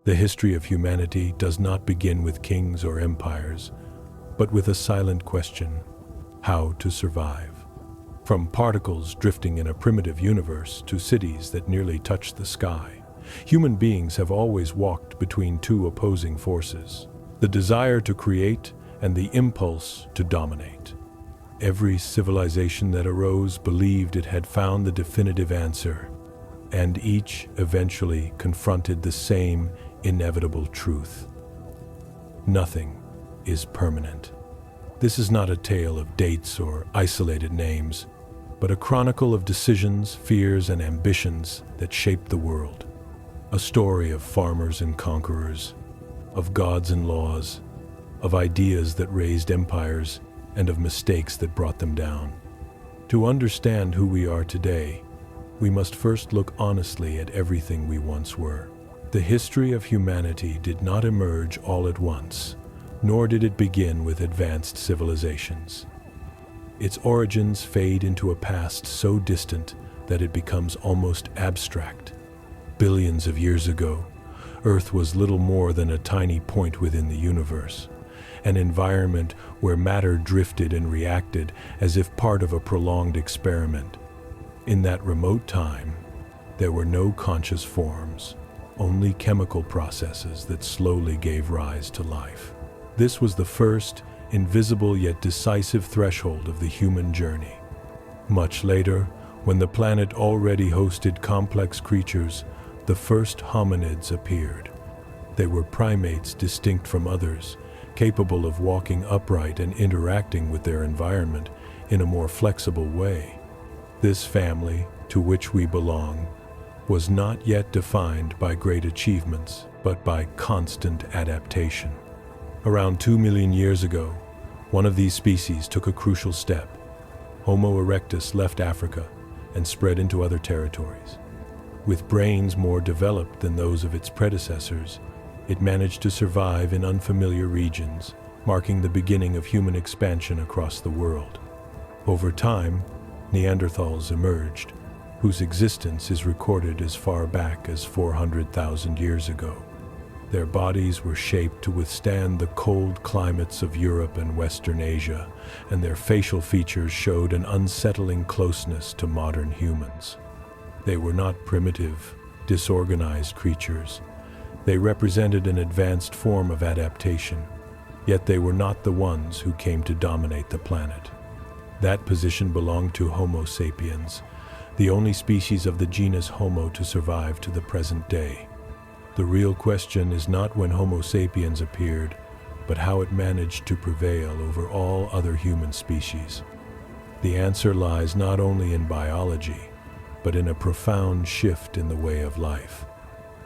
The history of humanity does not begin with kings or empires, but with a silent question: how to survive. From particles drifting in a primitive universe to cities that nearly touch the sky, human beings have always walked between two opposing forces: the desire to create and the impulse to dominate. Every civilization that arose believed it had found the definitive answer, and each eventually confronted the same inevitable truth: nothing is permanent. This is not a tale of dates or isolated names, but a chronicle of decisions, fears, and ambitions that shaped the world. A story of farmers and conquerors, of gods and laws, of ideas that raised empires, and of mistakes that brought them down. To understand who we are today, we must first look honestly at everything we once were. The history of humanity did not emerge all at once, nor did it begin with advanced civilizations. Its origins fade into a past so distant that it becomes almost abstract. Billions of years ago, Earth was little more than a tiny point within the universe, an environment where matter drifted and reacted as if part of a prolonged experiment. In that remote time, there were no conscious forms, only chemical processes that slowly gave rise to life. This was the first, invisible yet decisive threshold of the human journey. Much later, when the planet already hosted complex creatures, the first hominids appeared. They were primates distinct from others, capable of walking upright and interacting with their environment in a more flexible way. This family, to which we belong, was not yet defined by great achievements, but by constant adaptation. Around 2 million years ago, one of these species took a crucial step. Homo erectus left Africa and spread into other territories. With brains more developed than those of its predecessors, it managed to survive in unfamiliar regions, marking the beginning of human expansion across the world. Over time, Neanderthals emerged, whose existence is recorded as far back as 400,000 years ago. Their bodies were shaped to withstand the cold climates of Europe and Western Asia, and their facial features showed an unsettling closeness to modern humans. They were not primitive, disorganized creatures. They represented an advanced form of adaptation, yet they were not the ones who came to dominate the planet. That position belonged to Homo sapiens, the only species of the genus Homo to survive to the present day. The real question is not when Homo sapiens appeared, but how it managed to prevail over all other human species. The answer lies not only in biology, but in a profound shift in the way of life.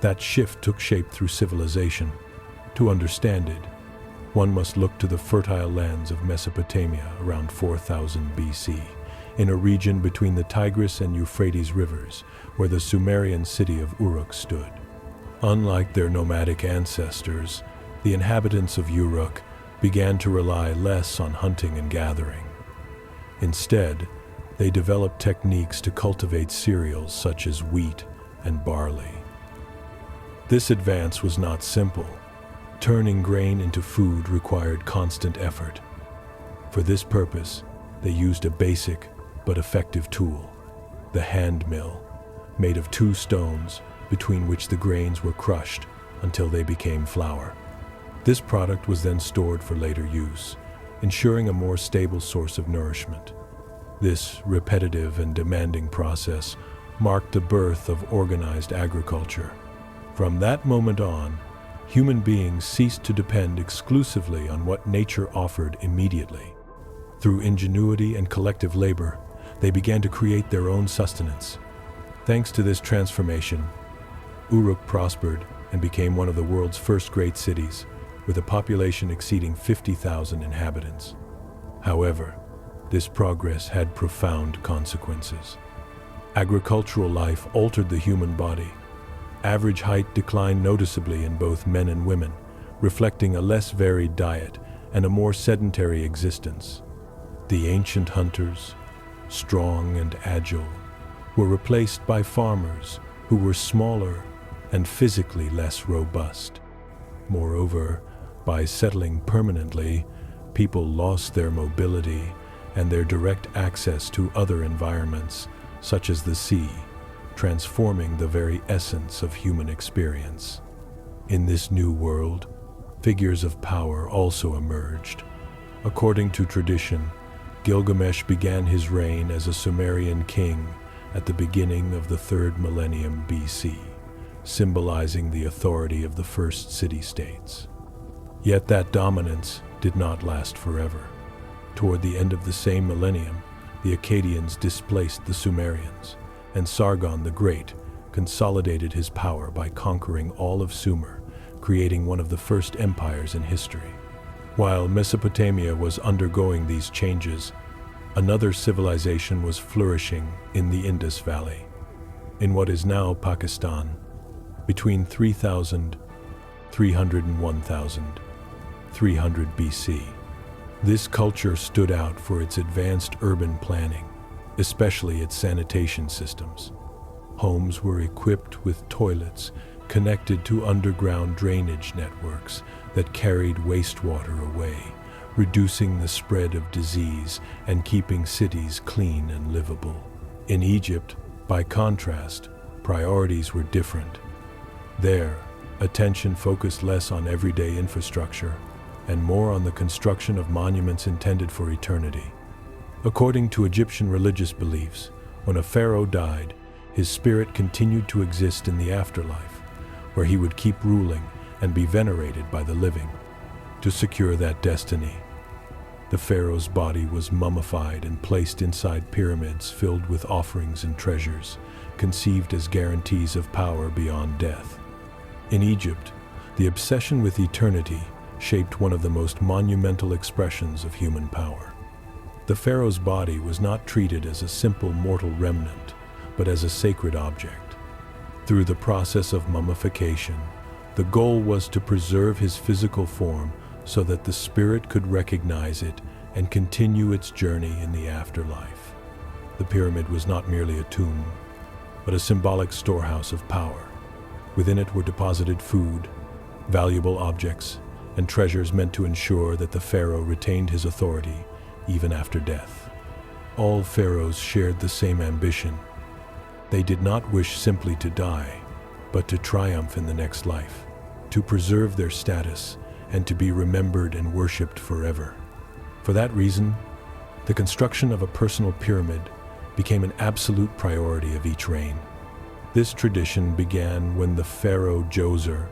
That shift took shape through civilization. To understand it, one must look to the fertile lands of Mesopotamia around 4000 BC, in a region between the Tigris and Euphrates rivers, where the Sumerian city of Uruk stood. Unlike their nomadic ancestors, the inhabitants of Uruk began to rely less on hunting and gathering. Instead, they developed techniques to cultivate cereals such as wheat and barley. This advance was not simple. Turning grain into food required constant effort. For this purpose, they used a basic but effective tool, the hand mill, made of 2 stones between which the grains were crushed until they became flour. This product was then stored for later use, ensuring a more stable source of nourishment. This repetitive and demanding process marked the birth of organized agriculture. From that moment on, human beings ceased to depend exclusively on what nature offered immediately. Through ingenuity and collective labor, they began to create their own sustenance. Thanks to this transformation, Uruk prospered and became one of the world's first great cities, with a population exceeding 50,000 inhabitants. However, this progress had profound consequences. Agricultural life altered the human body. Average height declined noticeably in both men and women, reflecting a less varied diet and a more sedentary existence. The ancient hunters, strong and agile, were replaced by farmers who were smaller and physically less robust. Moreover, by settling permanently, people lost their mobility and their direct access to other environments, such as the sea, transforming the very essence of human experience. In this new world, figures of power also emerged. According to tradition, Gilgamesh began his reign as a Sumerian king at the beginning of the 3rd millennium BC, symbolizing the authority of the first city-states. Yet that dominance did not last forever. Toward the end of the same millennium, the Akkadians displaced the Sumerians, and Sargon the Great consolidated his power by conquering all of Sumer, creating one of the first empires in history. While Mesopotamia was undergoing these changes, another civilization was flourishing in the Indus Valley, in what is now Pakistan, between 3,300 and 1,300 BC. This culture stood out for its advanced urban planning, especially its sanitation systems. Homes were equipped with toilets connected to underground drainage networks that carried wastewater away, reducing the spread of disease and keeping cities clean and livable. In Egypt, by contrast, priorities were different. There, attention focused less on everyday infrastructure and more on the construction of monuments intended for eternity. According to Egyptian religious beliefs, when a pharaoh died, his spirit continued to exist in the afterlife, where he would keep ruling and be venerated by the living. To secure that destiny, the pharaoh's body was mummified and placed inside pyramids filled with offerings and treasures, conceived as guarantees of power beyond death. In Egypt, the obsession with eternity shaped one of the most monumental expressions of human power. The pharaoh's body was not treated as a simple mortal remnant, but as a sacred object. Through the process of mummification, the goal was to preserve his physical form so that the spirit could recognize it and continue its journey in the afterlife. The pyramid was not merely a tomb, but a symbolic storehouse of power. Within it were deposited food, valuable objects, and treasures meant to ensure that the pharaoh retained his authority even after death. All pharaohs shared the same ambition. They did not wish simply to die, but to triumph in the next life, to preserve their status, and to be remembered and worshipped forever. For that reason, the construction of a personal pyramid became an absolute priority of each reign. This tradition began when the pharaoh Djoser,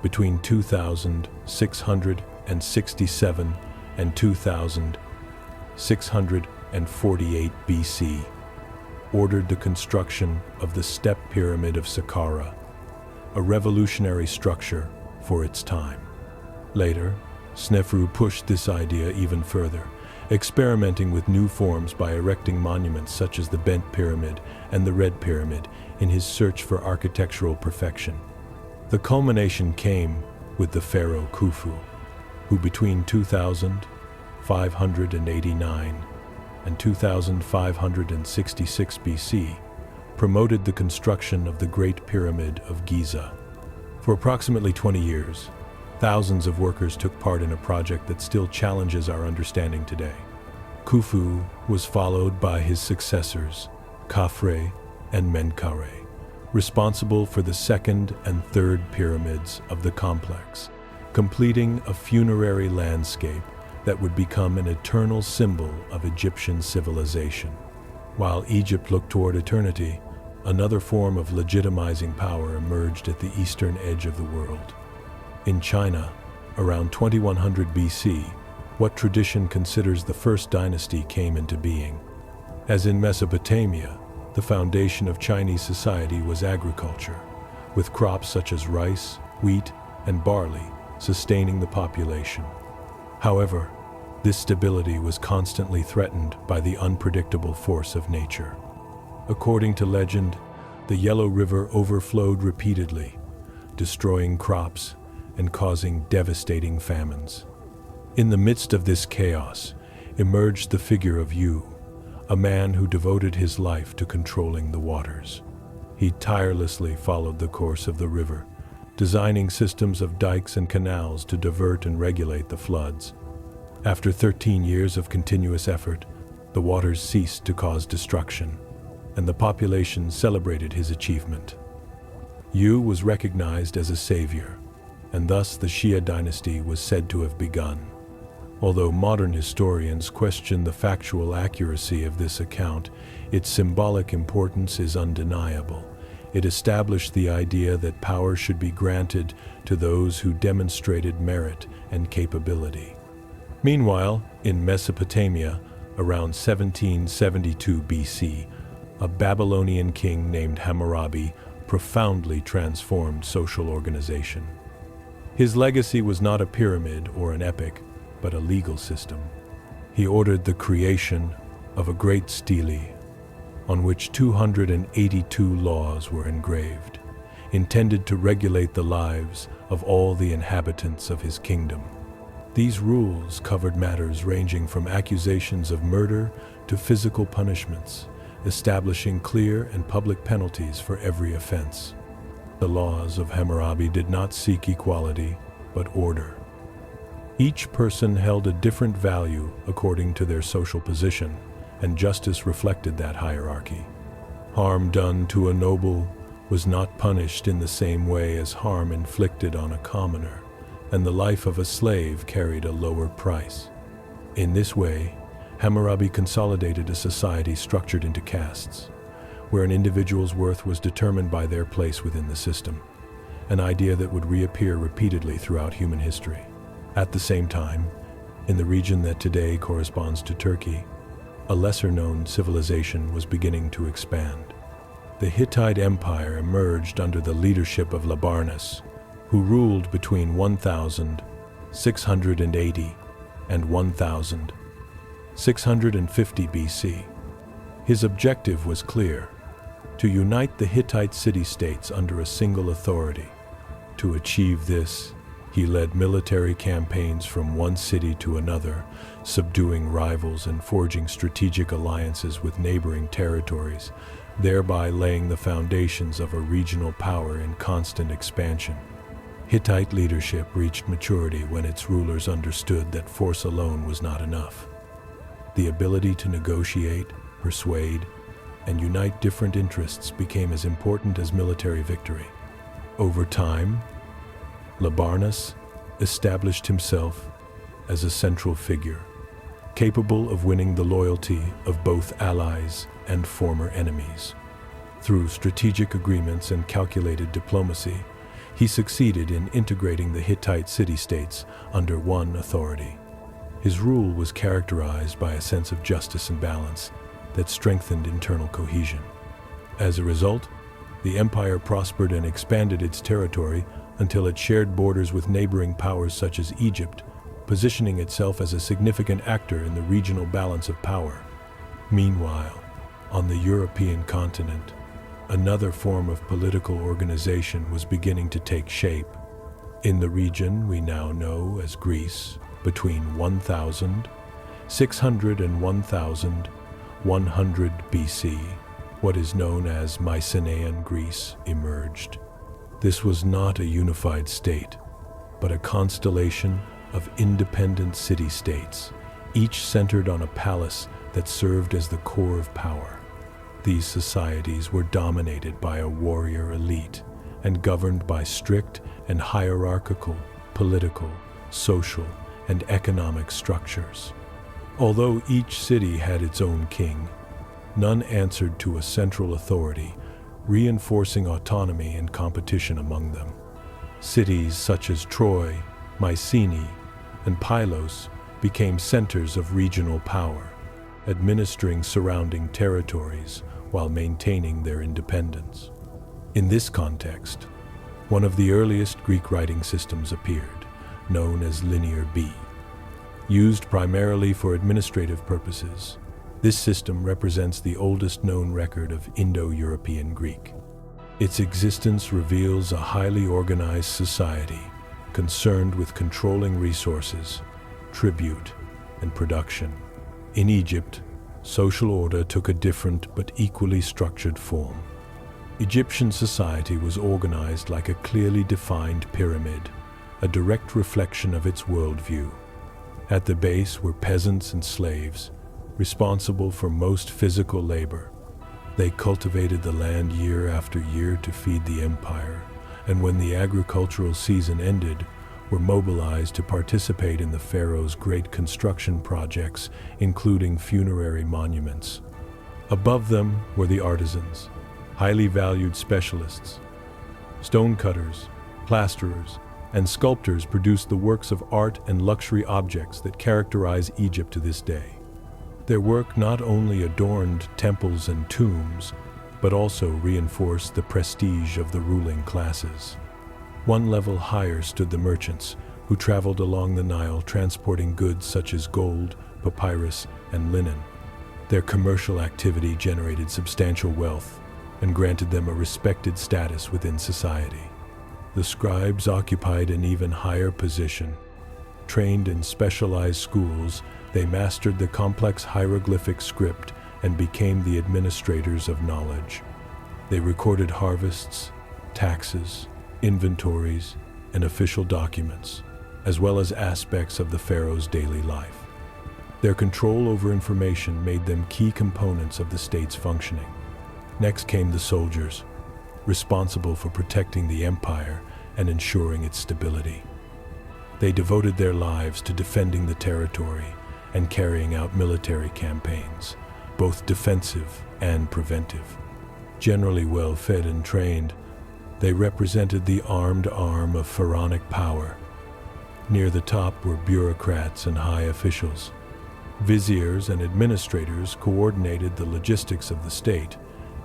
between 2667 and 2648 BC, ordered the construction of the step pyramid of Saqqara, a revolutionary structure for its time. Later, Snefru pushed this idea even further, experimenting with new forms by erecting monuments such as the Bent Pyramid and the Red Pyramid in his search for architectural perfection. The culmination came with the pharaoh Khufu, who between 2589 and 2566 BC promoted the construction of the Great Pyramid of Giza. For approximately 20 years, thousands of workers took part in a project that still challenges our understanding today. Khufu was followed by his successors, Khafre and Menkaure, responsible for the second and third pyramids of the complex, completing a funerary landscape that would become an eternal symbol of Egyptian civilization. While Egypt looked toward eternity, another form of legitimizing power emerged at the eastern edge of the world. In China, around 2100 BC, what tradition considers the first dynasty came into being. As in Mesopotamia, the foundation of Chinese society was agriculture, with crops such as rice, wheat, and barley sustaining the population. However, this stability was constantly threatened by the unpredictable force of nature. According to legend, the Yellow River overflowed repeatedly, destroying crops and causing devastating famines. In the midst of this chaos emerged the figure of Yu, a man who devoted his life to controlling the waters. He tirelessly followed the course of the river, designing systems of dikes and canals to divert and regulate the floods. After 13 years of continuous effort, the waters ceased to cause destruction, and the population celebrated his achievement. Yu was recognized as a savior, and thus the Xia dynasty was said to have begun. Although modern historians question the factual accuracy of this account, its symbolic importance is undeniable. It established the idea that power should be granted to those who demonstrated merit and capability. Meanwhile, in Mesopotamia, around 1772 BC, a Babylonian king named Hammurabi profoundly transformed social organization. His legacy was not a pyramid or an epic, but a legal system. He ordered the creation of a great stele, on which 282 laws were engraved, intended to regulate the lives of all the inhabitants of his kingdom. These rules covered matters ranging from accusations of murder to physical punishments, establishing clear and public penalties for every offense. The laws of Hammurabi did not seek equality, but order. Each person held a different value according to their social position, and justice reflected that hierarchy. Harm done to a noble was not punished in the same way as harm inflicted on a commoner, and the life of a slave carried a lower price. In this way, Hammurabi consolidated a society structured into castes, where an individual's worth was determined by their place within the system, an idea that would reappear repeatedly throughout human history. At the same time, in the region that today corresponds to Turkey, a lesser-known civilization was beginning to expand. The Hittite Empire emerged under the leadership of Labarnus, who ruled between 1680 and 1650 BC. His objective was clear: to unite the Hittite city-states under a single authority. To achieve this, he led military campaigns from one city to another, subduing rivals and forging strategic alliances with neighboring territories, thereby laying the foundations of a regional power in constant expansion. Hittite leadership reached maturity when its rulers understood that force alone was not enough. The ability to negotiate, persuade, and unite different interests became as important as military victory. Over time, Labarnus established himself as a central figure, capable of winning the loyalty of both allies and former enemies. Through strategic agreements and calculated diplomacy, he succeeded in integrating the Hittite city-states under one authority. His rule was characterized by a sense of justice and balance that strengthened internal cohesion. As a result, the empire prospered and expanded its territory until it shared borders with neighboring powers such as Egypt, positioning itself as a significant actor in the regional balance of power. Meanwhile, on the European continent, another form of political organization was beginning to take shape. In the region we now know as Greece, between 1600 and 1100 BC, what is known as Mycenaean Greece emerged. This was not a unified state, but a constellation of independent city-states, each centered on a palace that served as the core of power. These societies were dominated by a warrior elite and governed by strict and hierarchical political, social, and economic structures. Although each city had its own king, none answered to a central authority, reinforcing autonomy and competition among them. Cities such as Troy, Mycenae, and Pylos became centers of regional power, administering surrounding territories while maintaining their independence. In this context, one of the earliest Greek writing systems appeared, known as Linear B. Used primarily for administrative purposes, this system represents the oldest known record of Indo-European Greek. Its existence reveals a highly organized society concerned with controlling resources, tribute, and production. In Egypt, social order took a different but equally structured form. Egyptian society was organized like a clearly defined pyramid, a direct reflection of its worldview. At the base were peasants and slaves, responsible for most physical labor. They cultivated the land year after year to feed the empire, and when the agricultural season ended, were mobilized to participate in the pharaoh's great construction projects, including funerary monuments. Above them were the artisans, highly valued specialists. Stonecutters, plasterers, and sculptors produced the works of art and luxury objects that characterize Egypt to this day. Their work not only adorned temples and tombs, but also reinforced the prestige of the ruling classes. One level higher stood the merchants, who traveled along the Nile transporting goods such as gold, papyrus, and linen. Their commercial activity generated substantial wealth and granted them a respected status within society. The scribes occupied an even higher position. Trained in specialized schools, they mastered the complex hieroglyphic script and became the administrators of knowledge. They recorded harvests, taxes, inventories, and official documents, as well as aspects of the pharaoh's daily life. Their control over information made them key components of the state's functioning. Next came the soldiers, responsible for protecting the empire and ensuring its stability. They devoted their lives to defending the territory and carrying out military campaigns, both defensive and preventive. Generally well-fed and trained, they represented the armed arm of pharaonic power. Near the top were bureaucrats and high officials. Viziers and administrators coordinated the logistics of the state,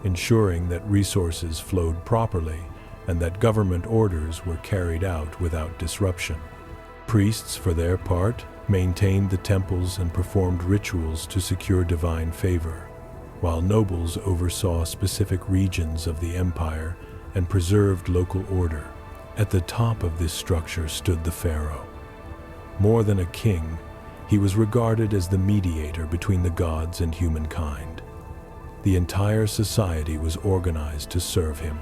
ensuring that resources flowed properly and that government orders were carried out without disruption. Priests, for their part, maintained the temples and performed rituals to secure divine favor, while nobles oversaw specific regions of the empire and preserved local order. At the top of this structure stood the pharaoh. More than a king, he was regarded as the mediator between the gods and humankind. The entire society was organized to serve him.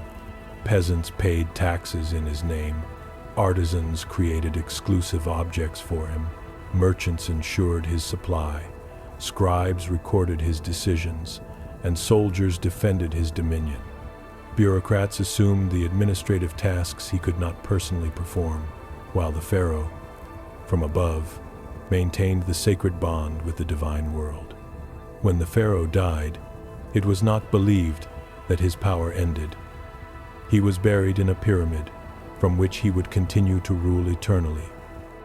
Peasants paid taxes in his name, artisans created exclusive objects for him, merchants ensured his supply, scribes recorded his decisions, and soldiers defended his dominion. Bureaucrats assumed the administrative tasks he could not personally perform, while the pharaoh, from above, maintained the sacred bond with the divine world. When the pharaoh died, it was not believed that his power ended. He was buried in a pyramid from which he would continue to rule eternally,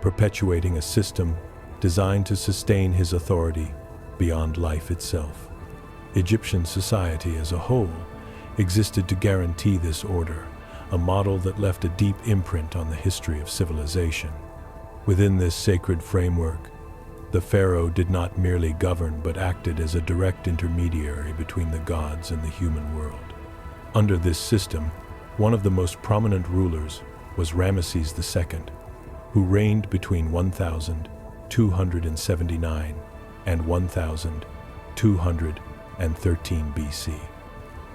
perpetuating a system designed to sustain his authority beyond life itself. Egyptian society as a whole existed to guarantee this order, a model that left a deep imprint on the history of civilization. Within this sacred framework, the pharaoh did not merely govern but acted as a direct intermediary between the gods and the human world. Under this system, one of the most prominent rulers was Ramesses II, who reigned between 1279 and 1213 BC.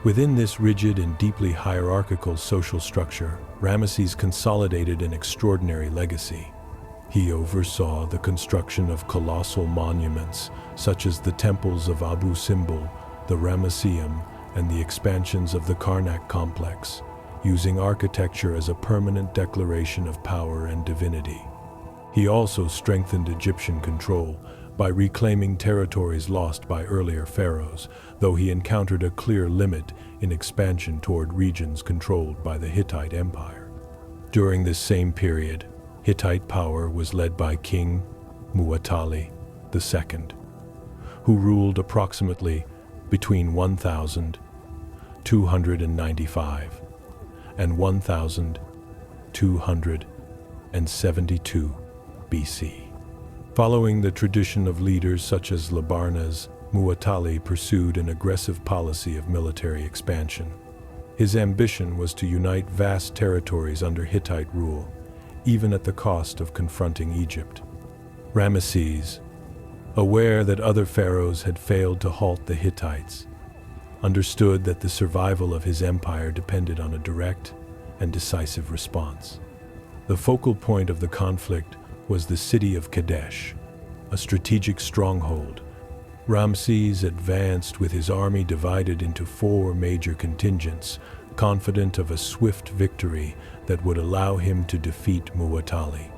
Within this rigid and deeply hierarchical social structure, Ramesses consolidated an extraordinary legacy. He oversaw the construction of colossal monuments, such as the temples of Abu Simbel, the Ramesseum, and the expansions of the Karnak complex, using architecture as a permanent declaration of power and divinity. He also strengthened Egyptian control by reclaiming territories lost by earlier pharaohs, though he encountered a clear limit in expansion toward regions controlled by the Hittite Empire. During this same period, Hittite power was led by King Muwatalli II, who ruled approximately between 1295 and 1272 BC. Following the tradition of leaders such as Labarnaz, Muwatalli pursued an aggressive policy of military expansion. His ambition was to unite vast territories under Hittite rule, even at the cost of confronting Egypt. Ramesses, aware that other pharaohs had failed to halt the Hittites, understood that the survival of his empire depended on a direct and decisive response. The focal point of the conflict was the city of Kadesh, a strategic stronghold. Ramses advanced with his army divided into 4 major contingents, confident of a swift victory that would allow him to defeat Muwatalli.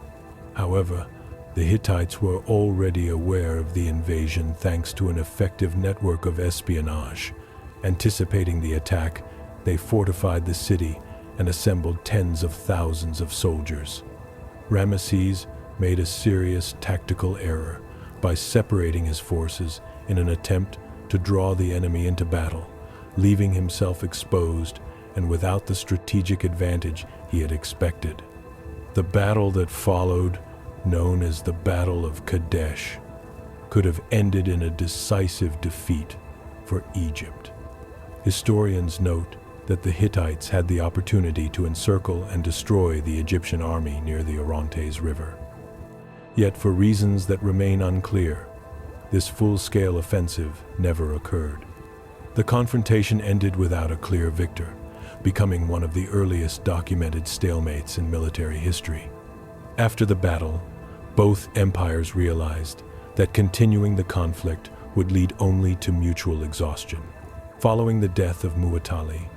However, the Hittites were already aware of the invasion thanks to an effective network of espionage. Anticipating the attack, they fortified the city and assembled tens of thousands of soldiers. Ramesses made a serious tactical error by separating his forces in an attempt to draw the enemy into battle, leaving himself exposed and without the strategic advantage he had expected. The battle that followed, known as the Battle of Kadesh, could have ended in a decisive defeat for Egypt. Historians note that the Hittites had the opportunity to encircle and destroy the Egyptian army near the Orontes River. Yet, for reasons that remain unclear, this full-scale offensive never occurred. The confrontation ended without a clear victor, becoming one of the earliest documented stalemates in military history. After the battle, both empires realized that continuing the conflict would lead only to mutual exhaustion. Following the death of Muwatalli,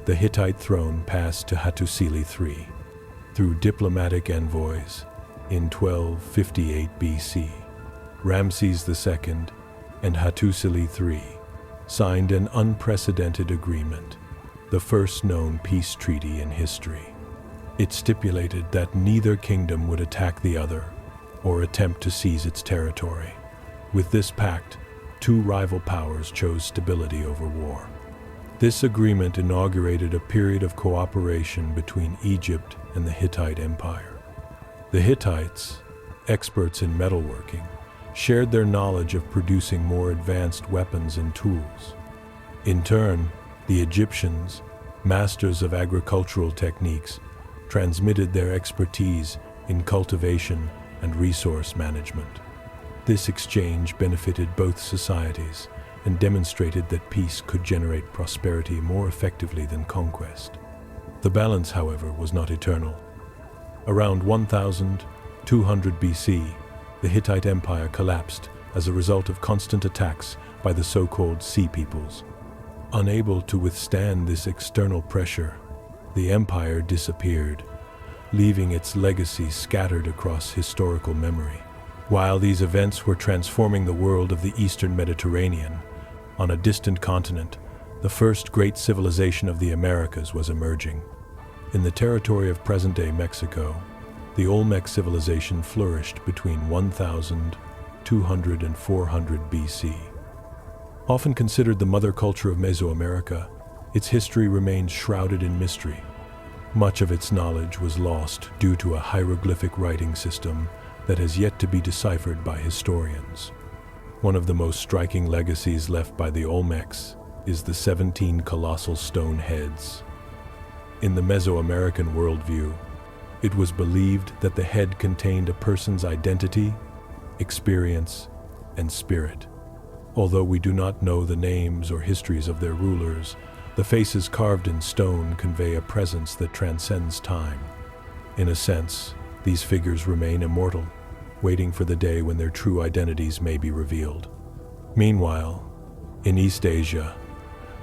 the Hittite throne passed to Hattusili III. Through diplomatic envoys in 1258 BC, Ramses II and Hattusili III signed an unprecedented agreement, the first known peace treaty in history. It stipulated that neither kingdom would attack the other or attempt to seize its territory. With this pact, 2 rival powers chose stability over war. This agreement inaugurated a period of cooperation between Egypt and the Hittite Empire. The Hittites, experts in metalworking, shared their knowledge of producing more advanced weapons and tools. In turn, the Egyptians, masters of agricultural techniques, transmitted their expertise in cultivation and resource management. This exchange benefited both societies and demonstrated that peace could generate prosperity more effectively than conquest. The balance, however, was not eternal. Around 1200 BC, the Hittite Empire collapsed as a result of constant attacks by the so-called Sea Peoples. Unable to withstand this external pressure, the empire disappeared, leaving its legacy scattered across historical memory. While these events were transforming the world of the Eastern Mediterranean, on a distant continent, the first great civilization of the Americas was emerging. In the territory of present-day Mexico, the Olmec civilization flourished between 1200 and 400 BC. Often considered the mother culture of Mesoamerica, its history remains shrouded in mystery. Much of its knowledge was lost due to a hieroglyphic writing system that has yet to be deciphered by historians. One of the most striking legacies left by the Olmecs is the 17 colossal stone heads. In the Mesoamerican worldview, it was believed that the head contained a person's identity, experience, and spirit. Although we do not know the names or histories of their rulers, the faces carved in stone convey a presence that transcends time. In a sense, these figures remain immortal, waiting for the day when their true identities may be revealed. Meanwhile, in East Asia,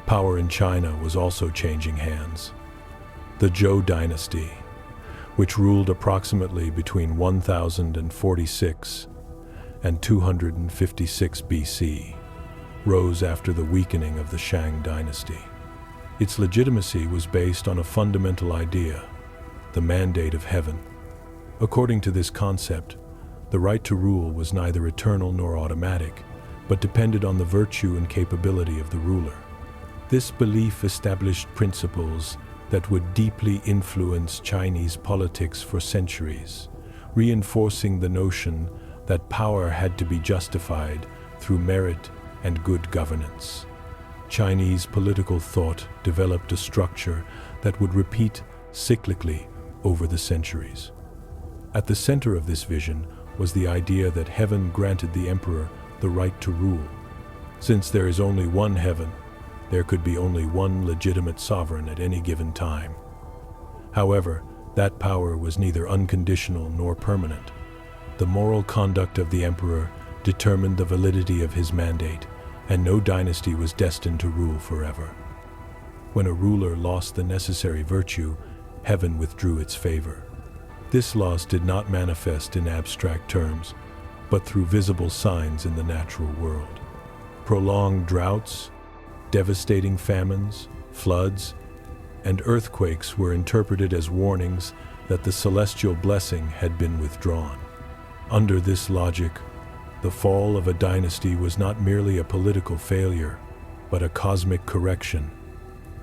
power in China was also changing hands. The Zhou dynasty, which ruled approximately between 1046 and 256 BC, rose after the weakening of the Shang dynasty. Its legitimacy was based on a fundamental idea, the mandate of heaven. According to this concept, the right to rule was neither eternal nor automatic, but depended on the virtue and capability of the ruler. This belief established principles that would deeply influence Chinese politics for centuries, reinforcing the notion that power had to be justified through merit and good governance. Chinese political thought developed a structure that would repeat cyclically over the centuries. At the center of this vision was the idea that heaven granted the emperor the right to rule. Since there is only one heaven, there could be only one legitimate sovereign at any given time. However, that power was neither unconditional nor permanent. The moral conduct of the emperor determined the validity of his mandate, and no dynasty was destined to rule forever. When a ruler lost the necessary virtue, heaven withdrew its favor. This loss did not manifest in abstract terms, but through visible signs in the natural world. Prolonged droughts, devastating famines, floods, and earthquakes were interpreted as warnings that the celestial blessing had been withdrawn. Under this logic, the fall of a dynasty was not merely a political failure, but a cosmic correction.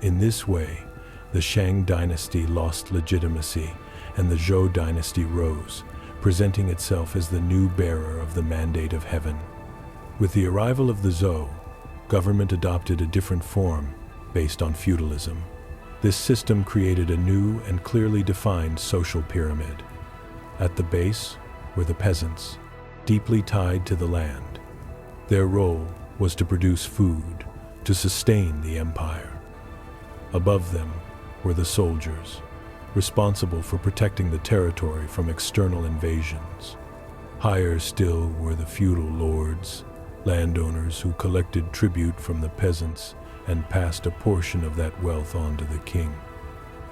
In this way, the Shang dynasty lost legitimacy, and the Zhou dynasty rose, presenting itself as the new bearer of the mandate of heaven. With the arrival of the Zhou, government adopted a different form, based on feudalism. This system created a new and clearly defined social pyramid. At the base were the peasants, deeply tied to the land. Their role was to produce food, to sustain the empire. Above them were the soldiers, responsible for protecting the territory from external invasions. Higher still were the feudal lords, landowners who collected tribute from the peasants and passed a portion of that wealth on to the king.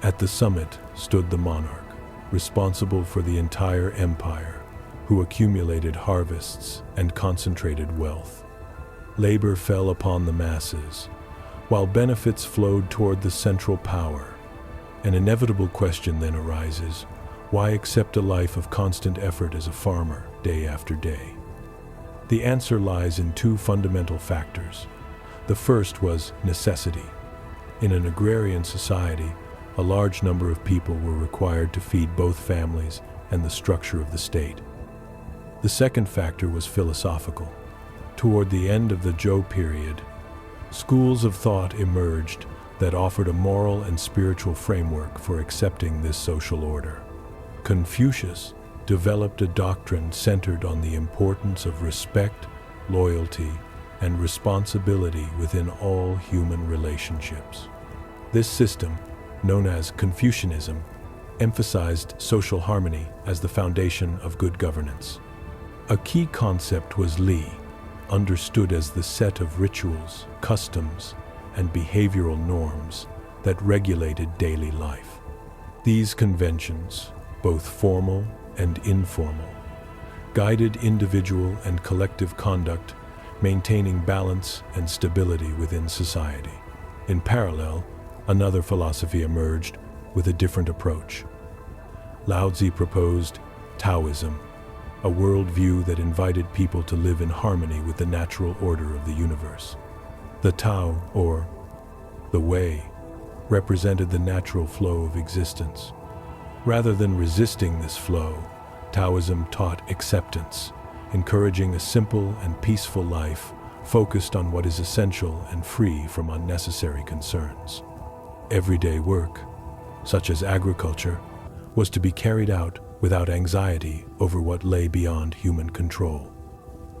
At the summit stood the monarch, responsible for the entire empire, who accumulated harvests and concentrated wealth. Labor fell upon the masses, while benefits flowed toward the central power. An inevitable question then arises: why accept a life of constant effort as a farmer, day after day? The answer lies in two fundamental factors. The first was necessity. In an agrarian society, a large number of people were required to feed both families and the structure of the state. The second factor was philosophical. Toward the end of the Zhou period, schools of thought emerged that offered a moral and spiritual framework for accepting this social order. Confucius developed a doctrine centered on the importance of respect, loyalty, and responsibility within all human relationships. This system, known as Confucianism, emphasized social harmony as the foundation of good governance. A key concept was Li, understood as the set of rituals, customs, and behavioral norms that regulated daily life. These conventions, both formal and informal, guided individual and collective conduct, maintaining balance and stability within society. In parallel, another philosophy emerged with a different approach. Laozi proposed Taoism, a worldview that invited people to live in harmony with the natural order of the universe. The Tao, or the Way, represented the natural flow of existence. Rather than resisting this flow, Taoism taught acceptance, encouraging a simple and peaceful life focused on what is essential and free from unnecessary concerns. Everyday work, such as agriculture, was to be carried out without anxiety over what lay beyond human control.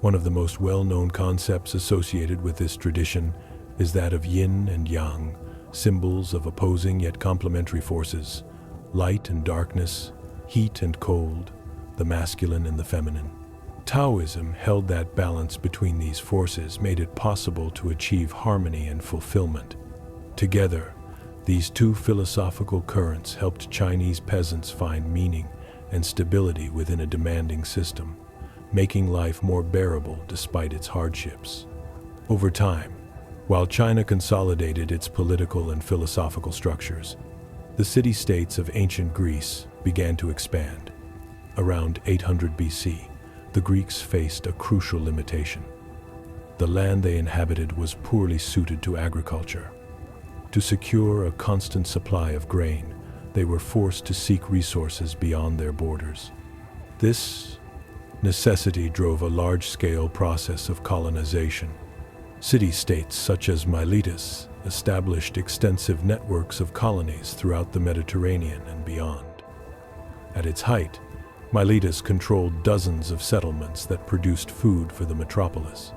One of the most well-known concepts associated with this tradition is that of yin and yang, symbols of opposing yet complementary forces, light and darkness, heat and cold, the masculine and the feminine. Taoism held that balance between these forces made it possible to achieve harmony and fulfillment. Together, these two philosophical currents helped Chinese peasants find meaning and stability within a demanding system, making life more bearable despite its hardships. Over time, while China consolidated its political and philosophical structures, the city-states of ancient Greece began to expand. Around 800 BC, the Greeks faced a crucial limitation. The land they inhabited was poorly suited to agriculture. To secure a constant supply of grain, they were forced to seek resources beyond their borders. This necessity drove a large-scale process of colonization. City-states such as Miletus established extensive networks of colonies throughout the Mediterranean and beyond. At its height, Miletus controlled dozens of settlements that produced food for the metropolis.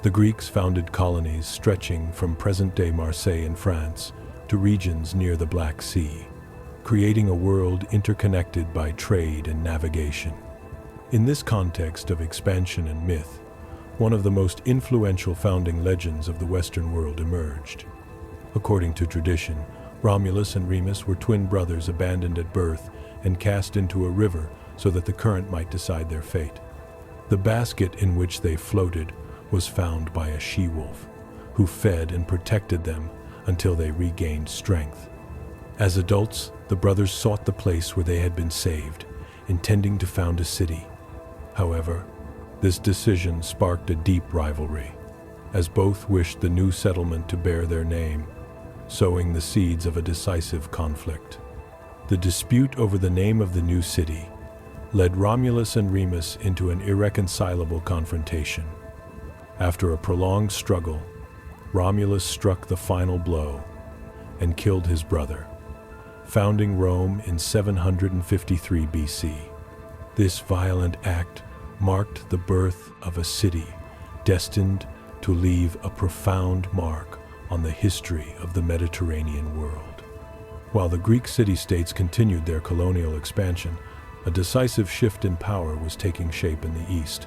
The Greeks founded colonies stretching from present-day Marseille in France to regions near the Black Sea, creating a world interconnected by trade and navigation. In this context of expansion and myth, one of the most influential founding legends of the Western world emerged. According to tradition, Romulus and Remus were twin brothers abandoned at birth and cast into a river so that the current might decide their fate. The basket in which they floated was found by a she-wolf, who fed and protected them until they regained strength. As adults, the brothers sought the place where they had been saved, intending to found a city. However, this decision sparked a deep rivalry, as both wished the new settlement to bear their name, sowing the seeds of a decisive conflict. The dispute over the name of the new city led Romulus and Remus into an irreconcilable confrontation. After a prolonged struggle, Romulus struck the final blow and killed his brother, founding Rome in 753 BC. This violent act marked the birth of a city destined to leave a profound mark on the history of the Mediterranean world. While the Greek city-states continued their colonial expansion, a decisive shift in power was taking shape in the East.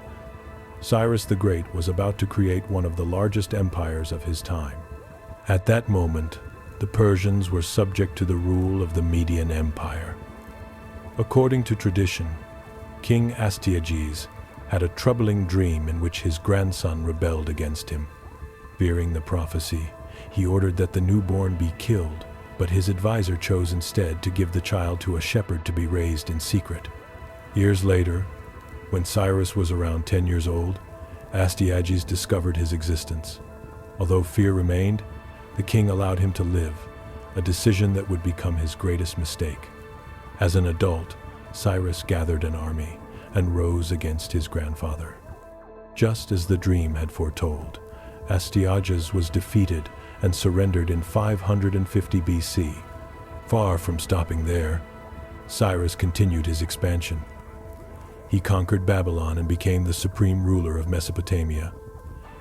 Cyrus the Great was about to create one of the largest empires of his time. At that moment, the Persians were subject to the rule of the Median Empire. According to tradition, King Astyages had a troubling dream in which his grandson rebelled against him. Fearing the prophecy, he ordered that the newborn be killed, but his advisor chose instead to give the child to a shepherd to be raised in secret. Years later, when Cyrus was around 10 years old, Astyages discovered his existence. Although fear remained, the king allowed him to live, a decision that would become his greatest mistake. As an adult, Cyrus gathered an army and rose against his grandfather. Just as the dream had foretold, Astyages was defeated and surrendered in 550 BC. Far from stopping there, Cyrus continued his expansion. He conquered Babylon and became the supreme ruler of Mesopotamia,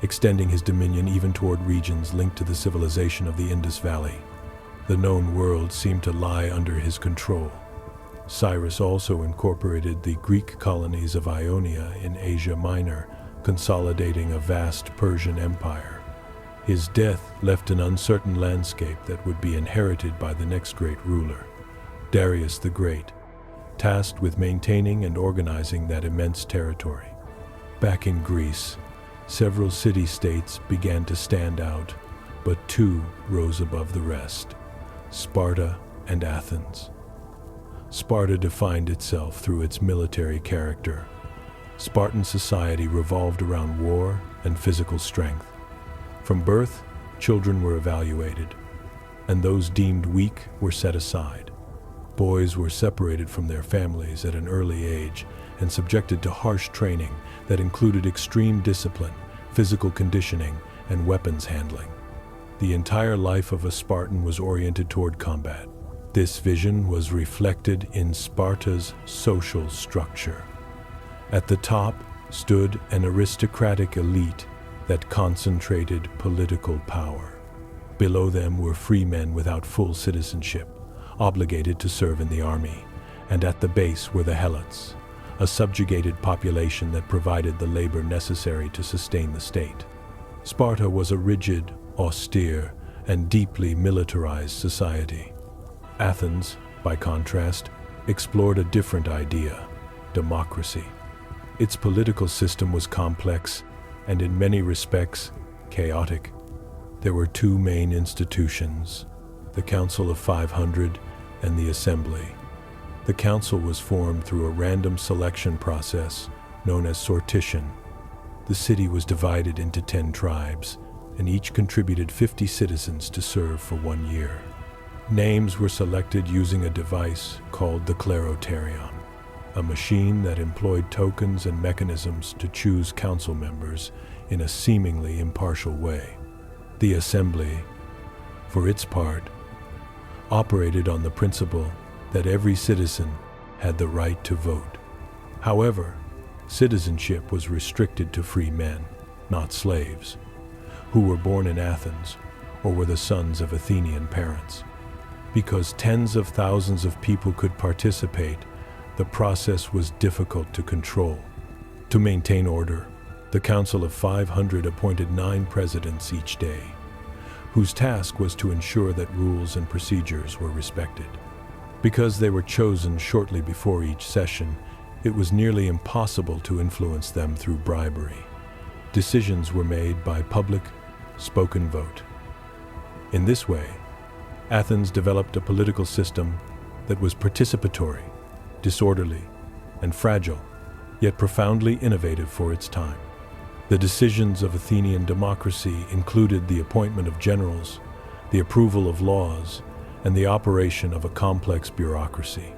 extending his dominion even toward regions linked to the civilization of the Indus Valley. The known world seemed to lie under his control. Cyrus also incorporated the Greek colonies of Ionia in Asia Minor, consolidating a vast Persian empire. His death left an uncertain landscape that would be inherited by the next great ruler, Darius the Great, tasked with maintaining and organizing that immense territory. Back in Greece, several city-states began to stand out, but two rose above the rest: Sparta and Athens. Sparta defined itself through its military character. Spartan society revolved around war and physical strength. From birth, children were evaluated, and those deemed weak were set aside. Boys were separated from their families at an early age and subjected to harsh training that included extreme discipline, physical conditioning, and weapons handling. The entire life of a Spartan was oriented toward combat. This vision was reflected in Sparta's social structure. At the top stood an aristocratic elite that concentrated political power. Below them were free men without full citizenship, obligated to serve in the army, and at the base were the helots, a subjugated population that provided the labor necessary to sustain the state. Sparta was a rigid, austere, and deeply militarized society. Athens, by contrast, explored a different idea: democracy. Its political system was complex and in many respects chaotic. There were two main institutions, the Council of 500 and the Assembly. The council was formed through a random selection process known as sortition. The city was divided into 10 tribes, and each contributed 50 citizens to serve for 1 year. Names were selected using a device called the Kleroterion, a machine that employed tokens and mechanisms to choose council members in a seemingly impartial way. The Assembly, for its part, operated on the principle that every citizen had the right to vote. However, citizenship was restricted to free men. not slaves, who were born in Athens or were the sons of Athenian parents. Because tens of thousands of people could participate, the process was difficult to control. To maintain order, the Council of 500 appointed 9 presidents each day, whose task was to ensure that rules and procedures were respected. Because they were chosen shortly before each session, it was nearly impossible to influence them through bribery. Decisions were made by public, spoken vote. In this way, Athens developed a political system that was participatory, disorderly, and fragile, yet profoundly innovative for its time. The decisions of Athenian democracy included the appointment of generals, the approval of laws, and the operation of a complex bureaucracy.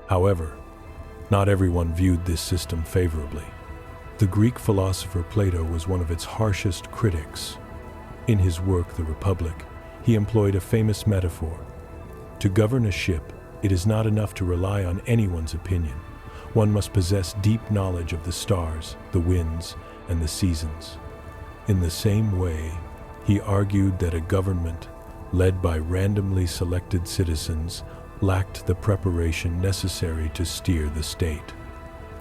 However, not everyone viewed this system favorably. The Greek philosopher Plato was one of its harshest critics. In his work, The Republic, he employed a famous metaphor. To govern a ship, it is not enough to rely on anyone's opinion. One must possess deep knowledge of the stars, the winds, and the seasons. In the same way, he argued that a government, led by randomly selected citizens, lacked the preparation necessary to steer the state.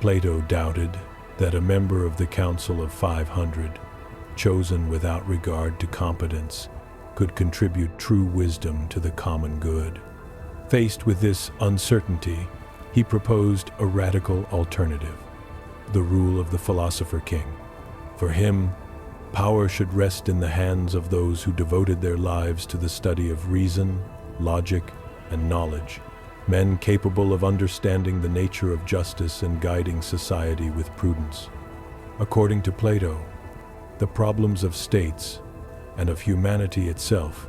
Plato doubted that a member of the Council of 500, chosen without regard to competence, could contribute true wisdom to the common good. Faced with this uncertainty, he proposed a radical alternative: the rule of the philosopher king. For him, power should rest in the hands of those who devoted their lives to the study of reason, logic, and knowledge, men capable of understanding the nature of justice and guiding society with prudence. According to Plato, the problems of states and of humanity itself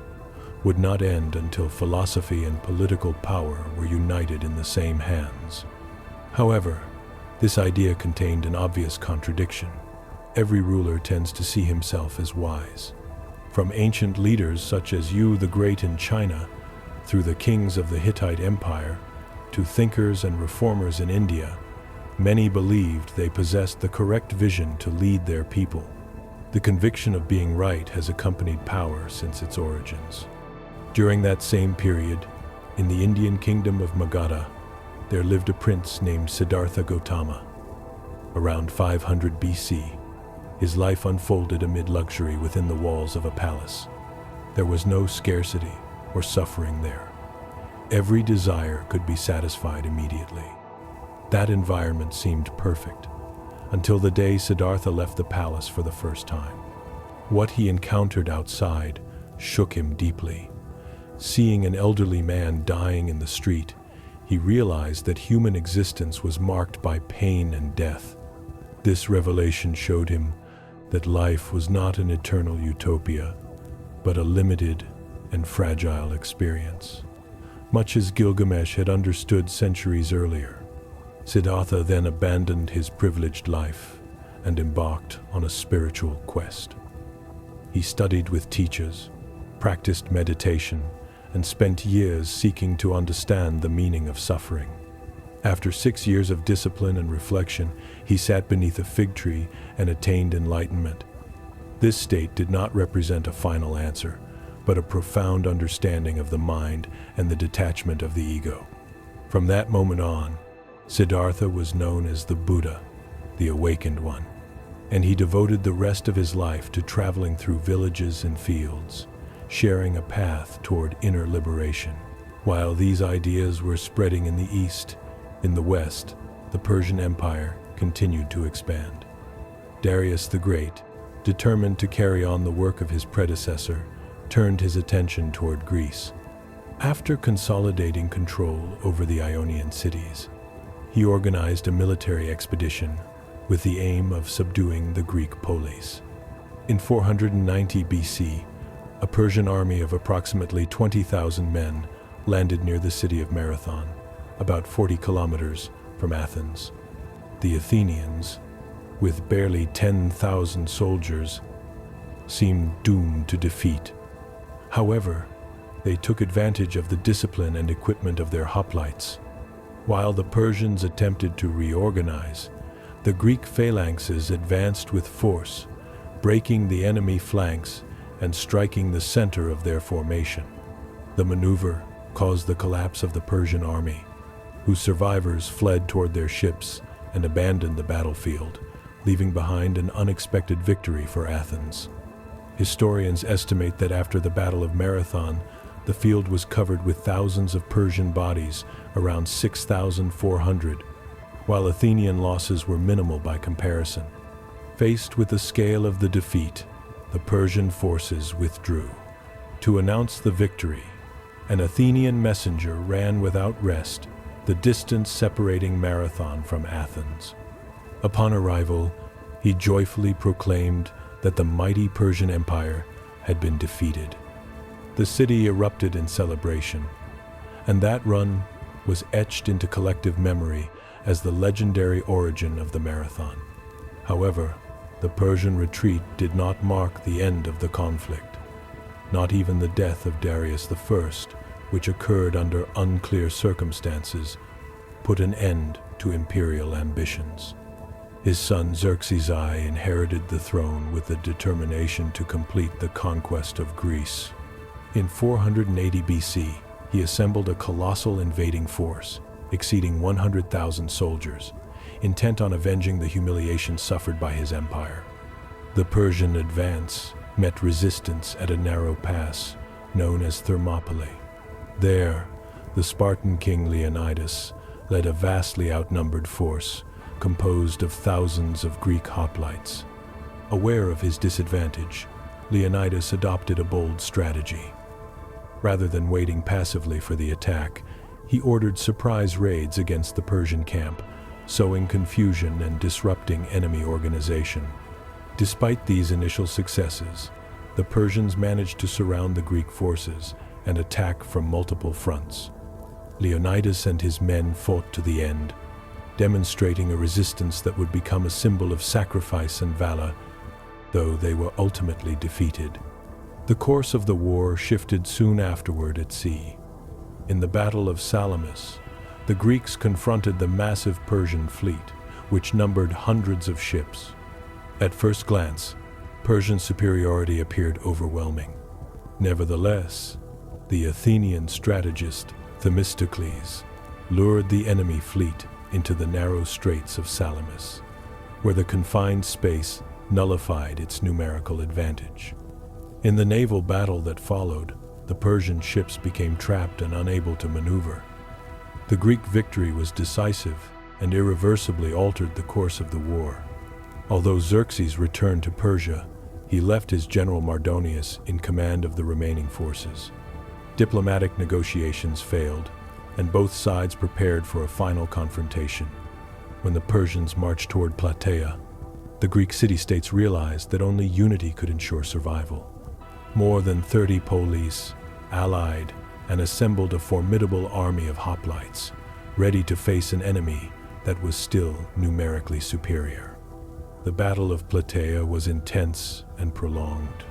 would not end until philosophy and political power were united in the same hands. However, this idea contained an obvious contradiction. Every ruler tends to see himself as wise. From ancient leaders such as Yu the Great in China, through the kings of the Hittite Empire, to thinkers and reformers in India, many believed they possessed the correct vision to lead their people. The conviction of being right has accompanied power since its origins. During that same period, in the Indian kingdom of Magadha, there lived a prince named Siddhartha Gautama. Around 500 BC, his life unfolded amid luxury within the walls of a palace. There was no scarcity or suffering there. Every desire could be satisfied immediately. That environment seemed perfect, until the day Siddhartha left the palace for the first time. What he encountered outside shook him deeply. Seeing an elderly man dying in the street, he realized that human existence was marked by pain and death. This revelation showed him that life was not an eternal utopia, but a limited and fragile experience. Much as Gilgamesh had understood centuries earlier, Siddhartha then abandoned his privileged life and embarked on a spiritual quest. He studied with teachers, practiced meditation, and spent years seeking to understand the meaning of suffering. After 6 years of discipline and reflection, he sat beneath a fig tree and attained enlightenment. This state did not represent a final answer, but a profound understanding of the mind and the detachment of the ego. From that moment on, Siddhartha was known as the Buddha, the awakened one, and he devoted the rest of his life to traveling through villages and fields, sharing a path toward inner liberation. While these ideas were spreading in the East, in the West, the Persian Empire continued to expand. Darius the Great, determined to carry on the work of his predecessor, turned his attention toward Greece. After consolidating control over the Ionian cities, he organized a military expedition with the aim of subduing the Greek polis. In 490 BC, a Persian army of approximately 20,000 men landed near the city of Marathon, about 40 kilometers from Athens. The Athenians, with barely 10,000 soldiers, seemed doomed to defeat. However, they took advantage of the discipline and equipment of their hoplites. While the Persians attempted to reorganize, the Greek phalanxes advanced with force, breaking the enemy flanks and striking the center of their formation. The maneuver caused the collapse of the Persian army, whose survivors fled toward their ships and abandoned the battlefield, leaving behind an unexpected victory for Athens. Historians estimate that after the Battle of Marathon, the field was covered with thousands of Persian bodies, around 6,400, while Athenian losses were minimal by comparison. Faced with the scale of the defeat, the Persian forces withdrew. To announce the victory, an Athenian messenger ran without rest the distance separating Marathon from Athens. Upon arrival, he joyfully proclaimed that the mighty Persian Empire had been defeated. The city erupted in celebration, and that run was etched into collective memory as the legendary origin of the Marathon. However, the Persian retreat did not mark the end of the conflict. Not even the death of Darius I, which occurred under unclear circumstances, put an end to imperial ambitions. His son Xerxes I inherited the throne with the determination to complete the conquest of Greece. In 480 BC, he assembled a colossal invading force, exceeding 100,000 soldiers, intent on avenging the humiliation suffered by his empire. The Persian advance met resistance at a narrow pass known as Thermopylae. There, the Spartan king Leonidas led a vastly outnumbered force composed of thousands of Greek hoplites. Aware of his disadvantage, Leonidas adopted a bold strategy. Rather than waiting passively for the attack, he ordered surprise raids against the Persian camp, sowing confusion and disrupting enemy organization. Despite these initial successes, the Persians managed to surround the Greek forces and attack from multiple fronts. Leonidas and his men fought to the end, demonstrating a resistance that would become a symbol of sacrifice and valor, though they were ultimately defeated. The course of the war shifted soon afterward at sea. In the Battle of Salamis, the Greeks confronted the massive Persian fleet, which numbered hundreds of ships. At first glance, Persian superiority appeared overwhelming. Nevertheless, the Athenian strategist Themistocles lured the enemy fleet into the narrow straits of Salamis, where the confined space nullified its numerical advantage. In the naval battle that followed, the Persian ships became trapped and unable to maneuver. The Greek victory was decisive and irreversibly altered the course of the war. Although Xerxes returned to Persia, he left his general Mardonius in command of the remaining forces. Diplomatic negotiations failed, and both sides prepared for a final confrontation. When the Persians marched toward Plataea, the Greek city-states realized that only unity could ensure survival. More than 30 polis allied and assembled a formidable army of hoplites, ready to face an enemy that was still numerically superior. The Battle of Plataea was intense and prolonged.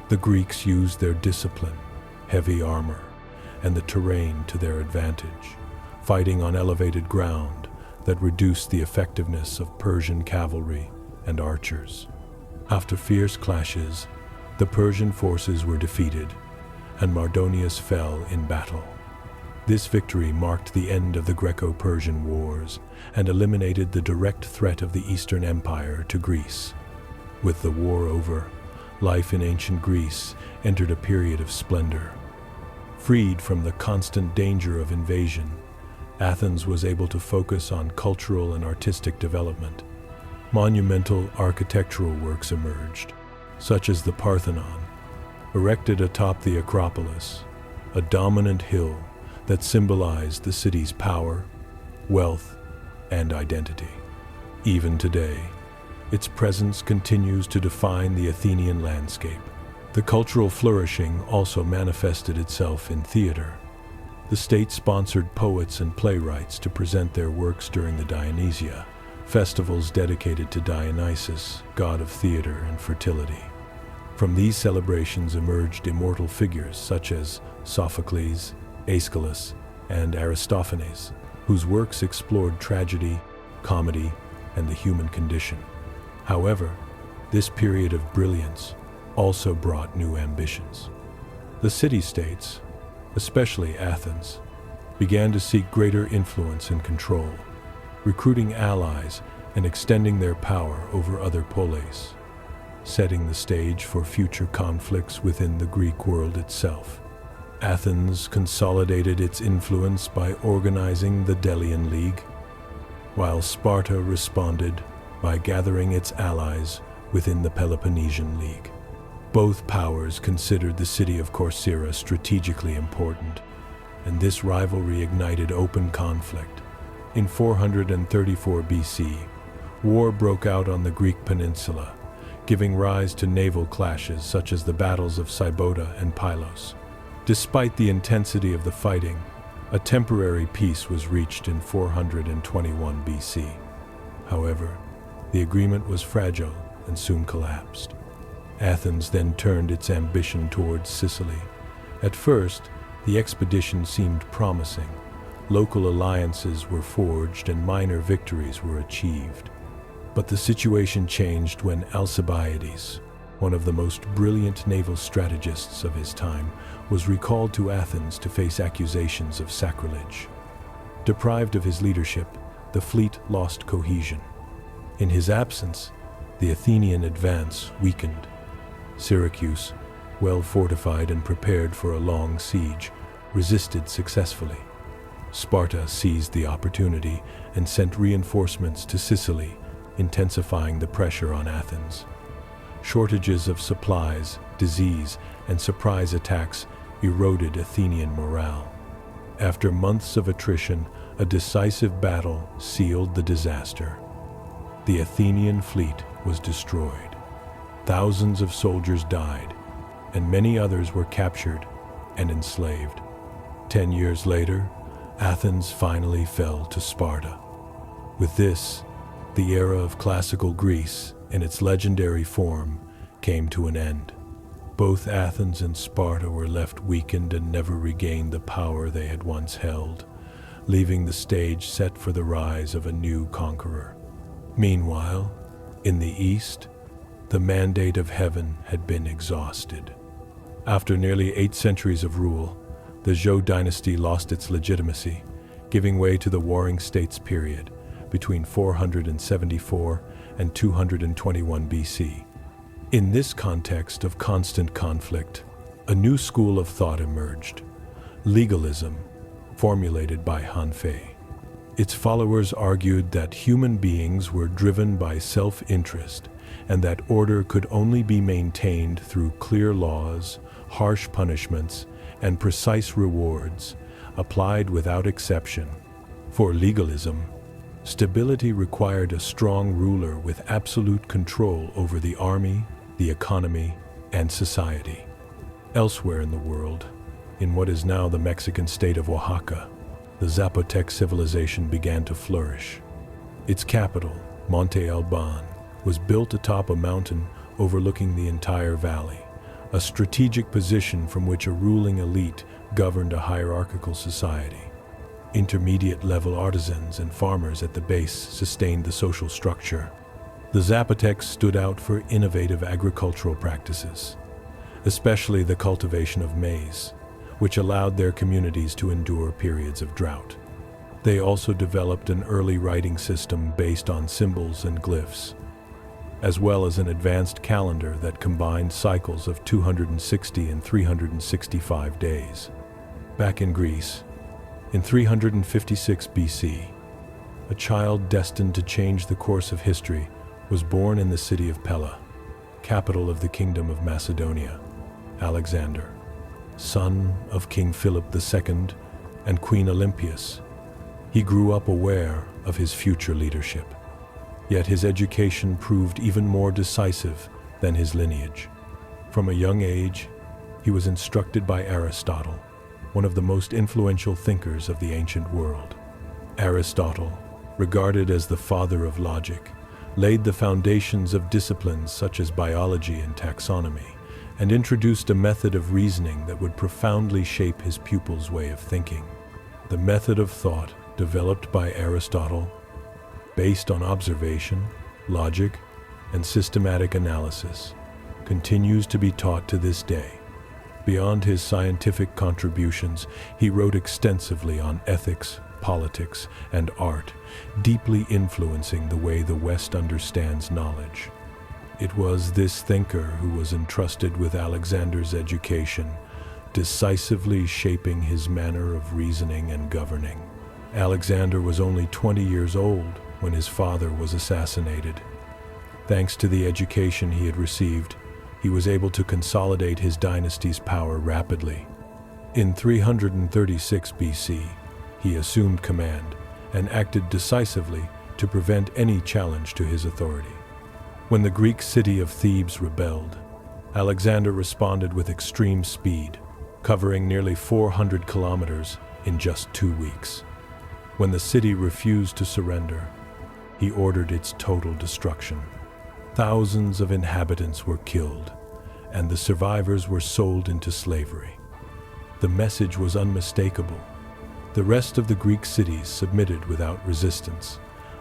The Greeks used their discipline, heavy armor, and the terrain to their advantage, fighting on elevated ground that reduced the effectiveness of Persian cavalry and archers. After fierce clashes, the Persian forces were defeated, and Mardonius fell in battle. This victory marked the end of the Greco-Persian Wars and eliminated the direct threat of the Eastern Empire to Greece. With the war over, life in ancient Greece entered a period of splendor. Freed from the constant danger of invasion, Athens was able to focus on cultural and artistic development. Monumental architectural works emerged, such as the Parthenon, erected atop the Acropolis, a dominant hill that symbolized the city's power, wealth, and identity. Even today, its presence continues to define the Athenian landscape. The cultural flourishing also manifested itself in theater. The state sponsored poets and playwrights to present their works during the Dionysia, festivals dedicated to Dionysus, god of theater and fertility. From these celebrations emerged immortal figures such as Sophocles, Aeschylus, and Aristophanes, whose works explored tragedy, comedy, and the human condition. However, This period of brilliance also brought new ambitions. The city-states, especially Athens, began to seek greater influence and control, recruiting allies and extending their power over other polis, setting the stage for future conflicts within the Greek world itself. Athens consolidated its influence by organizing the Delian League, while Sparta responded by gathering its allies within the Peloponnesian League. Both powers considered the city of Corcyra strategically important, and this rivalry ignited open conflict. In 434 BC, war broke out on the Greek peninsula, giving rise to naval clashes such as the battles of Sybota and Pylos. Despite the intensity of the fighting, a temporary peace was reached in 421 BC. However, the agreement was fragile and soon collapsed. Athens then turned its ambition towards Sicily. At first, the expedition seemed promising. Local alliances were forged and minor victories were achieved. But the situation changed when Alcibiades, one of the most brilliant naval strategists of his time, was recalled to Athens to face accusations of sacrilege. Deprived of his leadership, the fleet lost cohesion. In his absence, the Athenian advance weakened. Syracuse, well fortified and prepared for a long siege, resisted successfully. Sparta seized the opportunity and sent reinforcements to Sicily, intensifying the pressure on Athens. Shortages of supplies, disease, and surprise attacks eroded Athenian morale. After months of attrition, a decisive battle sealed the disaster. The Athenian fleet was destroyed. Thousands of soldiers died, and many others were captured and enslaved. 10 years later, Athens finally fell to Sparta. With this, the era of classical Greece, in its legendary form, came to an end. Both Athens and Sparta were left weakened and never regained the power they had once held, leaving the stage set for the rise of a new conqueror. Meanwhile, in the East, the mandate of heaven had been exhausted. After nearly 8 centuries of rule, the Zhou dynasty lost its legitimacy, giving way to the Warring States period between 474 and 221 BC. In this context of constant conflict, a new school of thought emerged: legalism, formulated by Han Fei. Its followers argued that human beings were driven by self-interest and that order could only be maintained through clear laws, harsh punishments, and precise rewards, applied without exception. For legalism, stability required a strong ruler with absolute control over the army, the economy, and society. Elsewhere in the world, in what is now the Mexican state of Oaxaca, the Zapotec civilization began to flourish. Its capital, Monte Alban, was built atop a mountain overlooking the entire valley, a strategic position from which a ruling elite governed a hierarchical society. Intermediate-level artisans and farmers at the base sustained the social structure. The Zapotecs stood out for innovative agricultural practices, especially the cultivation of maize, which allowed their communities to endure periods of drought. They also developed an early writing system based on symbols and glyphs, as well as an advanced calendar that combined cycles of 260 and 365 days. Back in Greece, in 356 BC, a child destined to change the course of history was born in the city of Pella, capital of the Kingdom of Macedonia. Alexander, son of King Philip II and Queen Olympias, he grew up aware of his future leadership. Yet his education proved even more decisive than his lineage. From a young age, he was instructed by Aristotle, one of the most influential thinkers of the ancient world. Aristotle, regarded as the father of logic, laid the foundations of disciplines such as biology and taxonomy, and introduced a method of reasoning that would profoundly shape his pupils' way of thinking. The method of thought developed by Aristotle, based on observation, logic, and systematic analysis, continues to be taught to this day. Beyond his scientific contributions, he wrote extensively on ethics, politics, and art, deeply influencing the way the West understands knowledge. It was this thinker who was entrusted with Alexander's education, decisively shaping his manner of reasoning and governing. Alexander was only 20 years old when his father was assassinated. Thanks to the education he had received, he was able to consolidate his dynasty's power rapidly. In 336 BC, he assumed command and acted decisively to prevent any challenge to his authority. When the Greek city of Thebes rebelled, Alexander responded with extreme speed, covering nearly 400 kilometers in just 2 weeks. When the city refused to surrender, he ordered its total destruction. Thousands of inhabitants were killed, and the survivors were sold into slavery. The message was unmistakable. The rest of the Greek cities submitted without resistance,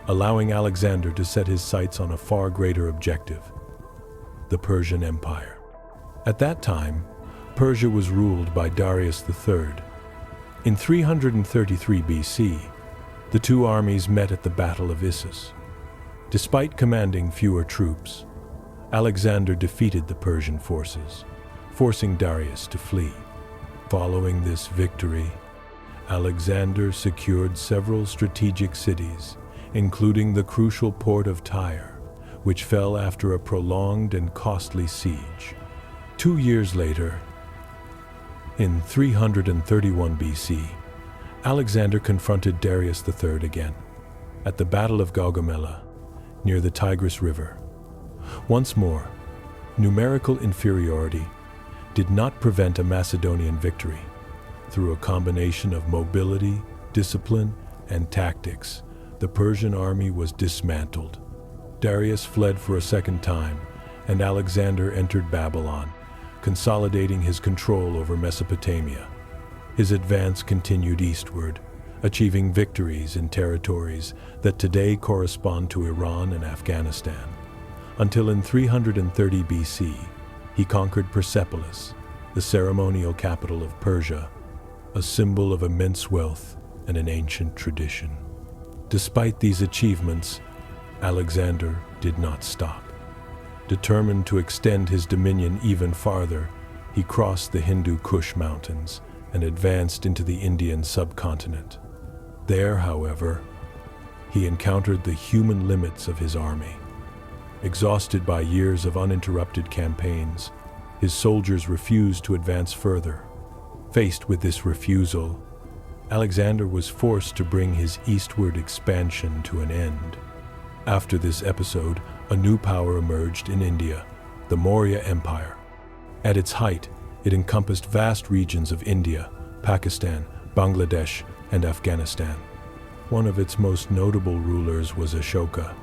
allowing Alexander to set his sights on a far greater objective: the Persian Empire. At that time, Persia was ruled by Darius III. In 333 BC, the two armies met at the Battle of Issus. Despite commanding fewer troops, Alexander defeated the Persian forces, forcing Darius to flee. Following this victory, Alexander secured several strategic cities, including the crucial port of Tyre, which fell after a prolonged and costly siege. 2 years later, in 331 BC, Alexander confronted Darius III again, at the Battle of Gaugamela, near the Tigris River. Once more, numerical inferiority did not prevent a Macedonian victory. Through a combination of mobility, discipline, and tactics, the Persian army was dismantled. Darius fled for a second time, and Alexander entered Babylon, consolidating his control over Mesopotamia. His advance continued eastward, achieving victories in territories that today correspond to Iran and Afghanistan. Until in 330 BC, he conquered Persepolis, the ceremonial capital of Persia, a symbol of immense wealth and an ancient tradition. Despite these achievements, Alexander did not stop. Determined to extend his dominion even farther, he crossed the Hindu Kush Mountains and advanced into the Indian subcontinent. There, however, he encountered the human limits of his army. Exhausted by years of uninterrupted campaigns, his soldiers refused to advance further. Faced with this refusal, Alexander was forced to bring his eastward expansion to an end. After this episode, a new power emerged in India, the Maurya Empire. At its height, it encompassed vast regions of India, Pakistan, Bangladesh, and Afghanistan. One of its most notable rulers was Ashoka.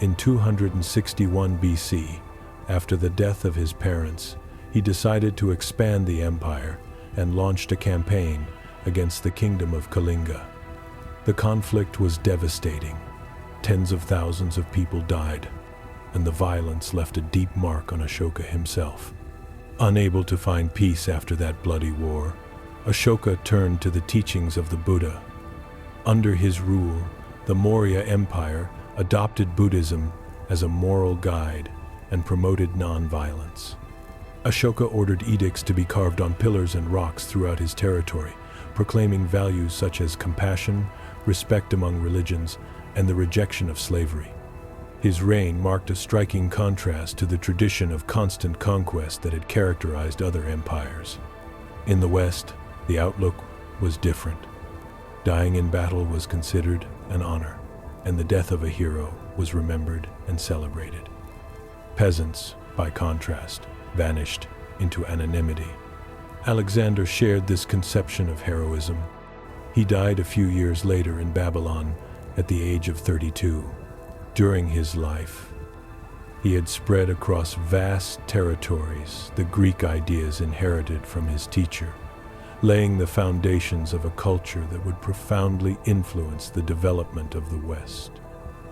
In 261 BC, after the death of his parents, he decided to expand the empire and launched a campaign against the kingdom of Kalinga. The conflict was devastating. Tens of thousands of people died, and the violence left a deep mark on Ashoka himself. Unable to find peace after that bloody war, Ashoka turned to the teachings of the Buddha. Under his rule, the Maurya Empire adopted Buddhism as a moral guide and promoted non-violence. Ashoka ordered edicts to be carved on pillars and rocks throughout his territory, proclaiming values such as compassion, respect among religions, and the rejection of slavery. His reign marked a striking contrast to the tradition of constant conquest that had characterized other empires. In the West, the outlook was different. Dying in battle was considered an honor, and the death of a hero was remembered and celebrated. Peasants, by contrast, vanished into anonymity. Alexander shared this conception of heroism. He died a few years later in Babylon at the age of 32. During his life, he had spread across vast territories the Greek ideas inherited from his teacher, laying the foundations of a culture that would profoundly influence the development of the West.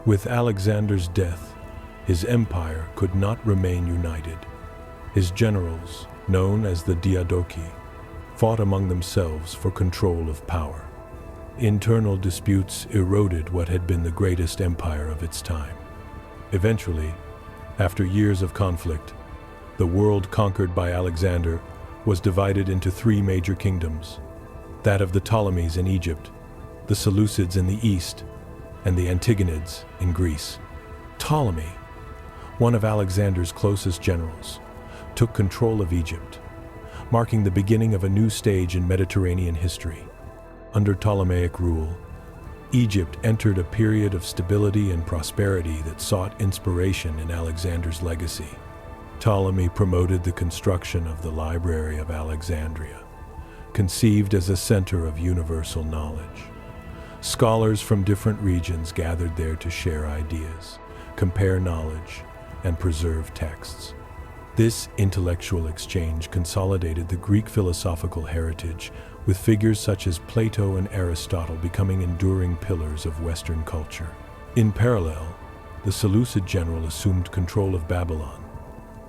With Alexander's death, his empire could not remain united. His generals, known as the Diadochi, fought among themselves for control of power. Internal disputes eroded what had been the greatest empire of its time. Eventually, after years of conflict, the world conquered by Alexander was divided into three major kingdoms: that of the Ptolemies in Egypt, the Seleucids in the east, and the Antigonids in Greece. Ptolemy, one of Alexander's closest generals, took control of Egypt, marking the beginning of a new stage in Mediterranean history. Under Ptolemaic rule, Egypt entered a period of stability and prosperity that sought inspiration in Alexander's legacy. Ptolemy promoted the construction of the Library of Alexandria, conceived as a center of universal knowledge. Scholars from different regions gathered there to share ideas, compare knowledge, and preserve texts. This intellectual exchange consolidated the Greek philosophical heritage, with figures such as Plato and Aristotle becoming enduring pillars of Western culture. In parallel, the Seleucid general assumed control of Babylon,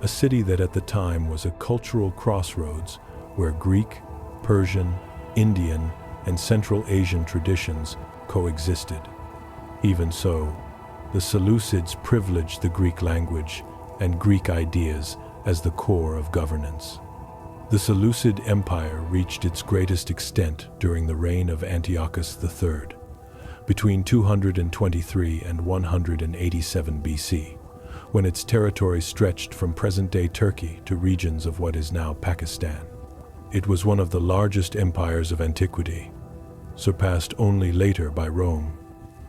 a city that at the time was a cultural crossroads where Greek, Persian, Indian, and Central Asian traditions coexisted. Even so, the Seleucids privileged the Greek language and Greek ideas as the core of governance. The Seleucid Empire reached its greatest extent during the reign of Antiochus III, between 223 and 187 BC, when its territory stretched from present-day Turkey to regions of what is now Pakistan. It was one of the largest empires of antiquity, surpassed only later by Rome.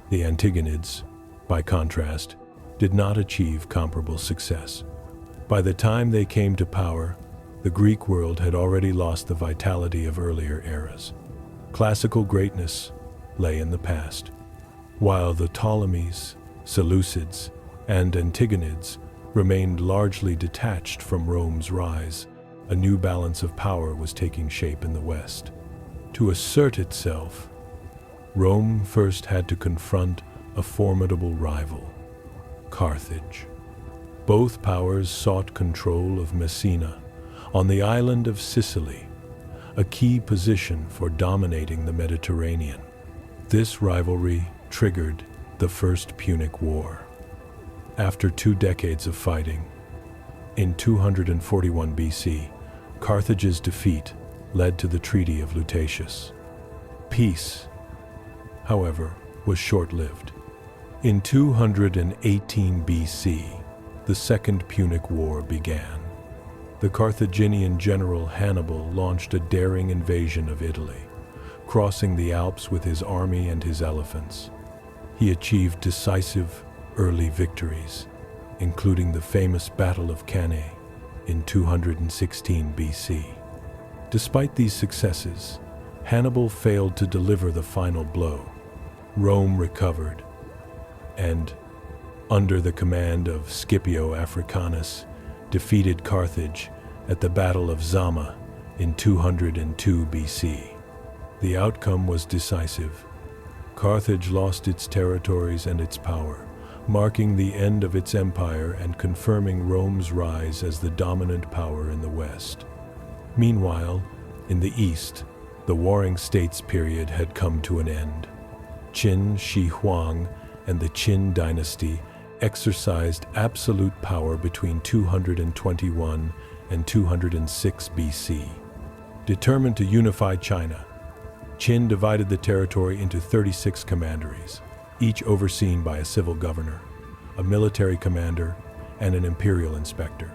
The Antigonids, by contrast, did not achieve comparable success. By the time they came to power, the Greek world had already lost the vitality of earlier eras. Classical greatness lay in the past, while the Ptolemies, Seleucids, and Antigonids remained largely detached from Rome's rise. A new balance of power was taking shape in the West. To assert itself, Rome first had to confront a formidable rival, Carthage. Both powers sought control of Messina, on the island of Sicily, a key position for dominating the Mediterranean. This rivalry triggered the First Punic War. After 2 decades of fighting, in 241 BC, Carthage's defeat led to the Treaty of Lutatius. Peace, however, was short-lived. In 218 BC, the Second Punic War began. The Carthaginian general Hannibal launched a daring invasion of Italy, crossing the Alps with his army and his elephants. He achieved decisive early victories, including the famous Battle of Cannae in 216 BC. Despite these successes, Hannibal failed to deliver the final blow. Rome recovered, and, under the command of Scipio Africanus, defeated Carthage at the Battle of Zama in 202 BC. The outcome was decisive. Carthage lost its territories and its power, marking the end of its empire and confirming Rome's rise as the dominant power in the West. Meanwhile, in the East, the Warring States period had come to an end. Qin Shi Huang and the Qin dynasty exercised absolute power between 221 and 206 BC. Determined to unify China, Qin divided the territory into 36 commanderies, each overseen by a civil governor, a military commander, and an imperial inspector.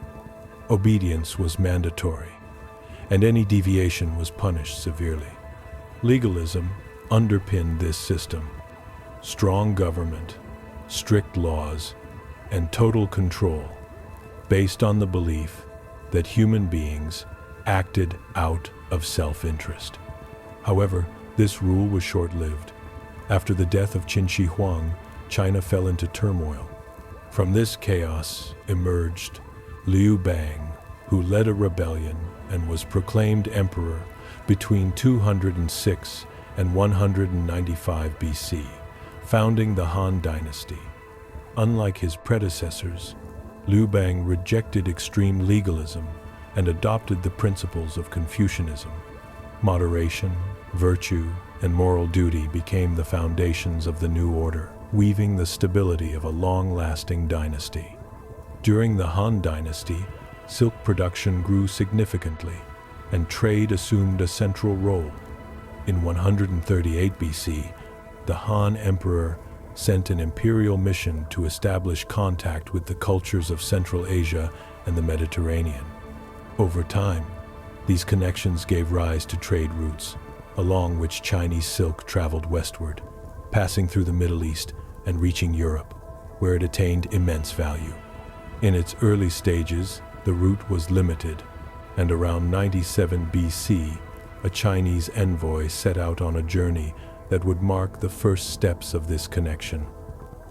Obedience was mandatory, and any deviation was punished severely. Legalism underpinned this system. Strong government, strict laws, and total control, based on the belief that human beings acted out of self-interest. However, this rule was short-lived. After the death of Qin Shi Huang, China fell into turmoil. From this chaos emerged Liu Bang, who led a rebellion and was proclaimed emperor between 206 and 195 BC, founding the Han dynasty. Unlike his predecessors, Liu Bang rejected extreme legalism and adopted the principles of Confucianism. Moderation, virtue, and moral duty became the foundations of the new order, weaving the stability of a long-lasting dynasty. During the Han Dynasty, silk production grew significantly, and trade assumed a central role. In 138 BC, the Han Emperor sent an imperial mission to establish contact with the cultures of Central Asia and the Mediterranean. Over time, these connections gave rise to trade routes, along which Chinese silk traveled westward, passing through the Middle East and reaching Europe, where it attained immense value. In its early stages, the route was limited, and around 97 BC, a Chinese envoy set out on a journey that would mark the first steps of this connection.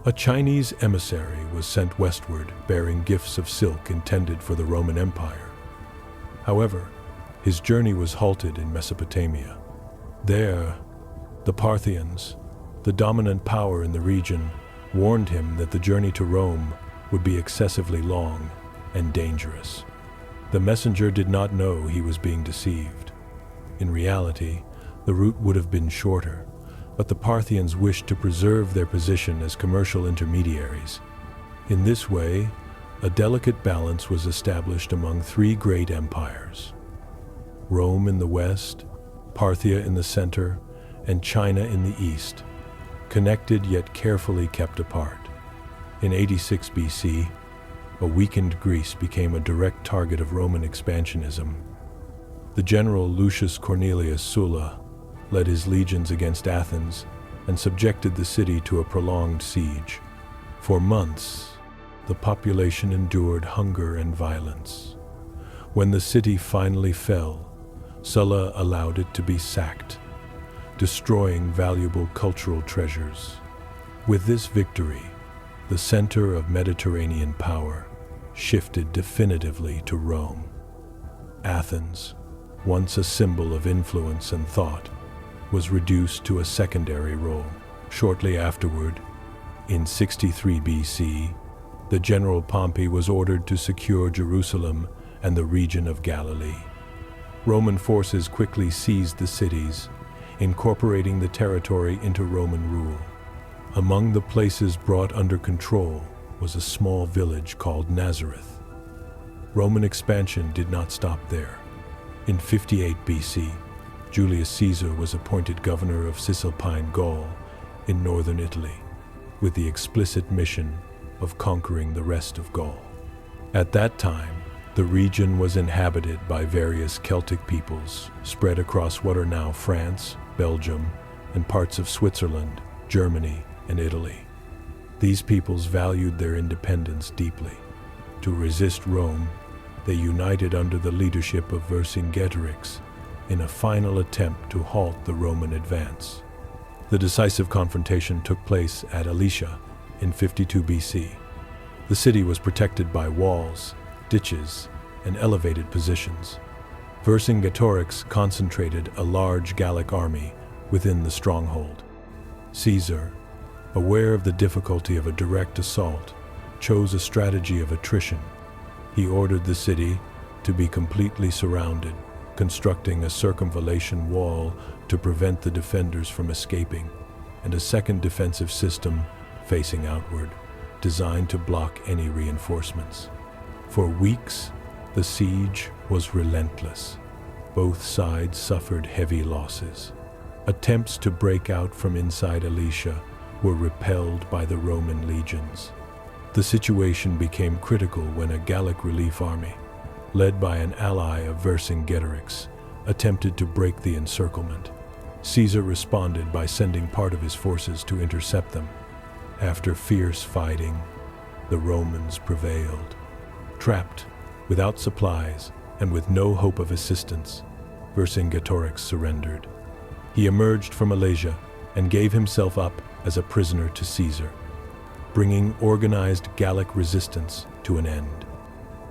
A Chinese emissary was sent westward bearing gifts of silk intended for the Roman Empire. However, his journey was halted in Mesopotamia. There, the Parthians, the dominant power in the region, warned him that the journey to Rome would be excessively long and dangerous. The messenger did not know he was being deceived. In reality, the route would have been shorter, but the Parthians wished to preserve their position as commercial intermediaries. In this way, a delicate balance was established among three great empires: Rome in the west, Parthia in the center, and China in the east, connected yet carefully kept apart. In 86 BC, a weakened Greece became a direct target of Roman expansionism. The general Lucius Cornelius Sulla led his legions against Athens and subjected the city to a prolonged siege. For months, the population endured hunger and violence. When the city finally fell, Sulla allowed it to be sacked, destroying valuable cultural treasures. With this victory, the center of Mediterranean power shifted definitively to Rome. Athens, once a symbol of influence and thought, was reduced to a secondary role. Shortly afterward, in 63 BC, the general Pompey was ordered to secure Jerusalem and the region of Galilee. Roman forces quickly seized the cities, incorporating the territory into Roman rule. Among the places brought under control was a small village called Nazareth. Roman expansion did not stop there. In 58 BC, Julius Caesar was appointed governor of Cisalpine Gaul in northern Italy, with the explicit mission of conquering the rest of Gaul. At that time, the region was inhabited by various Celtic peoples spread across what are now France, Belgium, and parts of Switzerland, Germany, and Italy. These peoples valued their independence deeply. To resist Rome, they united under the leadership of Vercingetorix in a final attempt to halt the Roman advance. The decisive confrontation took place at Alesia in 52 BC. The city was protected by walls, ditches, and elevated positions. Vercingetorix concentrated a large Gallic army within the stronghold. Caesar, aware of the difficulty of a direct assault, chose a strategy of attrition. He ordered the city to be completely surrounded, constructing a circumvallation wall to prevent the defenders from escaping, and a second defensive system facing outward, designed to block any reinforcements. For weeks, the siege was relentless. Both sides suffered heavy losses. Attempts to break out from inside Alesia were repelled by the Roman legions. The situation became critical when a Gallic relief army, led by an ally of Vercingetorix, attempted to break the encirclement. Caesar responded by sending part of his forces to intercept them. After fierce fighting, the Romans prevailed. Trapped, without supplies, and with no hope of assistance, Vercingetorix surrendered. He emerged from Alesia and gave himself up as a prisoner to Caesar, bringing organized Gallic resistance to an end.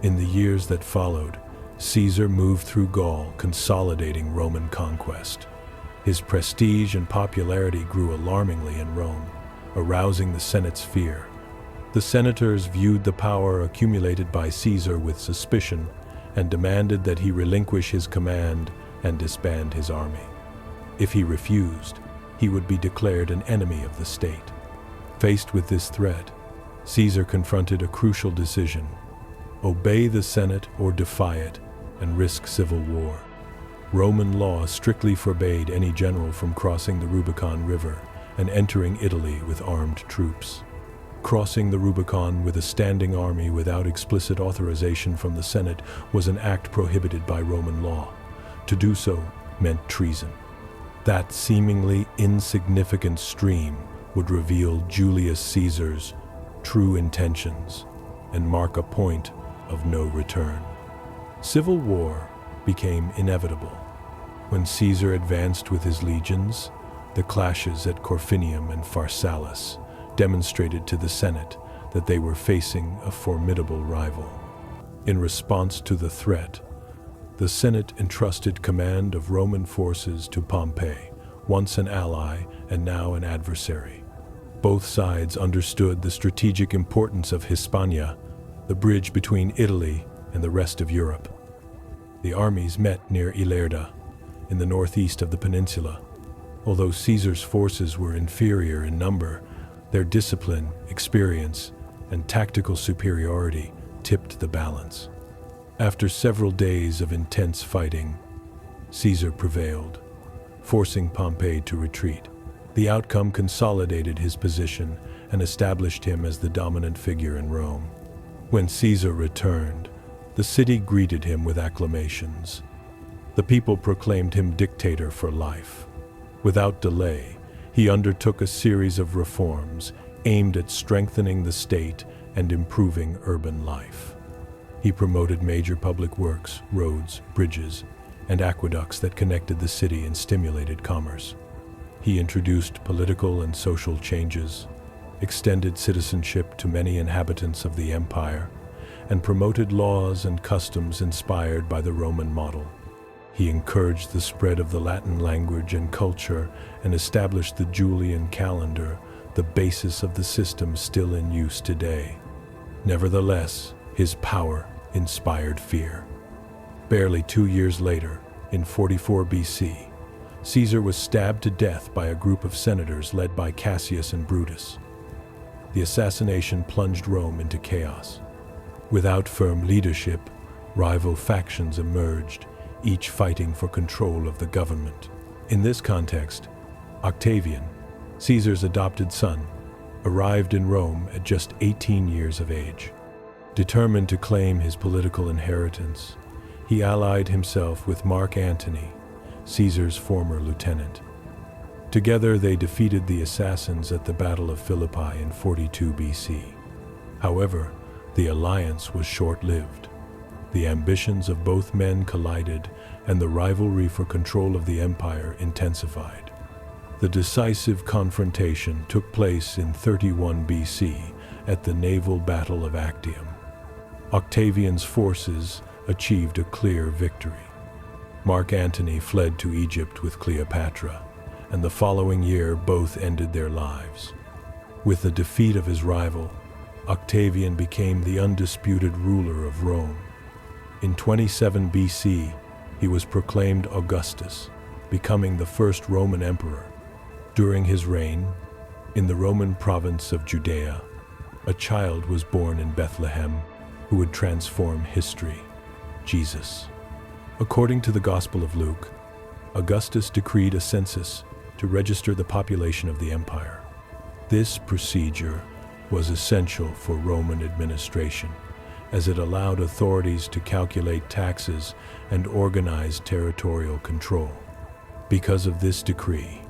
In the years that followed, Caesar moved through Gaul, consolidating Roman conquest. His prestige and popularity grew alarmingly in Rome, arousing the Senate's fear. The senators viewed the power accumulated by Caesar with suspicion and demanded that he relinquish his command and disband his army. If he refused, he would be declared an enemy of the state. Faced with this threat, Caesar confronted a crucial decision: obey the Senate or defy it and risk civil war. Roman law strictly forbade any general from crossing the Rubicon River and entering Italy with armed troops. Crossing the Rubicon with a standing army without explicit authorization from the Senate was an act prohibited by Roman law. To do so meant treason. That seemingly insignificant stream would reveal Julius Caesar's true intentions and mark a point of no return. Civil war became inevitable. When Caesar advanced with his legions, the clashes at Corfinium and Pharsalus demonstrated to the Senate that they were facing a formidable rival. In response to the threat, the Senate entrusted command of Roman forces to Pompey, once an ally and now an adversary. Both sides understood the strategic importance of Hispania, the bridge between Italy and the rest of Europe. The armies met near Ilerda, in the northeast of the peninsula. Although Caesar's forces were inferior in number, their discipline, experience, and tactical superiority tipped the balance. After several days of intense fighting, Caesar prevailed, forcing Pompey to retreat. The outcome consolidated his position and established him as the dominant figure in Rome. When Caesar returned, the city greeted him with acclamations. The people proclaimed him dictator for life. Without delay, he undertook a series of reforms aimed at strengthening the state and improving urban life. He promoted major public works, roads, bridges, and aqueducts that connected the city and stimulated commerce. He introduced political and social changes, extended citizenship to many inhabitants of the empire, and promoted laws and customs inspired by the Roman model. He encouraged the spread of the Latin language and culture and established the Julian calendar, the basis of the system still in use today. Nevertheless, his power inspired fear. Barely 2 years later, in 44 BC, Caesar was stabbed to death by a group of senators led by Cassius and Brutus. The assassination plunged Rome into chaos. Without firm leadership, rival factions emerged, each fighting for control of the government. In this context, Octavian, Caesar's adopted son, arrived in Rome at just 18 years of age. Determined to claim his political inheritance, he allied himself with Mark Antony, Caesar's former lieutenant. Together they defeated the assassins at the Battle of Philippi in 42 BC. However, the alliance was short-lived. The ambitions of both men collided, and the rivalry for control of the empire intensified. The decisive confrontation took place in 31 BC at the naval Battle of Actium. Octavian's forces achieved a clear victory. Mark Antony fled to Egypt with Cleopatra, and the following year both ended their lives. With the defeat of his rival, Octavian became the undisputed ruler of Rome. In 27 BC, he was proclaimed Augustus, becoming the first Roman emperor. During his reign, in the Roman province of Judea, a child was born in Bethlehem who would transform history: Jesus. According to the Gospel of Luke, Augustus decreed a census to register the population of the empire. This procedure was essential for Roman administration, as it allowed authorities to calculate taxes and organize territorial control. Because of this decree,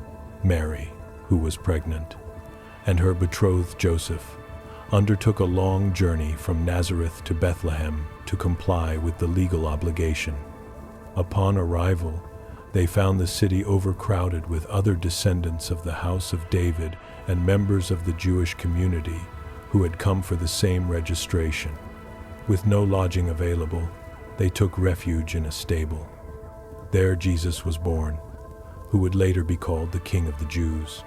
Mary, who was pregnant, and her betrothed Joseph undertook a long journey from Nazareth to Bethlehem to comply with the legal obligation. Upon arrival, they found the city overcrowded with other descendants of the house of David and members of the Jewish community who had come for the same registration. With no lodging available, they took refuge in a stable. There Jesus was born, who would later be called the King of the Jews.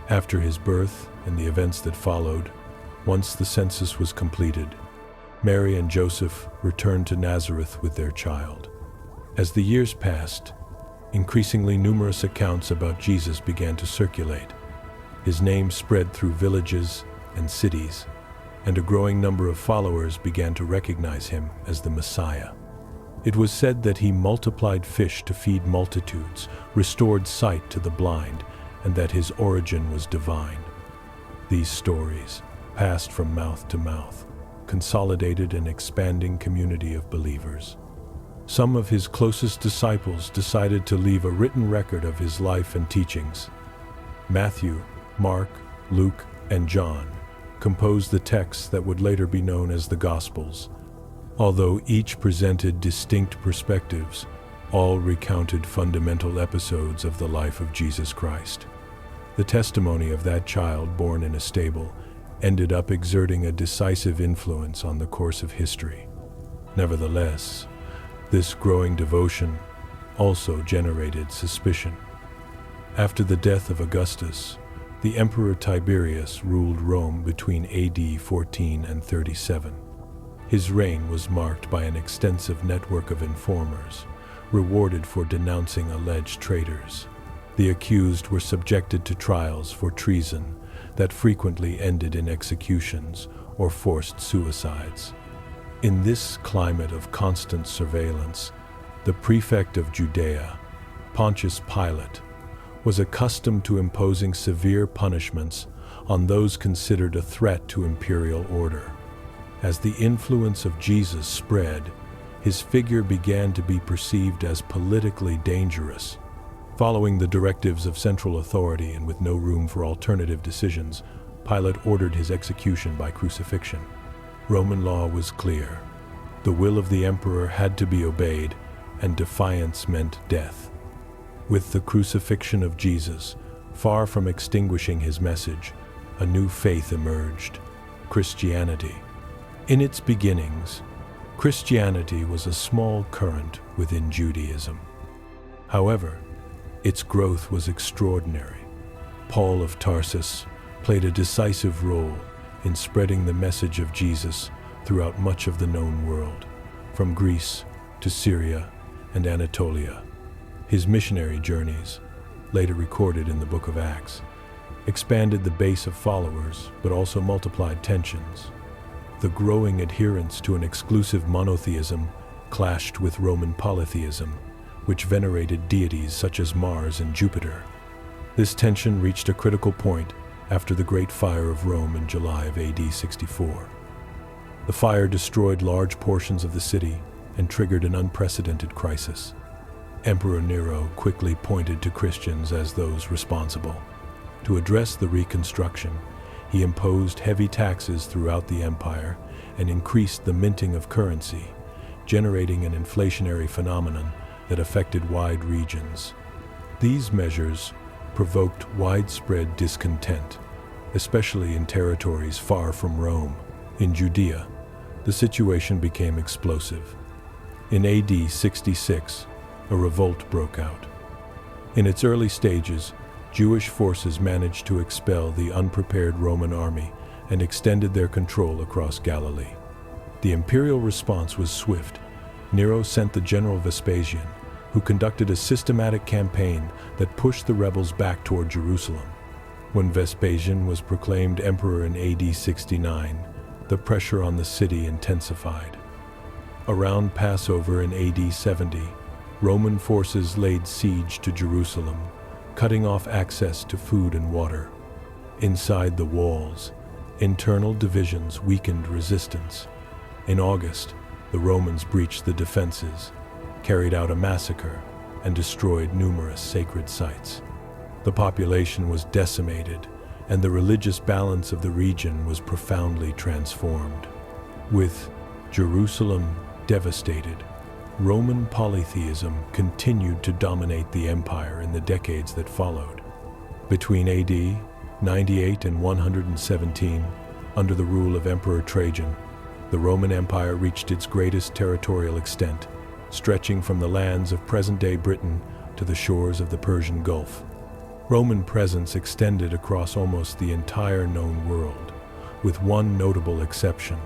After his birth and the events that followed, Once the census was completed, Mary and Joseph returned to Nazareth with their child. As the years passed, increasingly numerous accounts about Jesus began to circulate. His name spread through villages and cities, and a growing number of followers began to recognize him as the Messiah. It was said that he multiplied fish to feed multitudes, restored sight to the blind, and that his origin was divine. These stories, passed from mouth to mouth, consolidated an expanding community of believers. Some of his closest disciples decided to leave a written record of his life and teachings. Matthew, Mark, Luke, and John composed the texts that would later be known as the Gospels. Although each presented distinct perspectives, all recounted fundamental episodes of the life of Jesus Christ. The testimony of that child born in a stable ended up exerting a decisive influence on the course of history. Nevertheless, this growing devotion also generated suspicion. After the death of Augustus, the Emperor Tiberius ruled Rome between AD 14 and 37. His reign was marked by an extensive network of informers, rewarded for denouncing alleged traitors. The accused were subjected to trials for treason that frequently ended in executions or forced suicides. In this climate of constant surveillance, the prefect of Judea, Pontius Pilate, was accustomed to imposing severe punishments on those considered a threat to imperial order. As the influence of Jesus spread, his figure began to be perceived as politically dangerous. Following the directives of central authority and with no room for alternative decisions, Pilate ordered his execution by crucifixion. Roman law was clear. The will of the emperor had to be obeyed, and defiance meant death. With the crucifixion of Jesus, far from extinguishing his message, a new faith emerged: Christianity. In its beginnings, Christianity was a small current within Judaism. However, its growth was extraordinary. Paul of Tarsus played a decisive role in spreading the message of Jesus throughout much of the known world, from Greece to Syria and Anatolia. His missionary journeys, later recorded in the book of Acts, expanded the base of followers but also multiplied tensions. The growing adherence to an exclusive monotheism clashed with Roman polytheism, which venerated deities such as Mars and Jupiter. This tension reached a critical point after the Great Fire of Rome in July of AD 64. The fire destroyed large portions of the city and triggered an unprecedented crisis. Emperor Nero quickly pointed to Christians as those responsible. To address the reconstruction, he imposed heavy taxes throughout the empire and increased the minting of currency, generating an inflationary phenomenon that affected wide regions. These measures provoked widespread discontent, especially in territories far from Rome. In Judea, the situation became explosive. In AD 66, a revolt broke out. In its early stages, Jewish forces managed to expel the unprepared Roman army and extended their control across Galilee. The imperial response was swift. Nero sent the general Vespasian, who conducted a systematic campaign that pushed the rebels back toward Jerusalem. When Vespasian was proclaimed emperor in AD 69, the pressure on the city intensified. Around Passover in AD 70, Roman forces laid siege to Jerusalem, cutting off access to food and water. Inside the walls, internal divisions weakened resistance. In August, the Romans breached the defenses, carried out a massacre, and destroyed numerous sacred sites. The population was decimated, and the religious balance of the region was profoundly transformed. With Jerusalem devastated, Roman polytheism continued to dominate the empire in the decades that followed. Between AD 98 and 117, under the rule of Emperor Trajan, the Roman Empire reached its greatest territorial extent, stretching from the lands of present-day Britain to the shores of the Persian Gulf. Roman presence extended across almost the entire known world, with one notable exception,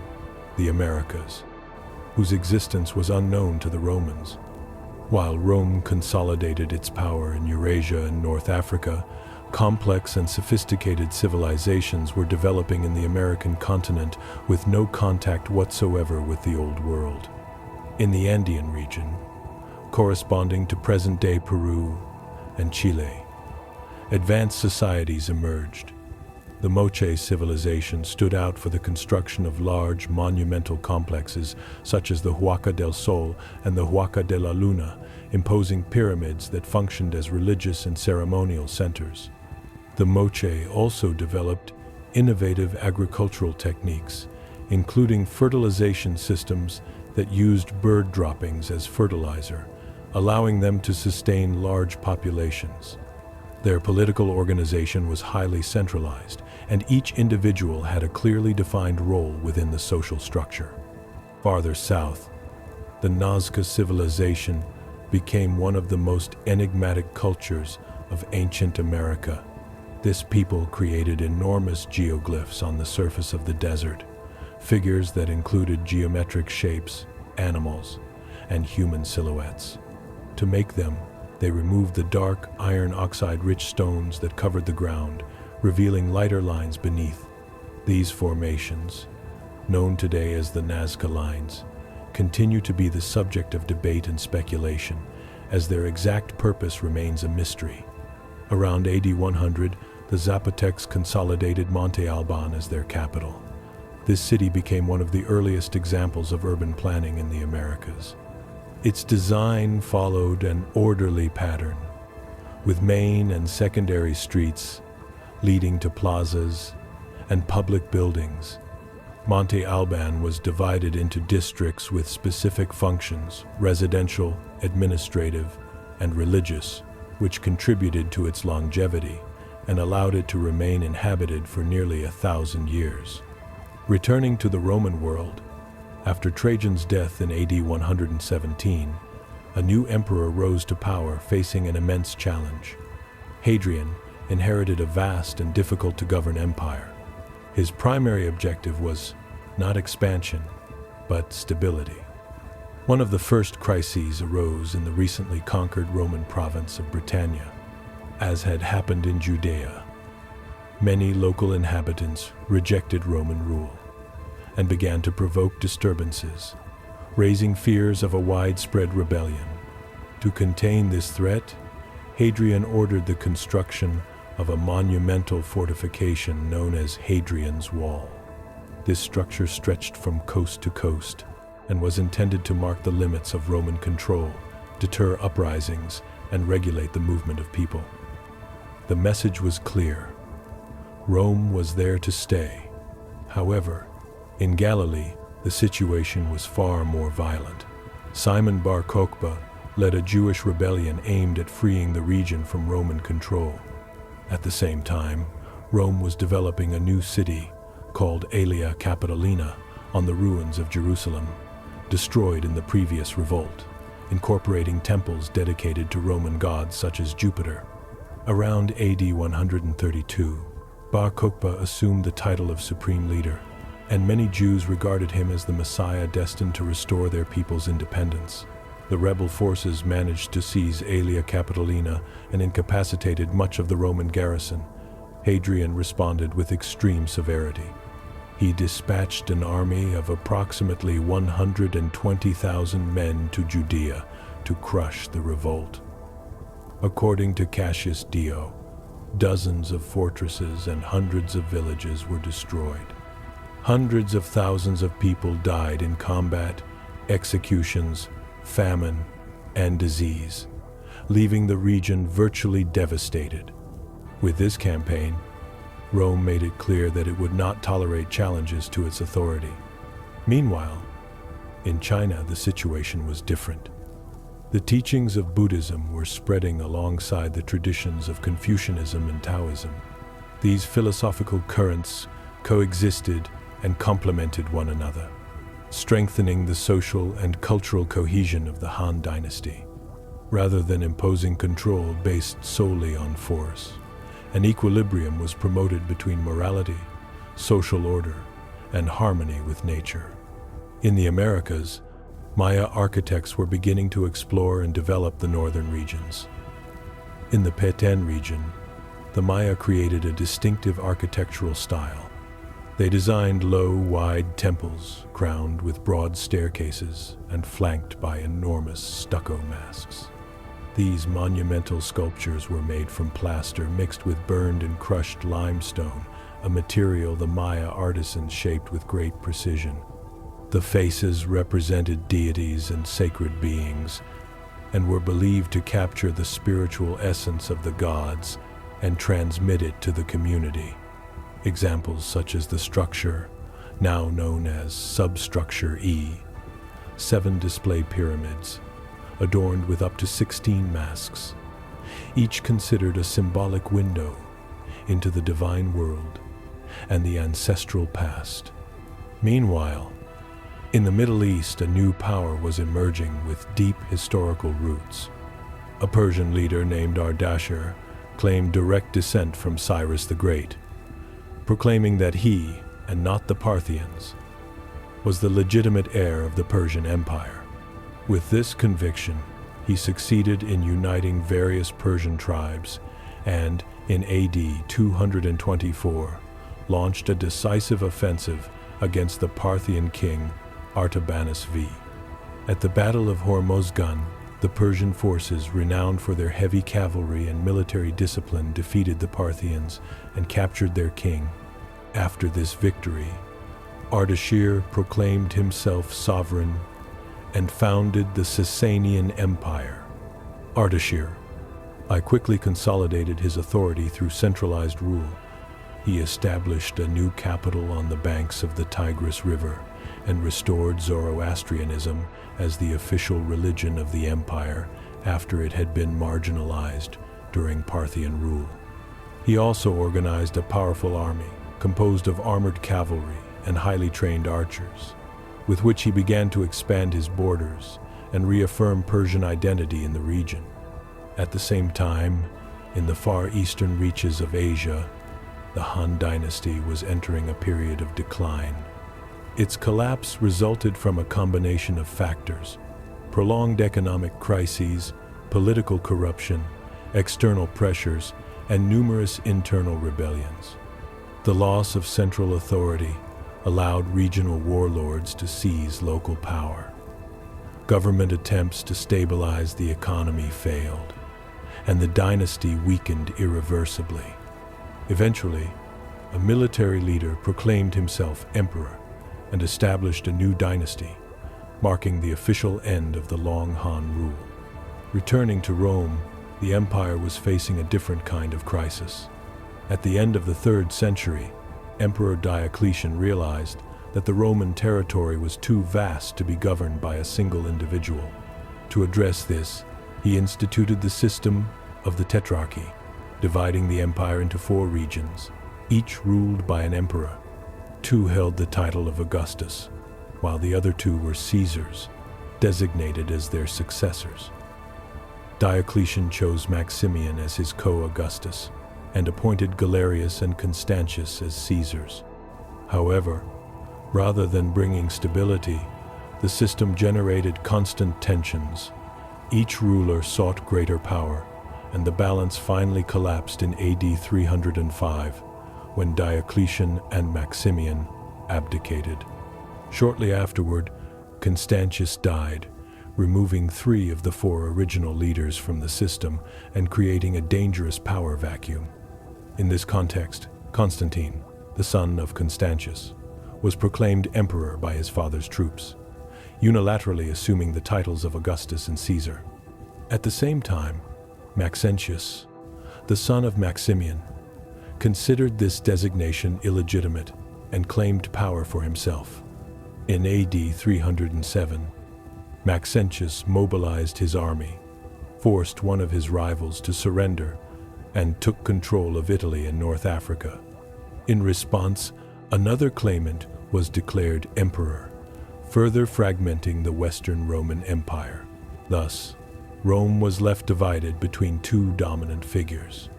the Americas, whose existence was unknown to the Romans. While Rome consolidated its power in Eurasia and North Africa, complex and sophisticated civilizations were developing in the American continent with no contact whatsoever with the Old World. In the Andean region, corresponding to present-day Peru and Chile, advanced societies emerged. The Moche civilization stood out for the construction of large, monumental complexes such as the Huaca del Sol and the Huaca de la Luna, imposing pyramids that functioned as religious and ceremonial centers. The Moche also developed innovative agricultural techniques, including fertilization systems that used bird droppings as fertilizer, allowing them to sustain large populations. Their political organization was highly centralized, and each individual had a clearly defined role within the social structure. Farther south, the Nazca civilization became one of the most enigmatic cultures of ancient America. This people created enormous geoglyphs on the surface of the desert, figures that included geometric shapes, animals, and human silhouettes. To make them, they removed the dark, iron oxide-rich stones that covered the ground, revealing lighter lines beneath. These formations, known today as the Nazca Lines, continue to be the subject of debate and speculation, as their exact purpose remains a mystery. Around AD 100, the Zapotecs consolidated Monte Alban as their capital. This city became one of the earliest examples of urban planning in the Americas. Its design followed an orderly pattern, with main and secondary streets leading to plazas and public buildings. Monte Alban was divided into districts with specific functions: residential, administrative, and religious, which contributed to its longevity and allowed it to remain inhabited for nearly 1,000 years. Returning to the Roman world, after Trajan's death in AD 117, a new emperor rose to power, facing an immense challenge. Hadrian inherited a vast and difficult-to-govern empire. His primary objective was not expansion, but stability. One of the first crises arose in the recently conquered Roman province of Britannia. As had happened in Judea, many local inhabitants rejected Roman rule and began to provoke disturbances, raising fears of a widespread rebellion. To contain this threat, Hadrian ordered the construction of a monumental fortification known as Hadrian's Wall. This structure stretched from coast to coast and was intended to mark the limits of Roman control, deter uprisings, and regulate the movement of people. The message was clear: Rome was there to stay. However, in Galilee, the situation was far more violent. Simon Bar Kokhba led a Jewish rebellion aimed at freeing the region from Roman control. At the same time, Rome was developing a new city called Aelia Capitolina on the ruins of Jerusalem, destroyed in the previous revolt, incorporating temples dedicated to Roman gods such as Jupiter. Around AD 132, Bar Kokhba assumed the title of supreme leader, and many Jews regarded him as the Messiah destined to restore their people's independence. The rebel forces managed to seize Aelia Capitolina and incapacitated much of the Roman garrison. Hadrian responded with extreme severity. He dispatched an army of approximately 120,000 men to Judea to crush the revolt. According to Cassius Dio, dozens of fortresses and hundreds of villages were destroyed. Hundreds of thousands of people died in combat, executions, famine, and disease, leaving the region virtually devastated. With this campaign, Rome made it clear that it would not tolerate challenges to its authority. Meanwhile, in China, the situation was different. The teachings of Buddhism were spreading alongside the traditions of Confucianism and Taoism. These philosophical currents coexisted and complemented one another, strengthening the social and cultural cohesion of the Han Dynasty. Rather than imposing control based solely on force, an equilibrium was promoted between morality, social order, and harmony with nature. In the Americas, Maya architects were beginning to explore and develop the northern regions. In the Petén region, the Maya created a distinctive architectural style. They designed low, wide temples crowned with broad staircases and flanked by enormous stucco masks. These monumental sculptures were made from plaster mixed with burned and crushed limestone, a material the Maya artisans shaped with great precision. The faces represented deities and sacred beings, and were believed to capture the spiritual essence of the gods and transmit it to the community. Examples such as the structure, now known as Substructure E, 7 display pyramids, adorned with up to 16 masks, each considered a symbolic window into the divine world and the ancestral past. Meanwhile, in the Middle East, a new power was emerging with deep historical roots. A Persian leader named Ardashir claimed direct descent from Cyrus the Great, proclaiming that he, and not the Parthians, was the legitimate heir of the Persian Empire. With this conviction, he succeeded in uniting various Persian tribes and, in AD 224, launched a decisive offensive against the Parthian king Artabanus V. At the Battle of Hormozgan, the Persian forces, renowned for their heavy cavalry and military discipline, defeated the Parthians and captured their king. After this victory, Ardashir proclaimed himself sovereign and founded the Sasanian Empire. Ardashir quickly consolidated his authority through centralized rule. He established a new capital on the banks of the Tigris River and restored Zoroastrianism as the official religion of the empire after it had been marginalized during Parthian rule. He also organized a powerful army composed of armored cavalry and highly trained archers, with which he began to expand his borders and reaffirm Persian identity in the region. At the same time, in the far eastern reaches of Asia, the Han dynasty was entering a period of decline. Its collapse resulted from a combination of factors: prolonged economic crises, political corruption, external pressures, and numerous internal rebellions. The loss of central authority allowed regional warlords to seize local power. Government attempts to stabilize the economy failed, and the dynasty weakened irreversibly. Eventually, a military leader proclaimed himself emperor and established a new dynasty, marking the official end of the long Han rule. Returning to Rome, the empire was facing a different kind of crisis. At the end of the 3rd century, Emperor Diocletian realized that the Roman territory was too vast to be governed by a single individual. To address this, he instituted the system of the Tetrarchy, dividing the empire into 4 regions, each ruled by an emperor. 2 held the title of Augustus, while the other 2 were Caesars, designated as their successors. Diocletian chose Maximian as his co-Augustus and appointed Galerius and Constantius as Caesars. However, rather than bringing stability, the system generated constant tensions. Each ruler sought greater power, and the balance finally collapsed in AD 305, when Diocletian and Maximian abdicated. Shortly afterward, Constantius died, removing 3 of the 4 original leaders from the system and creating a dangerous power vacuum. In this context, Constantine, the son of Constantius, was proclaimed emperor by his father's troops, unilaterally assuming the titles of Augustus and Caesar. At the same time, Maxentius, the son of Maximian, considered this designation illegitimate and claimed power for himself. In AD 307, Maxentius mobilized his army, forced one of his rivals to surrender, and took control of Italy and North Africa. In response, another claimant was declared emperor, further fragmenting the Western Roman Empire. Thus, Rome was left divided between 2 dominant figures: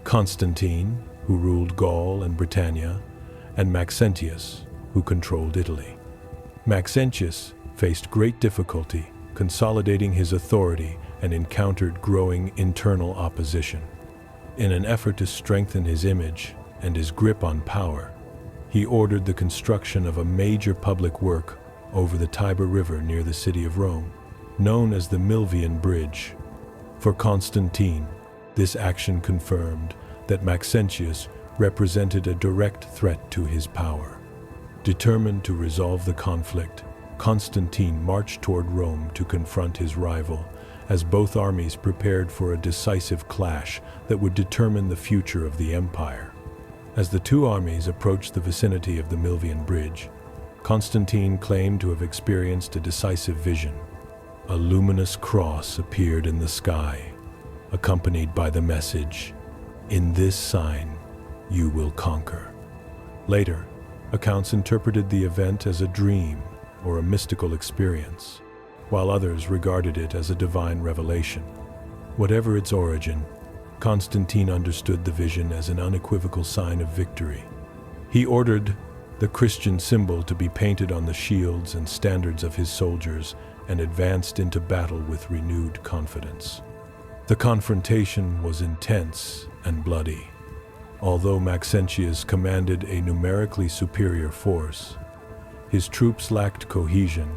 Constantine, who ruled Gaul and Britannia, and Maxentius, who controlled Italy. Maxentius faced great difficulty consolidating his authority and encountered growing internal opposition. In an effort to strengthen his image and his grip on power, he ordered the construction of a major public work over the Tiber River near the city of Rome, known as the Milvian Bridge. For Constantine, this action confirmed that Maxentius represented a direct threat to his power. Determined to resolve the conflict, Constantine marched toward Rome to confront his rival, as both armies prepared for a decisive clash that would determine the future of the empire. As the two armies approached the vicinity of the Milvian Bridge, Constantine claimed to have experienced a decisive vision. A luminous cross appeared in the sky, accompanied by the message, "In this sign, you will conquer." Later, accounts interpreted the event as a dream or a mystical experience, while others regarded it as a divine revelation. Whatever its origin, Constantine understood the vision as an unequivocal sign of victory. He ordered the Christian symbol to be painted on the shields and standards of his soldiers and advanced into battle with renewed confidence. The confrontation was intense and bloody. Although Maxentius commanded a numerically superior force, his troops lacked cohesion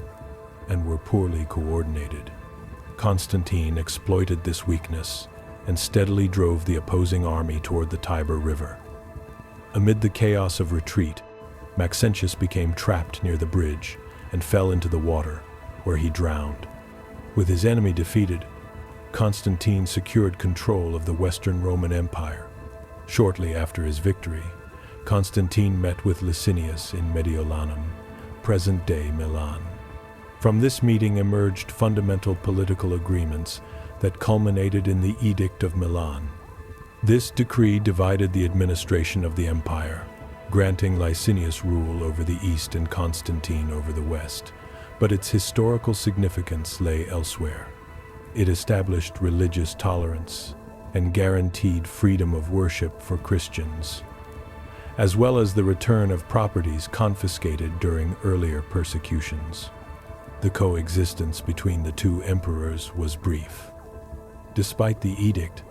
and were poorly coordinated. Constantine exploited this weakness and steadily drove the opposing army toward the Tiber River. Amid the chaos of retreat, Maxentius became trapped near the bridge and fell into the water, where he drowned. With his enemy defeated, Constantine secured control of the Western Roman Empire. Shortly after his victory, Constantine met with Licinius in Mediolanum, present-day Milan. From this meeting emerged fundamental political agreements that culminated in the Edict of Milan. This decree divided the administration of the empire, granting Licinius rule over the east and Constantine over the west, but its historical significance lay elsewhere. It established religious tolerance and guaranteed freedom of worship for Christians, as well as the return of properties confiscated during earlier persecutions. The coexistence between the two emperors was brief. Despite the edict,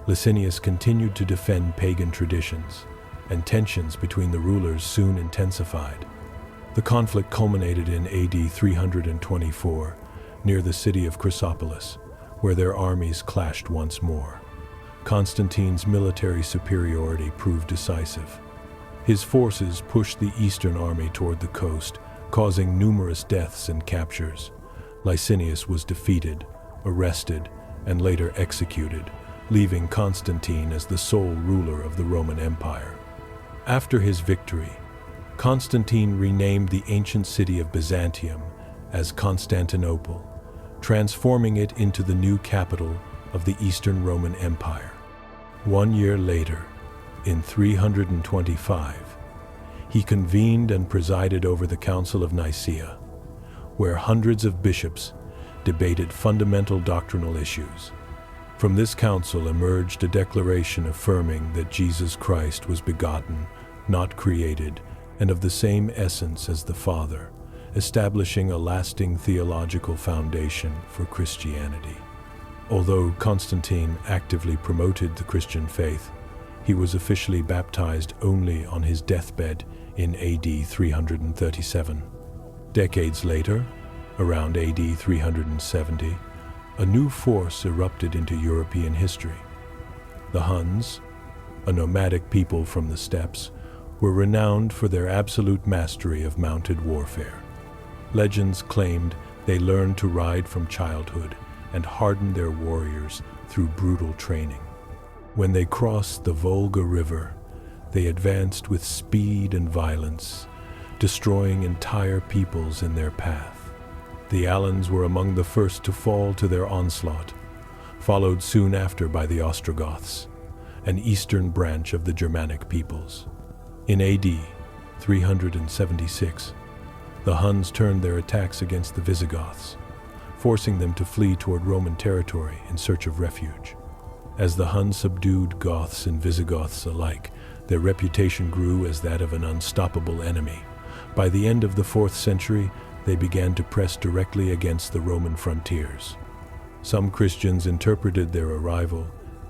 Licinius continued to defend pagan traditions, and tensions between the rulers soon intensified. The conflict culminated in AD 324, near the city of Chrysopolis, where their armies clashed once more. Constantine's military superiority proved decisive. His forces pushed the eastern army toward the coast, causing numerous deaths and captures. Licinius was defeated, arrested, and later executed, leaving Constantine as the sole ruler of the Roman Empire. After his victory, Constantine renamed the ancient city of Byzantium as Constantinople, transforming it into the new capital of the Eastern Roman Empire. 1 year later, in 325, he convened and presided over the Council of Nicaea, where hundreds of bishops debated fundamental doctrinal issues. From this council emerged a declaration affirming that Jesus Christ was begotten, not created, and of the same essence as the Father, establishing a lasting theological foundation for Christianity. Although Constantine actively promoted the Christian faith, he was officially baptized only on his deathbed in AD 337. Decades later, around AD 370, a new force erupted into European history. The Huns, a nomadic people from the steppes, were renowned for their absolute mastery of mounted warfare. Legends claimed they learned to ride from childhood and hardened their warriors through brutal training. When they crossed the Volga River, they advanced with speed and violence, destroying entire peoples in their path. The Alans were among the first to fall to their onslaught, followed soon after by the Ostrogoths, an eastern branch of the Germanic peoples. In AD 376, the Huns turned their attacks against the Visigoths, forcing them to flee toward Roman territory in search of refuge. As the Huns subdued Goths and Visigoths alike, Their reputation grew as that of an unstoppable enemy. By the end of the 4th century, they began to press directly against the Roman frontiers. Some Christians interpreted their arrival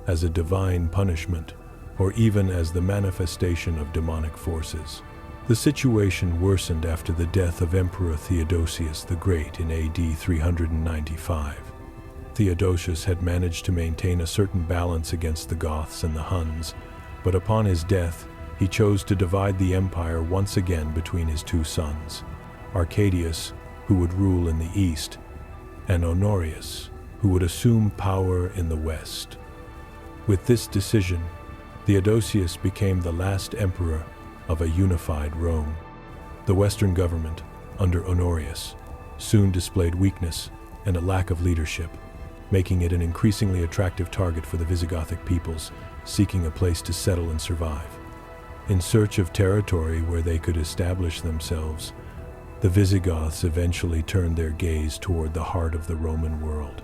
as a divine punishment, or even as the manifestation of demonic forces. The situation worsened after the death of Emperor Theodosius the Great in AD 395. Theodosius had managed to maintain a certain balance against the Goths and the Huns, but upon his death, he chose to divide the empire once again between his two sons, Arcadius, who would rule in the east, and Honorius, who would assume power in the west. With this decision, Theodosius became the last emperor of a unified Rome. The Western government, under Honorius, soon displayed weakness and a lack of leadership, making it an increasingly attractive target for the Visigothic peoples seeking a place to settle and survive. In search of territory where they could establish themselves, the Visigoths eventually turned their gaze toward the heart of the Roman world.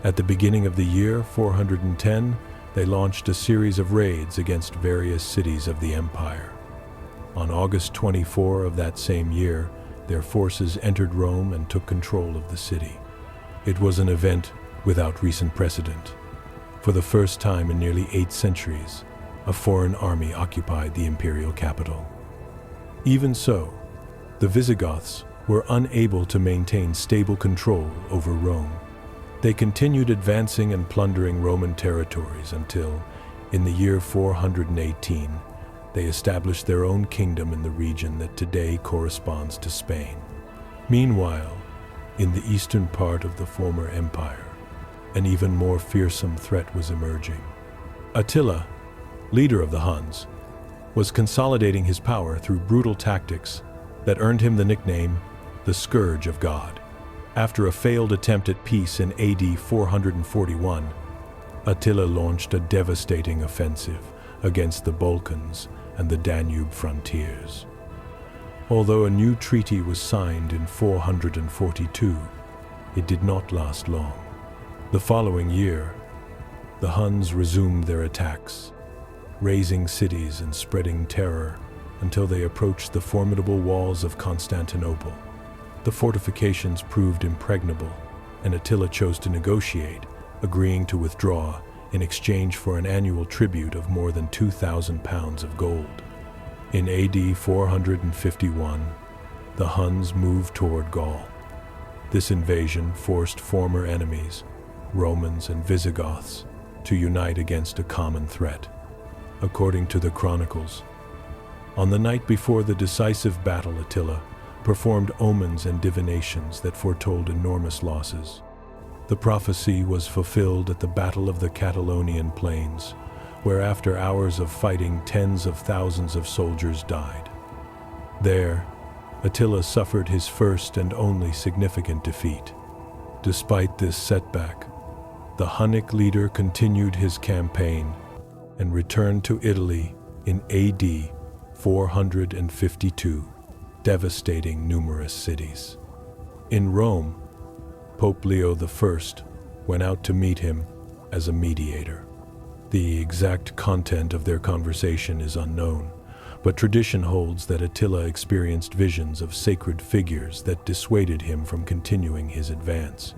At the beginning of the year 410, they launched a series of raids against various cities of the empire. On August 24 of that same year, their forces entered Rome and took control of the city. It was an event without recent precedent. For the first time in nearly 8 centuries, a foreign army occupied the imperial capital. Even so, the Visigoths were unable to maintain stable control over Rome. They continued advancing and plundering Roman territories until, in the year 418, they established their own kingdom in the region that today corresponds to Spain. Meanwhile, in the eastern part of the former empire, an even more fearsome threat was emerging. Attila, leader of the Huns, was consolidating his power through brutal tactics that earned him the nickname the Scourge of God. After a failed attempt at peace in AD 441, Attila launched a devastating offensive against the Balkans and the Danube frontiers. Although a new treaty was signed in 442, it did not last long. The following year, the Huns resumed their attacks, razing cities and spreading terror until they approached the formidable walls of Constantinople. The fortifications proved impregnable, and Attila chose to negotiate, agreeing to withdraw in exchange for an annual tribute of more than 2,000 pounds of gold. In AD 451, the Huns moved toward Gaul. This invasion forced former enemies, Romans and Visigoths, to unite against a common threat. According to the chronicles, on the night before the decisive battle, Attila performed omens and divinations that foretold enormous losses. The prophecy was fulfilled at the Battle of the Catalonian Plains, where after hours of fighting, tens of thousands of soldiers died. There, Attila suffered his first and only significant defeat. Despite this setback, the Hunnic leader continued his campaign and returned to Italy in AD 452, devastating numerous cities. In Rome, Pope Leo I went out to meet him as a mediator. The exact content of their conversation is unknown, but tradition holds that Attila experienced visions of sacred figures that dissuaded him from continuing his advance,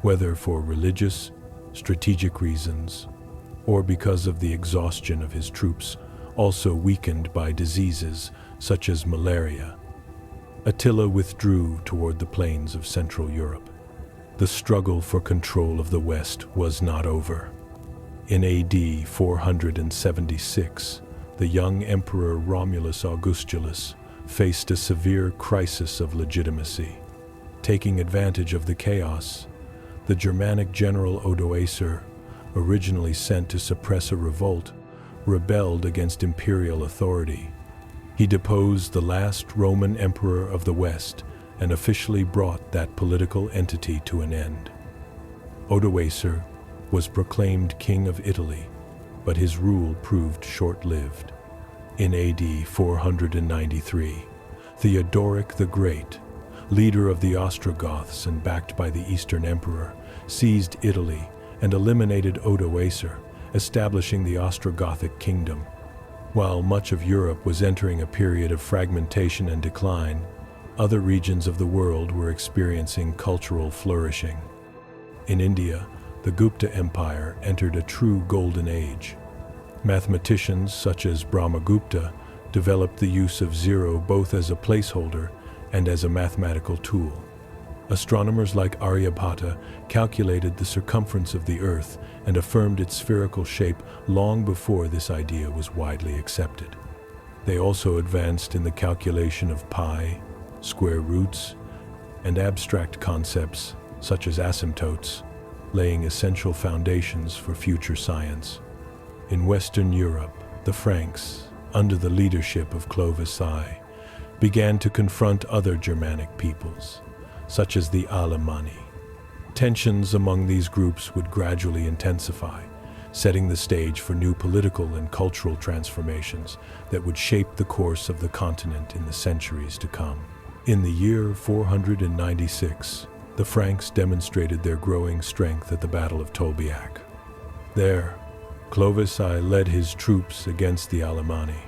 whether for religious, strategic reasons, or because of the exhaustion of his troops, also weakened by diseases such as malaria. Attila withdrew toward the plains of Central Europe. The struggle for control of the West was not over. In AD 476, the young Emperor Romulus Augustulus faced a severe crisis of legitimacy. Taking advantage of the chaos, the Germanic general Odoacer, originally sent to suppress a revolt, rebelled against imperial authority. He deposed the last Roman emperor of the West and officially brought that political entity to an end. Odoacer was proclaimed King of Italy, but his rule proved short-lived. In AD 493, Theodoric the Great, leader of the Ostrogoths and backed by the Eastern Emperor, seized Italy and eliminated Odoacer, establishing the Ostrogothic kingdom. While much of Europe was entering a period of fragmentation and decline, other regions of the world were experiencing cultural flourishing. In India, the Gupta Empire entered a true golden age. Mathematicians such as Brahmagupta developed the use of zero both as a placeholder and as a mathematical tool. Astronomers like Aryabhata calculated the circumference of the Earth and affirmed its spherical shape long before this idea was widely accepted. They also advanced in the calculation of pi, square roots, and abstract concepts such as asymptotes, laying essential foundations for future science. In Western Europe, the Franks, under the leadership of Clovis I, began to confront other Germanic peoples, such as the Alemanni. Tensions among these groups would gradually intensify, setting the stage for new political and cultural transformations that would shape the course of the continent in the centuries to come. In the year 496, the Franks demonstrated their growing strength at the Battle of Tolbiac. There, Clovis I led his troops against the Alemanni,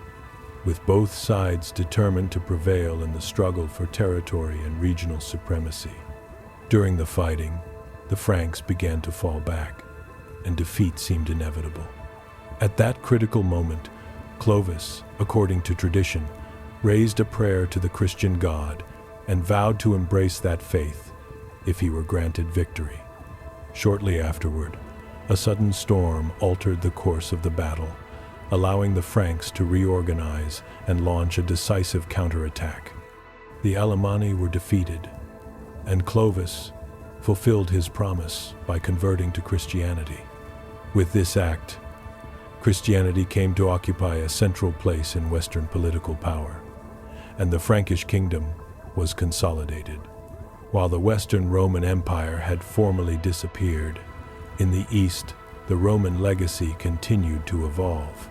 with both sides determined to prevail in the struggle for territory and regional supremacy. During the fighting, the Franks began to fall back, and defeat seemed inevitable. At that critical moment, Clovis, according to tradition, raised a prayer to the Christian God and vowed to embrace that faith if he were granted victory. Shortly afterward, a sudden storm altered the course of the battle, allowing the Franks to reorganize and launch a decisive counterattack. The Alemanni were defeated, and Clovis fulfilled his promise by converting to Christianity. With this act, Christianity came to occupy a central place in Western political power, and the Frankish kingdom was consolidated. While the Western Roman Empire had formally disappeared, in the East, the Roman legacy continued to evolve.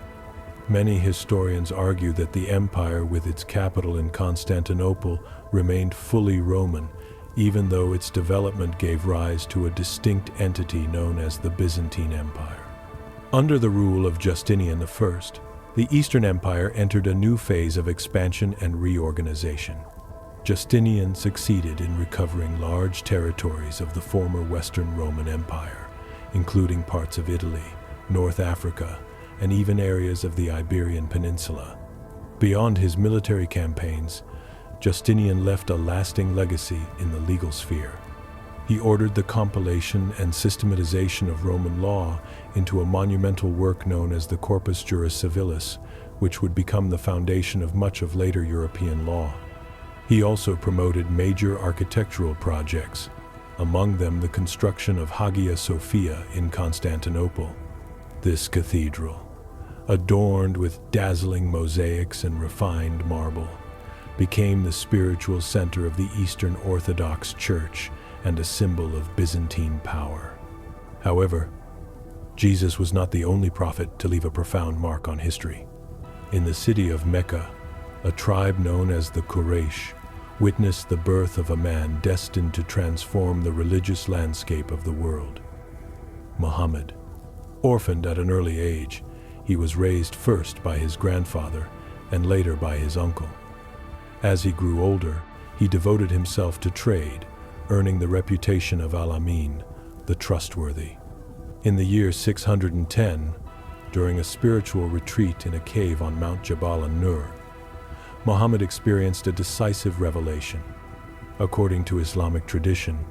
Many historians argue that the empire, with its capital in Constantinople, remained fully Roman, even though its development gave rise to a distinct entity known as the Byzantine Empire. Under the rule of Justinian I, the Eastern Empire entered a new phase of expansion and reorganization. Justinian succeeded in recovering large territories of the former Western Roman Empire, including parts of Italy, North Africa, and even areas of the Iberian Peninsula. Beyond his military campaigns, Justinian left a lasting legacy in the legal sphere. He ordered the compilation and systematization of Roman law into a monumental work known as the Corpus Juris Civilis, which would become the foundation of much of later European law. He also promoted major architectural projects, among them the construction of Hagia Sophia in Constantinople. This cathedral, adorned with dazzling mosaics and refined marble, became the spiritual center of the Eastern Orthodox Church and a symbol of Byzantine power. However, Jesus was not the only prophet to leave a profound mark on history. In the city of Mecca, a tribe known as the Quraysh witnessed the birth of a man destined to transform the religious landscape of the world. Muhammad. Orphaned at an early age, he was raised first by his grandfather and later by his uncle. As he grew older, he devoted himself to trade, earning the reputation of Al-Amin, the trustworthy. In the year 610, during a spiritual retreat in a cave on Mount Jabal an-Nur, Muhammad experienced a decisive revelation. According to Islamic tradition,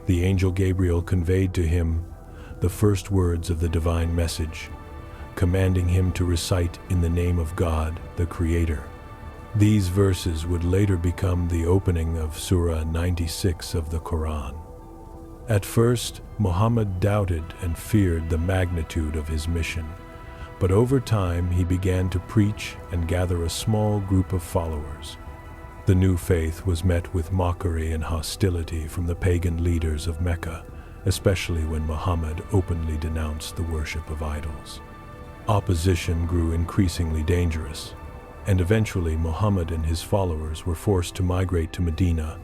the angel Gabriel conveyed to him the first words of the divine message, commanding him to recite in the name of God, the Creator. These verses would later become the opening of Surah 96 of the Quran. At first, Muhammad doubted and feared the magnitude of his mission, but over time he began to preach and gather a small group of followers. The new faith was met with mockery and hostility from the pagan leaders of Mecca, especially when Muhammad openly denounced the worship of idols. Opposition grew increasingly dangerous, and eventually Muhammad and his followers were forced to migrate to Medina,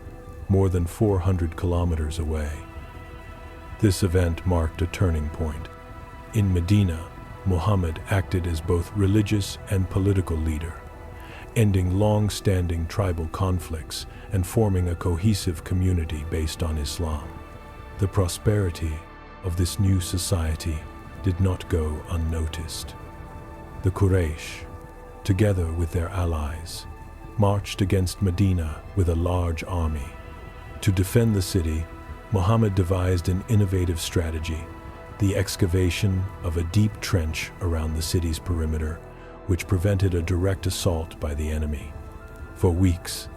more than 400 kilometers away. This event marked a turning point. In Medina, Muhammad acted as both religious and political leader, ending long-standing tribal conflicts and forming a cohesive community based on Islam. The prosperity of this new society did not go unnoticed. The Quraysh, together with their allies, marched against Medina with a large army. To defend the city, Muhammad devised an innovative strategy, the excavation of a deep trench around the city's perimeter, which prevented a direct assault by the enemy. For weeks,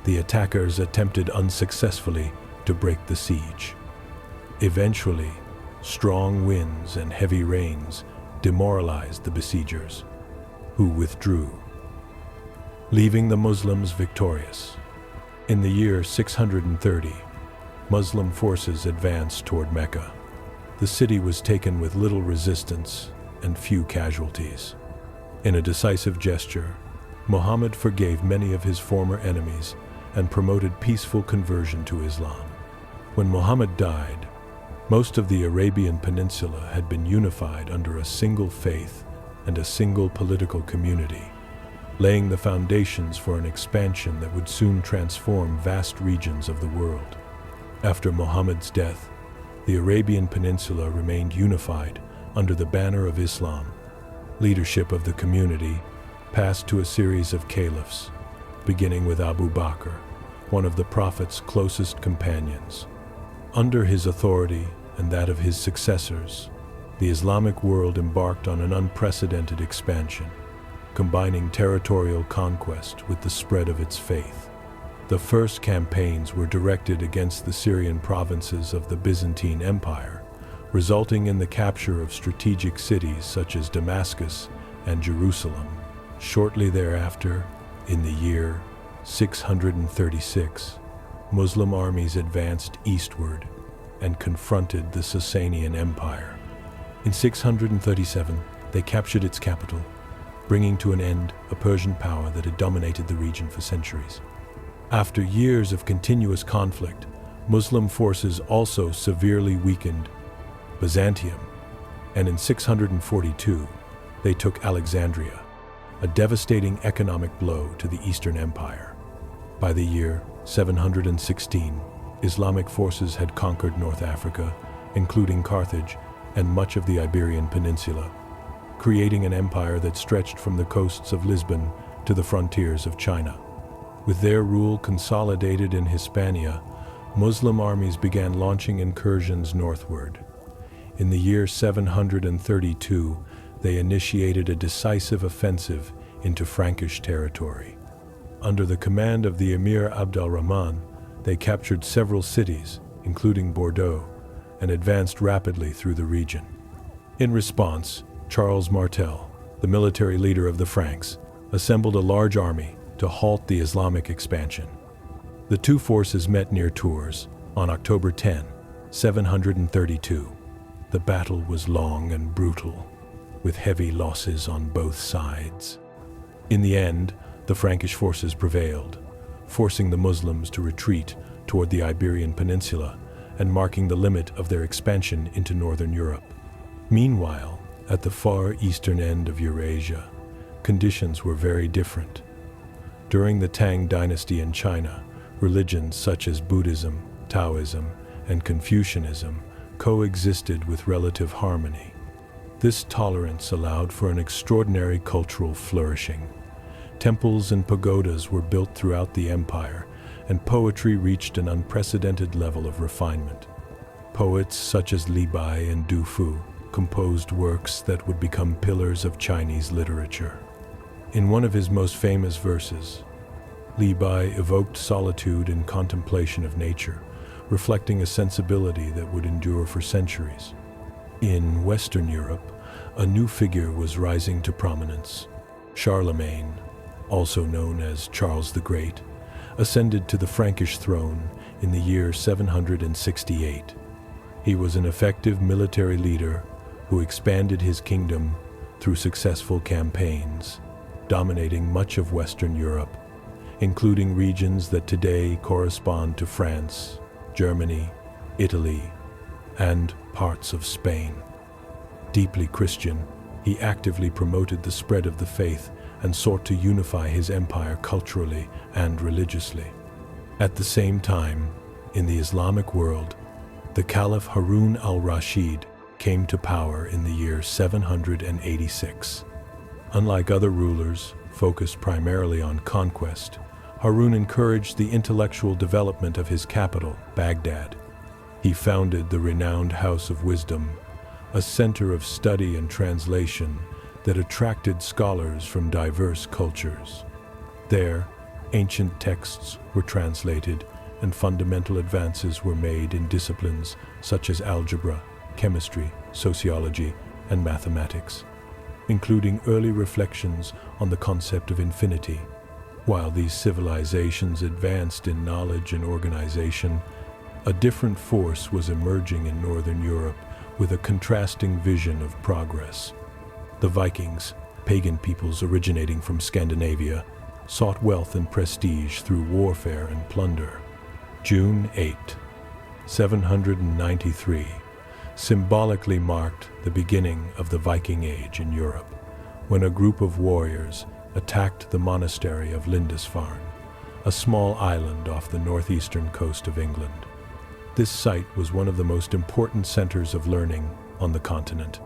the attackers attempted unsuccessfully to break the siege. Eventually, strong winds and heavy rains demoralized the besiegers, who withdrew, leaving the Muslims victorious. In the year 630, Muslim forces advanced toward Mecca. The city was taken with little resistance and few casualties. In a decisive gesture, Muhammad forgave many of his former enemies and promoted peaceful conversion to Islam. When Muhammad died, most of the Arabian Peninsula had been unified under a single faith and a single political community, laying the foundations for an expansion that would soon transform vast regions of the world. After Muhammad's death, the Arabian Peninsula remained unified under the banner of Islam. Leadership of the community passed to a series of caliphs, beginning with Abu Bakr, one of the Prophet's closest companions. Under his authority and that of his successors, the Islamic world embarked on an unprecedented expansion, combining territorial conquest with the spread of its faith. The first campaigns were directed against the Syrian provinces of the Byzantine Empire, resulting in the capture of strategic cities such as Damascus and Jerusalem. Shortly thereafter, in the year 636, Muslim armies advanced eastward and confronted the Sasanian Empire. In 637, they captured its capital, bringing to an end a Persian power that had dominated the region for centuries. After years of continuous conflict, Muslim forces also severely weakened Byzantium, and in 642, they took Alexandria, a devastating economic blow to the Eastern Empire. By the year 716, Islamic forces had conquered North Africa, including Carthage and much of the Iberian Peninsula, creating an empire that stretched from the coasts of Lisbon to the frontiers of China. With their rule consolidated in Hispania, Muslim armies began launching incursions northward. In the year 732, they initiated a decisive offensive into Frankish territory. Under the command of the Emir Abd al-Rahman, they captured several cities, including Bordeaux, and advanced rapidly through the region. In response, Charles Martel, the military leader of the Franks, assembled a large army to halt the Islamic expansion. The two forces met near Tours on October 10, 732. The battle was long and brutal, with heavy losses on both sides. In the end, the Frankish forces prevailed, forcing the Muslims to retreat toward the Iberian Peninsula and marking the limit of their expansion into northern Europe. Meanwhile, at the far eastern end of Eurasia, conditions were very different. During the Tang dynasty in China, religions such as Buddhism, Taoism, and Confucianism coexisted with relative harmony. This tolerance allowed for an extraordinary cultural flourishing. Temples and pagodas were built throughout the empire, and poetry reached an unprecedented level of refinement. Poets such as Li Bai and Du Fu composed works that would become pillars of Chinese literature. In one of his most famous verses, Li Bai evoked solitude and contemplation of nature, reflecting a sensibility that would endure for centuries. In Western Europe, a new figure was rising to prominence. Charlemagne, also known as Charles the Great, ascended to the Frankish throne in the year 768. He was an effective military leader who expanded his kingdom through successful campaigns, dominating much of Western Europe, including regions that today correspond to France, Germany, Italy, and parts of Spain. Deeply Christian, He actively promoted the spread of the faith and sought to unify his empire culturally and religiously. At the same time, in the Islamic world, the Caliph Harun al-Rashid came to power in the year 786. Unlike other rulers focused primarily on conquest, Harun encouraged the intellectual development of his capital, Baghdad. He founded the renowned House of Wisdom, a center of study and translation that attracted scholars from diverse cultures. There, ancient texts were translated and fundamental advances were made in disciplines such as algebra, chemistry, sociology, and mathematics, including early reflections on the concept of infinity. While these civilizations advanced in knowledge and organization, a different force was emerging in Northern Europe with a contrasting vision of progress. The Vikings, pagan peoples originating from Scandinavia, sought wealth and prestige through warfare and plunder. June 8, 793, symbolically marked the beginning of the Viking Age in Europe, when a group of warriors attacked the monastery of Lindisfarne, a small island off the northeastern coast of England. This site was one of the most important centers of learning on the continent,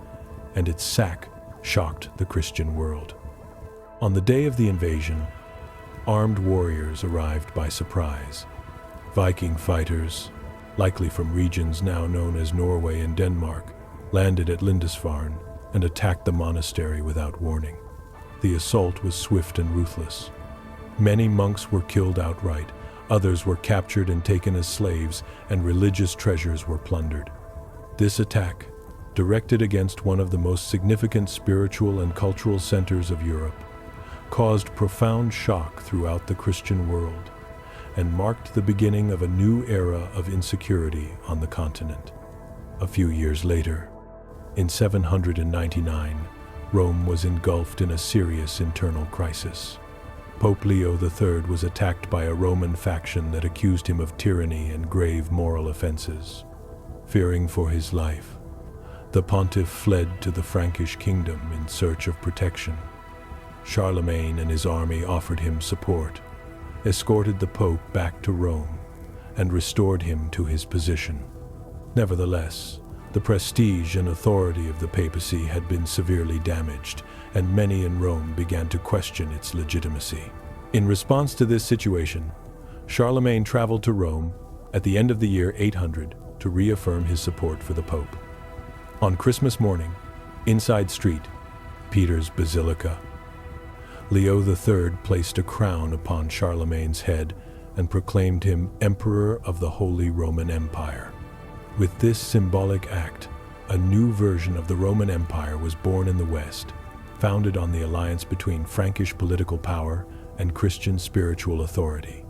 and its sack shocked the Christian world. On the day of the invasion, armed warriors arrived by surprise. Viking fighters, likely from regions now known as Norway and Denmark, landed at Lindisfarne and attacked the monastery without warning. The assault was swift and ruthless. Many monks were killed outright, others were captured and taken as slaves, and religious treasures were plundered. This attack, directed against one of the most significant spiritual and cultural centers of Europe, caused profound shock throughout the Christian world and marked the beginning of a new era of insecurity on the continent. A few years later, in 799, Rome was engulfed in a serious internal crisis. Pope Leo III was attacked by a Roman faction that accused him of tyranny and grave moral offenses. Fearing for his life, the pontiff fled to the Frankish kingdom in search of protection. Charlemagne and his army offered him support, escorted the Pope back to Rome, and restored him to his position. Nevertheless, the prestige and authority of the papacy had been severely damaged, and many in Rome began to question its legitimacy. In response to this situation, Charlemagne traveled to Rome at the end of the year 800 to reaffirm his support for the Pope. On Christmas morning, inside St. Peter's Basilica, Leo III placed a crown upon Charlemagne's head and proclaimed him Emperor of the Holy Roman Empire. With this symbolic act, a new version of the Roman Empire was born in the West, founded on the alliance between Frankish political power and Christian spiritual authority.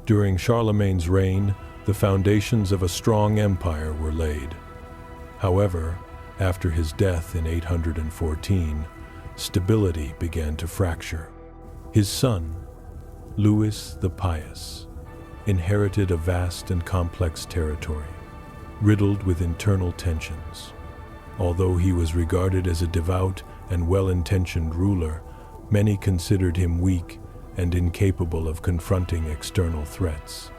During Charlemagne's reign, the foundations of a strong empire were laid. However, after his death in 814, stability began to fracture. His son, Louis the Pious, inherited a vast and complex territory, riddled with internal tensions. Although he was regarded as a devout and well-intentioned ruler, many considered him weak and incapable of confronting external threats.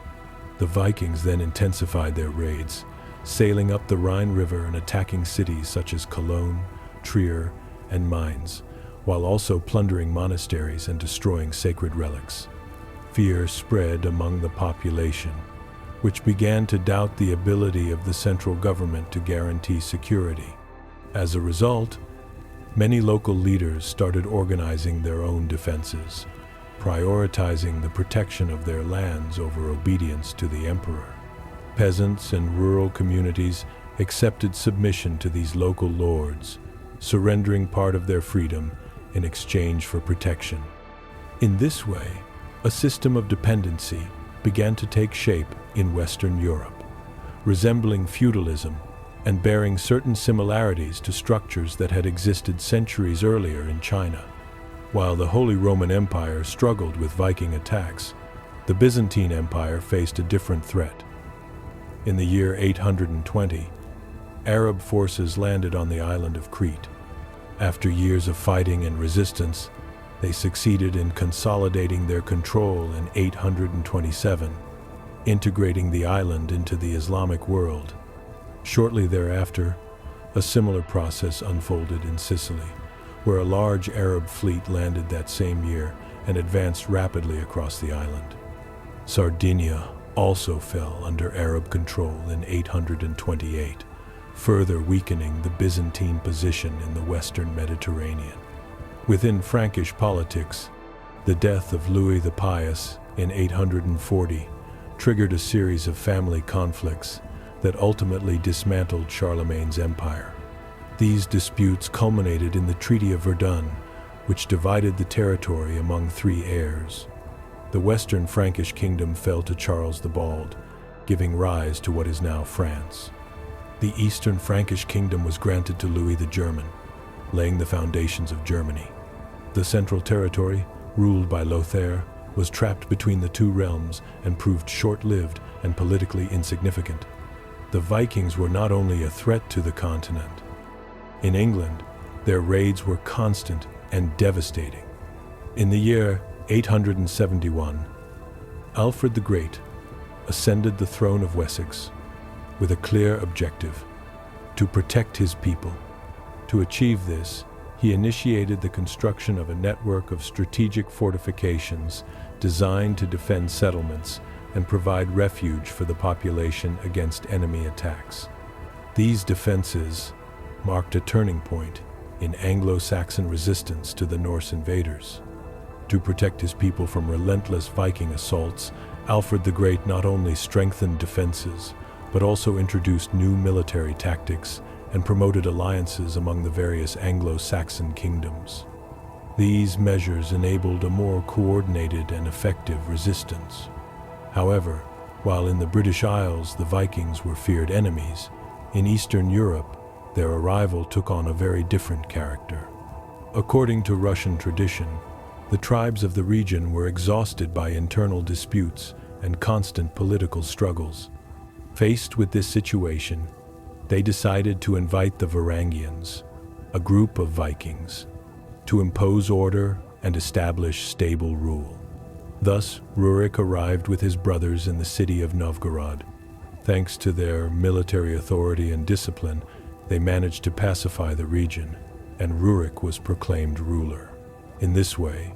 The Vikings then intensified their raids, sailing up the Rhine River and attacking cities such as Cologne, Trier, and Mainz, while also plundering monasteries and destroying sacred relics. Fear spread among the population, which began to doubt the ability of the central government to guarantee security. As a result, many local leaders started organizing their own defenses, prioritizing the protection of their lands over obedience to the emperor. Peasants and rural communities accepted submission to these local lords, surrendering part of their freedom in exchange for protection. In this way, a system of dependency began to take shape in Western Europe, resembling feudalism and bearing certain similarities to structures that had existed centuries earlier in China. While the Holy Roman Empire struggled with Viking attacks, the Byzantine Empire faced a different threat. In the year 820, Arab forces landed on the island of Crete. After years of fighting and resistance, they succeeded in consolidating their control in 827, integrating the island into the Islamic world. Shortly thereafter, a similar process unfolded in Sicily, where a large Arab fleet landed that same year and advanced rapidly across the island. Sardinia also fell under Arab control in 828, further weakening the Byzantine position in the western Mediterranean. Within Frankish politics, the death of Louis the Pious in 840 triggered a series of family conflicts that ultimately dismantled Charlemagne's empire. These disputes culminated in the Treaty of Verdun, which divided the territory among three heirs. The western Frankish kingdom fell to Charles the Bald, giving rise to what is now France. The eastern Frankish kingdom was granted to Louis the German, laying the foundations of Germany. The central territory, ruled by Lothair, was trapped between the two realms and proved short-lived and politically insignificant. The Vikings were not only a threat to the continent. In England, their raids were constant and devastating. In the year 871, Alfred the Great ascended the throne of Wessex with a clear objective: to protect his people. To achieve this, he initiated the construction of a network of strategic fortifications designed to defend settlements and provide refuge for the population against enemy attacks. These defenses marked a turning point in Anglo-Saxon resistance to the Norse invaders. To protect his people from relentless Viking assaults, Alfred the Great not only strengthened defenses, but also introduced new military tactics and promoted alliances among the various Anglo-Saxon kingdoms. These measures enabled a more coordinated and effective resistance. However, while in the British Isles the Vikings were feared enemies, in Eastern Europe their arrival took on a very different character. According to Russian tradition, the tribes of the region were exhausted by internal disputes and constant political struggles. Faced with this situation, they decided to invite the Varangians, a group of Vikings, to impose order and establish stable rule. Thus, Rurik arrived with his brothers in the city of Novgorod. Thanks to their military authority and discipline, they managed to pacify the region, and Rurik was proclaimed ruler. In this way,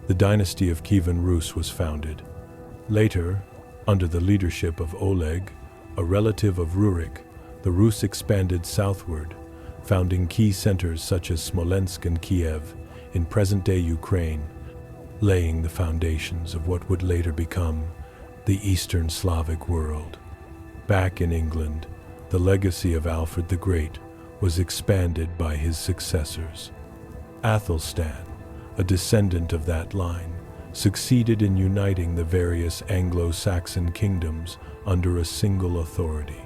the dynasty of Kievan Rus was founded. Later, under the leadership of Oleg, a relative of Rurik, the Rus expanded southward, founding key centers such as Smolensk and Kiev in present-day Ukraine, laying the foundations of what would later become the Eastern Slavic world. Back in England, the legacy of Alfred the Great was expanded by his successors. Athelstan, a descendant of that line, succeeded in uniting the various Anglo-Saxon kingdoms under a single authority.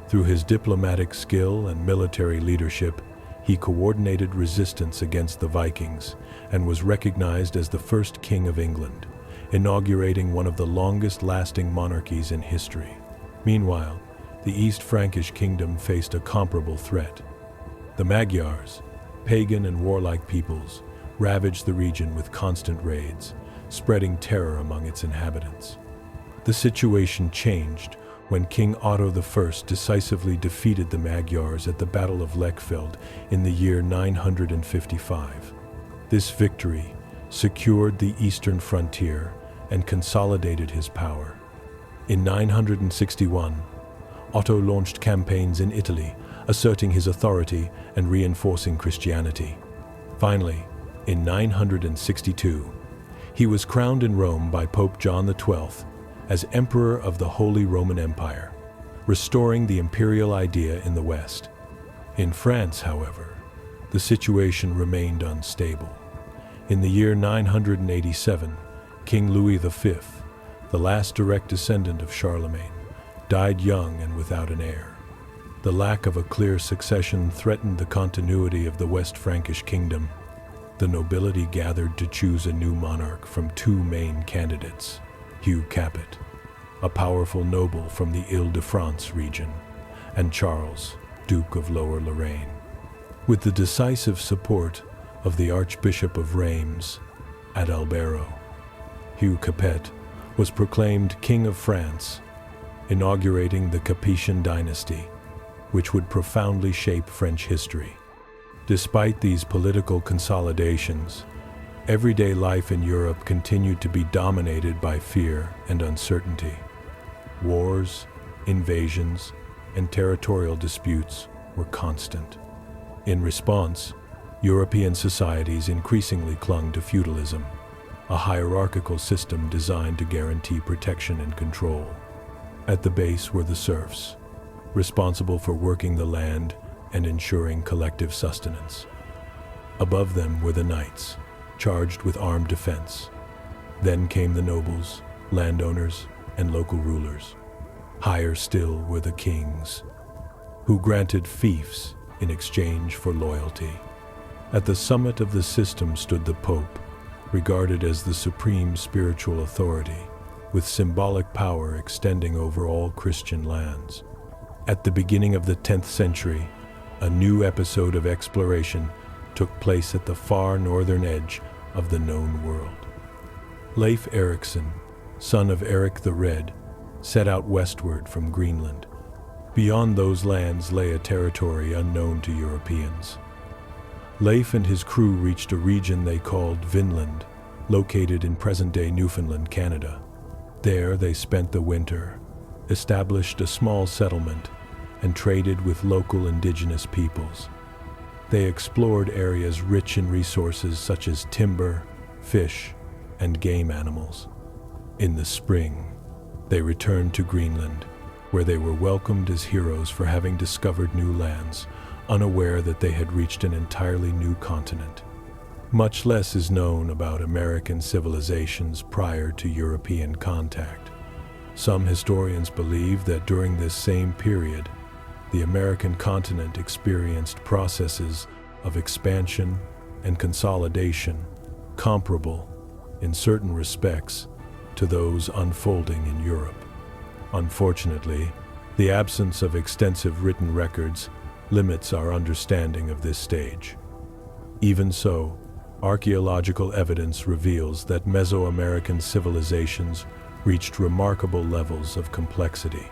Through his diplomatic skill and military leadership, he coordinated resistance against the Vikings and was recognized as the first king of England, inaugurating one of the longest-lasting monarchies in history. Meanwhile, the East Frankish kingdom faced a comparable threat. The Magyars, pagan and warlike peoples, ravaged the region with constant raids, spreading terror among its inhabitants. The situation changed when King Otto I decisively defeated the Magyars at the Battle of Lechfeld in the year 955. This victory secured the eastern frontier and consolidated his power. In 961, Otto launched campaigns in Italy, asserting his authority and reinforcing Christianity. Finally, in 962, he was crowned in Rome by Pope John XII as Emperor of the Holy Roman Empire, restoring the imperial idea in the West. In France, however, the situation remained unstable. In the year 987, King Louis V, the last direct descendant of Charlemagne, died young and without an heir. The lack of a clear succession threatened the continuity of the West Frankish kingdom. The nobility gathered to choose a new monarch from two main candidates: Hugh Capet, a powerful noble from the Ile-de-France region, and Charles, Duke of Lower Lorraine. With the decisive support of the Archbishop of Reims, Adalbero, Hugh Capet was proclaimed King of France, inaugurating the Capetian dynasty, which would profoundly shape French history. Despite these political consolidations, everyday life in Europe continued to be dominated by fear and uncertainty. Wars, invasions, and territorial disputes were constant. In response, European societies increasingly clung to feudalism, a hierarchical system designed to guarantee protection and control. At the base were the serfs, responsible for working the land and ensuring collective sustenance. Above them were the knights, charged with armed defense. Then came the nobles, landowners, and local rulers. Higher still were the kings, who granted fiefs in exchange for loyalty. At the summit of the system stood the Pope, regarded as the supreme spiritual authority, with symbolic power extending over all Christian lands. At the beginning of the 10th century, a new episode of exploration took place at the far northern edge of the known world. Leif Erikson, son of Eric the Red, set out westward from Greenland. Beyond those lands lay a territory unknown to Europeans. Leif and his crew reached a region they called Vinland, located in present-day Newfoundland, Canada. There they spent the winter, established a small settlement, and traded with local indigenous peoples. They explored areas rich in resources such as timber, fish, and game animals. In the spring, they returned to Greenland, where they were welcomed as heroes for having discovered new lands, unaware that they had reached an entirely new continent. Much less is known about American civilizations prior to European contact. Some historians believe that during this same period, the American continent experienced processes of expansion and consolidation comparable, in certain respects, to those unfolding in Europe. Unfortunately, the absence of extensive written records limits our understanding of this stage. Even so, archaeological evidence reveals that Mesoamerican civilizations reached remarkable levels of complexity.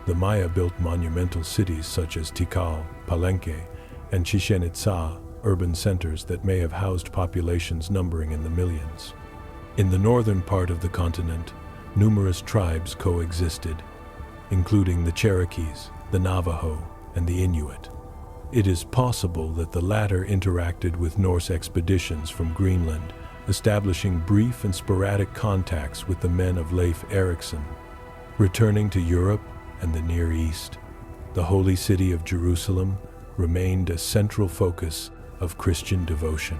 The Maya built monumental cities such as Tikal, Palenque, and Chichen Itza, urban centers that may have housed populations numbering in the millions. In the northern part of the continent, numerous tribes coexisted, including the Cherokees, the Navajo, and the Inuit. It is possible that the latter interacted with Norse expeditions from Greenland, establishing brief and sporadic contacts with the men of Leif Erikson. Returning to Europe and the Near East, the holy city of Jerusalem remained a central focus of Christian devotion.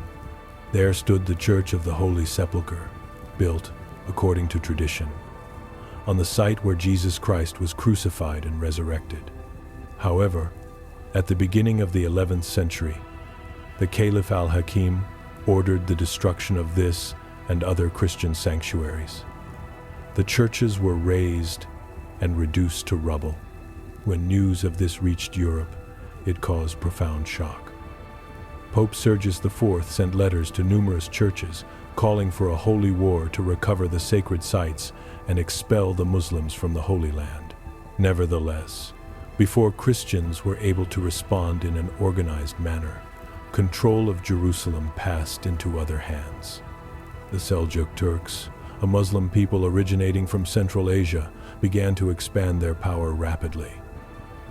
There stood the Church of the Holy Sepulchre, built according to tradition, on the site where Jesus Christ was crucified and resurrected. However, at the beginning of the 11th century, the Caliph al-Hakim ordered the destruction of this and other Christian sanctuaries. The churches were razed and reduced to rubble. When news of this reached Europe, it caused profound shock. Pope Sergius IV sent letters to numerous churches calling for a holy war to recover the sacred sites and expel the Muslims from the Holy Land. Nevertheless, before Christians were able to respond in an organized manner, control of Jerusalem passed into other hands. The Seljuk Turks, a Muslim people originating from Central Asia, began to expand their power rapidly.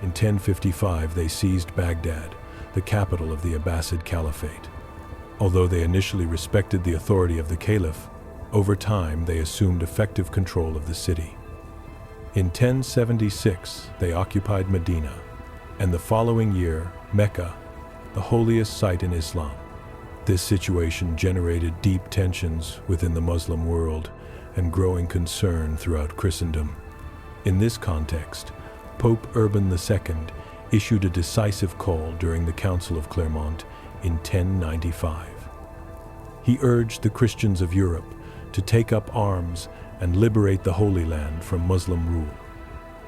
In 1055, they seized Baghdad, the capital of the Abbasid Caliphate. Although they initially respected the authority of the Caliph, over time they assumed effective control of the city. In 1076, they occupied Medina, and the following year, Mecca, the holiest site in Islam. This situation generated deep tensions within the Muslim world and growing concern throughout Christendom. In this context, Pope Urban II issued a decisive call during the Council of Clermont in 1095. He urged the Christians of Europe to take up arms and liberate the Holy Land from Muslim rule.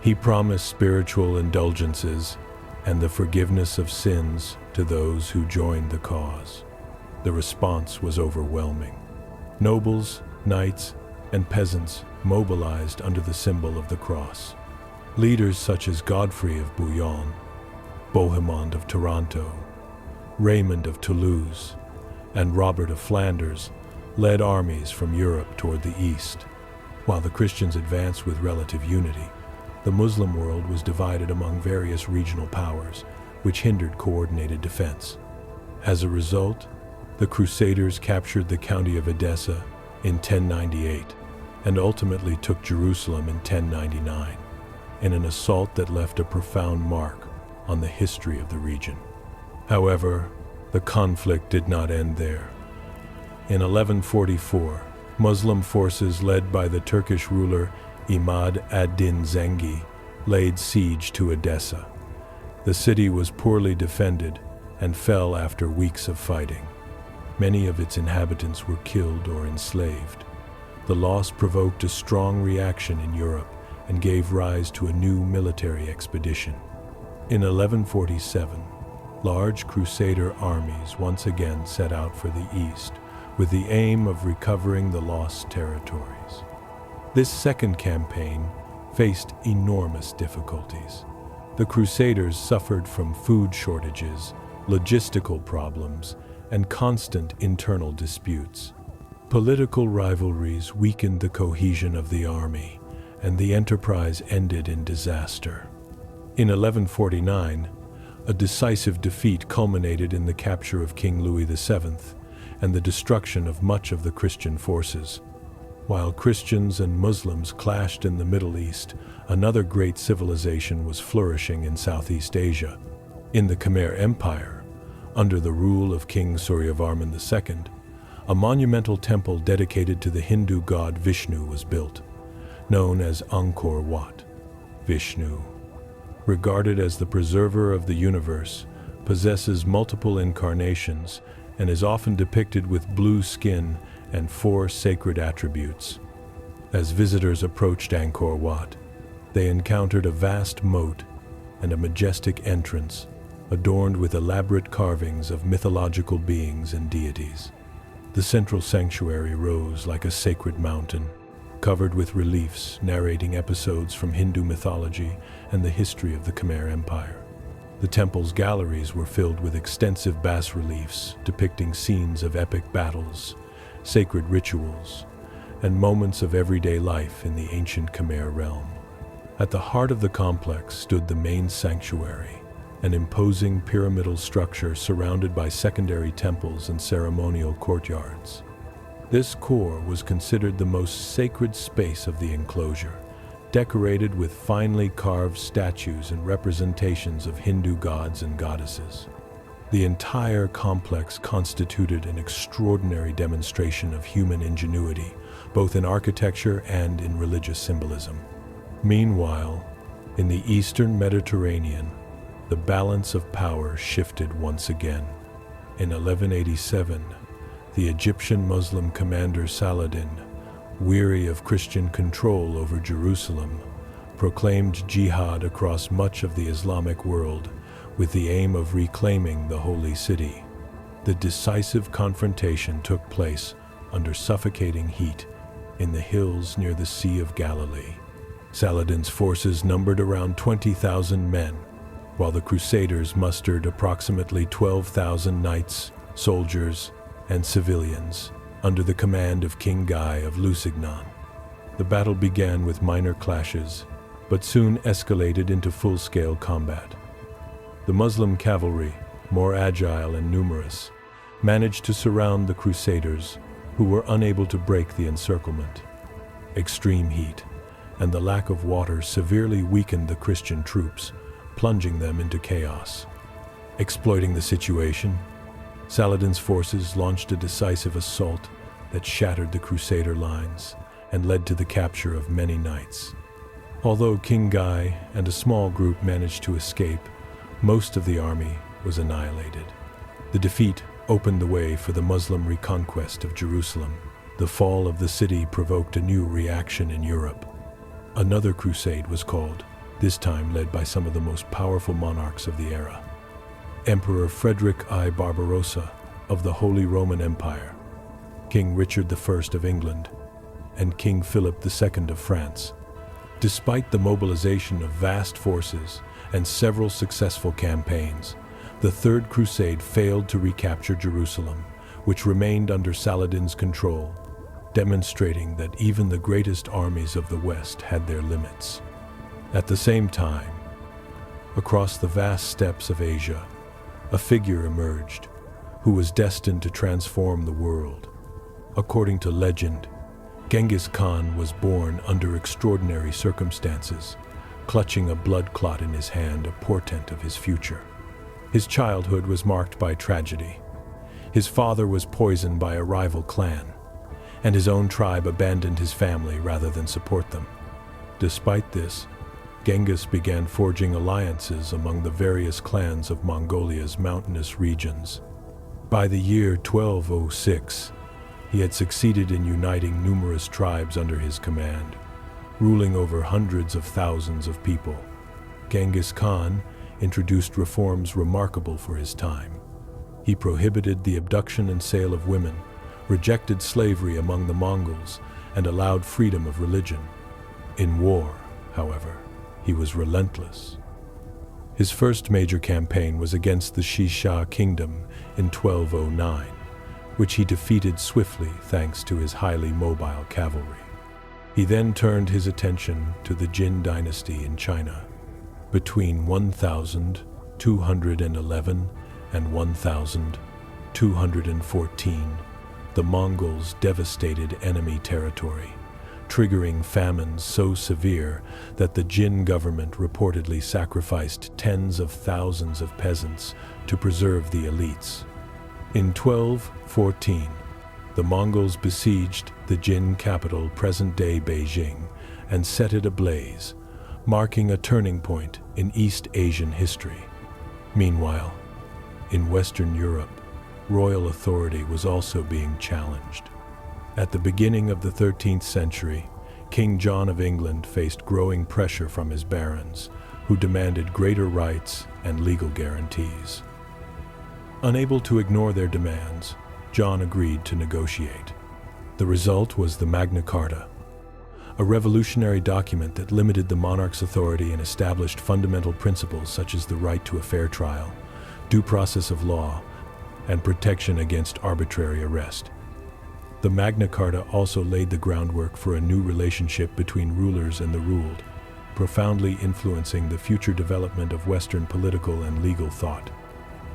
He promised spiritual indulgences and the forgiveness of sins to those who joined the cause. The response was overwhelming. Nobles, knights, and peasants mobilized under the symbol of the cross. Leaders such as Godfrey of Bouillon, Bohemond of Taranto, Raymond of Toulouse, and Robert of Flanders led armies from Europe toward the east. While the Christians advanced with relative unity, the Muslim world was divided among various regional powers, which hindered coordinated defense. As a result, the Crusaders captured the county of Edessa in 1098 and ultimately took Jerusalem in 1099, in an assault that left a profound mark on the history of the region. However, the conflict did not end there. In 1144, Muslim forces led by the Turkish ruler Imad ad-Din Zengi laid siege to Edessa. The city was poorly defended and fell after weeks of fighting. Many of its inhabitants were killed or enslaved. The loss provoked a strong reaction in Europe and gave rise to a new military expedition. In 1147, large Crusader armies once again set out for the east, with the aim of recovering the lost territories. This second campaign faced enormous difficulties. The Crusaders suffered from food shortages, logistical problems, and constant internal disputes. Political rivalries weakened the cohesion of the army, and the enterprise ended in disaster. In 1149, a decisive defeat culminated in the capture of King Louis VII and the destruction of much of the Christian forces. While Christians and Muslims clashed in the Middle East, another great civilization was flourishing in Southeast Asia. In the Khmer Empire, under the rule of King Suryavarman II, a monumental temple dedicated to the Hindu god Vishnu was built, known as Angkor Wat. Vishnu, regarded as the preserver of the universe, possesses multiple incarnations and is often depicted with blue skin and 4 sacred attributes. As visitors approached Angkor Wat, they encountered a vast moat and a majestic entrance adorned with elaborate carvings of mythological beings and deities. The central sanctuary rose like a sacred mountain, covered with reliefs narrating episodes from Hindu mythology and the history of the Khmer Empire. The temple's galleries were filled with extensive bas-reliefs depicting scenes of epic battles, sacred rituals, and moments of everyday life in the ancient Khmer realm. At the heart of the complex stood the main sanctuary, an imposing pyramidal structure surrounded by secondary temples and ceremonial courtyards. This core was considered the most sacred space of the enclosure, decorated with finely carved statues and representations of Hindu gods and goddesses. The entire complex constituted an extraordinary demonstration of human ingenuity, both in architecture and in religious symbolism. Meanwhile, in the Eastern Mediterranean, the balance of power shifted once again. In 1187, the Egyptian Muslim commander Saladin, weary of Christian control over Jerusalem, proclaimed jihad across much of the Islamic world with the aim of reclaiming the holy city. The decisive confrontation took place under suffocating heat in the hills near the Sea of Galilee. Saladin's forces numbered around 20,000 men, while the Crusaders mustered approximately 12,000 knights, soldiers, and civilians under the command of King Guy of Lusignan. The battle began with minor clashes, but soon escalated into full-scale combat. The Muslim cavalry, more agile and numerous, managed to surround the Crusaders, who were unable to break the encirclement. Extreme heat and the lack of water severely weakened the Christian troops, plunging them into chaos. Exploiting the situation, Saladin's forces launched a decisive assault that shattered the Crusader lines and led to the capture of many knights. Although King Guy and a small group managed to escape, most of the army was annihilated. The defeat opened the way for the Muslim reconquest of Jerusalem. The fall of the city provoked a new reaction in Europe. Another crusade was called this time led by some of the most powerful monarchs of the era. Emperor Frederick I Barbarossa of the Holy Roman Empire, King Richard I of England, and King Philip II of France. Despite the mobilization of vast forces and several successful campaigns, the Third Crusade failed to recapture Jerusalem, which remained under Saladin's control, demonstrating that even the greatest armies of the West had their limits. At the same time, across the vast steppes of Asia, a figure emerged who was destined to transform the world. According to legend, Genghis Khan was born under extraordinary circumstances, clutching a blood clot in his hand, a portent of his future. His childhood was marked by tragedy. His father was poisoned by a rival clan, and his own tribe abandoned his family rather than support them. Despite this, Genghis began forging alliances among the various clans of Mongolia's mountainous regions. By the year 1206, he had succeeded in uniting numerous tribes under his command, ruling over hundreds of thousands of people. Genghis Khan introduced reforms remarkable for his time. He prohibited the abduction and sale of women, rejected slavery among the Mongols, and allowed freedom of religion. In war, however, he was relentless. His first major campaign was against the Shisha kingdom in 1209, which he defeated swiftly thanks to his highly mobile cavalry. He then turned his attention to the Jin dynasty in China. Between 1211 and 1214, the Mongols devastated enemy territory, triggering famines so severe that the Jin government reportedly sacrificed tens of thousands of peasants to preserve the elites. In 1214, the Mongols besieged the Jin capital, present-day Beijing, and set it ablaze, marking a turning point in East Asian history. Meanwhile, in Western Europe, royal authority was also being challenged. At the beginning of the 13th century, King John of England faced growing pressure from his barons, who demanded greater rights and legal guarantees. Unable to ignore their demands, John agreed to negotiate. The result was the Magna Carta, a revolutionary document that limited the monarch's authority and established fundamental principles such as the right to a fair trial, due process of law, and protection against arbitrary arrest. The Magna Carta also laid the groundwork for a new relationship between rulers and the ruled, profoundly influencing the future development of Western political and legal thought.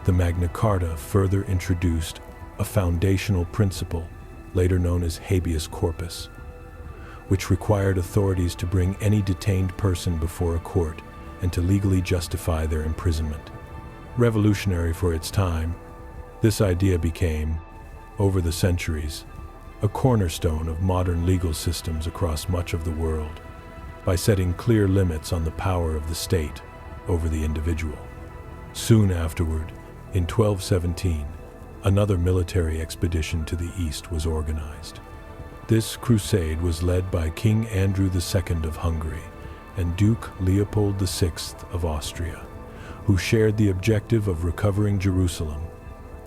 The Magna Carta further introduced a foundational principle, later known as habeas corpus, which required authorities to bring any detained person before a court and to legally justify their imprisonment. Revolutionary for its time, this idea became, over the centuries, a cornerstone of modern legal systems across much of the world, by setting clear limits on the power of the state over the individual. Soon afterward, in 1217, another military expedition to the east was organized. This crusade was led by King Andrew II of Hungary and Duke Leopold VI of Austria, who shared the objective of recovering Jerusalem.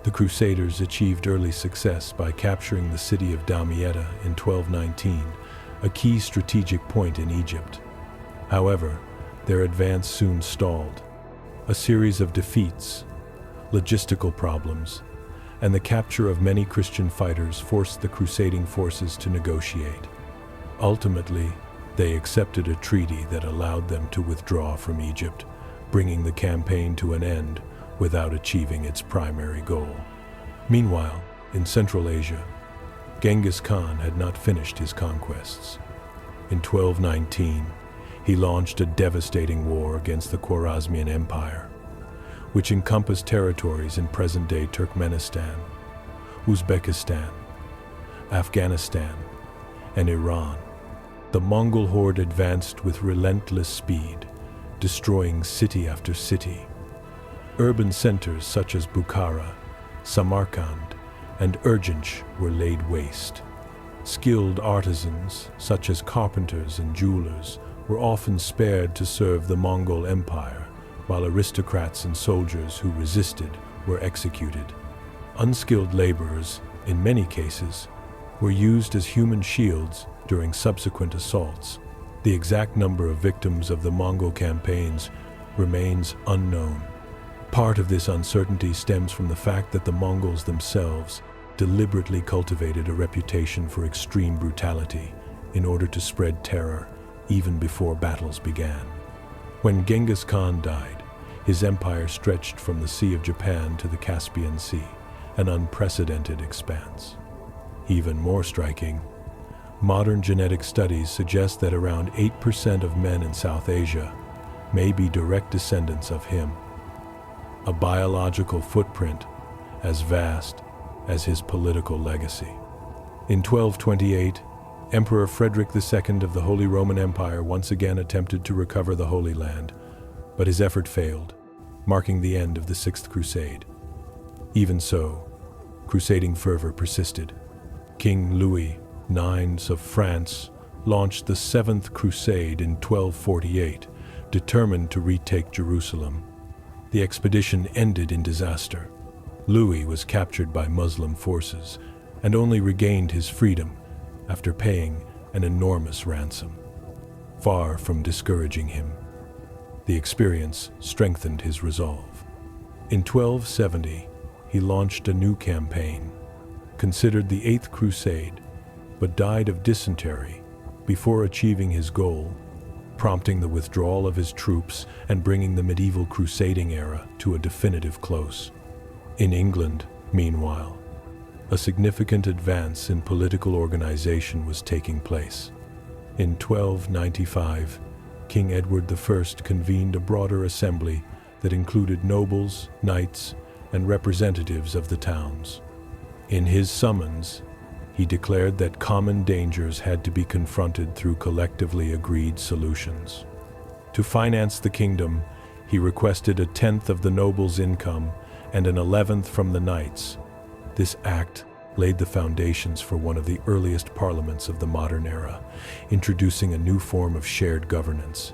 The Crusaders achieved early success by capturing the city of Damietta in 1219, a key strategic point in Egypt. However, their advance soon stalled. A series of defeats, logistical problems, and the capture of many Christian fighters forced the crusading forces to negotiate. Ultimately, they accepted a treaty that allowed them to withdraw from Egypt, bringing the campaign to an end without achieving its primary goal. Meanwhile, in Central Asia, Genghis Khan had not finished his conquests. In 1219, he launched a devastating war against the Khwarezmian Empire, which encompassed territories in present-day Turkmenistan, Uzbekistan, Afghanistan, and Iran. The Mongol horde advanced with relentless speed, destroying city after city. Urban centers such as Bukhara, Samarkand, and Urgench were laid waste. Skilled artisans, such as carpenters and jewelers, were often spared to serve the Mongol Empire, while aristocrats and soldiers who resisted were executed. Unskilled laborers, in many cases, were used as human shields during subsequent assaults. The exact number of victims of the Mongol campaigns remains unknown. Part of this uncertainty stems from the fact that the Mongols themselves deliberately cultivated a reputation for extreme brutality in order to spread terror even before battles began. When Genghis Khan died, his empire stretched from the Sea of Japan to the Caspian Sea, an unprecedented expanse. Even more striking, modern genetic studies suggest that around 8% of men in South Asia may be direct descendants of him, a biological footprint as vast as his political legacy. In 1228, Emperor Frederick II of the Holy Roman Empire once again attempted to recover the Holy Land, but his effort failed, marking the end of the Sixth Crusade. Even so, crusading fervor persisted. King Louis IX of France launched the Seventh Crusade in 1248, determined to retake Jerusalem. The expedition ended in disaster. Louis was captured by Muslim forces and only regained his freedom after paying an enormous ransom. Far from discouraging him, the experience strengthened his resolve. In 1270, he launched a new campaign, considered the Eighth Crusade, but died of dysentery before achieving his goal, prompting the withdrawal of his troops and bringing the medieval crusading era to a definitive close. In England, meanwhile, a significant advance in political organization was taking place. In 1295, King Edward I convened a broader assembly that included nobles, knights, and representatives of the towns. In his summons, he declared that common dangers had to be confronted through collectively agreed solutions. To finance the kingdom, he requested 1/10 of the nobles' income and 1/11 from the knights. This act laid the foundations for one of the earliest parliaments of the modern era, introducing a new form of shared governance.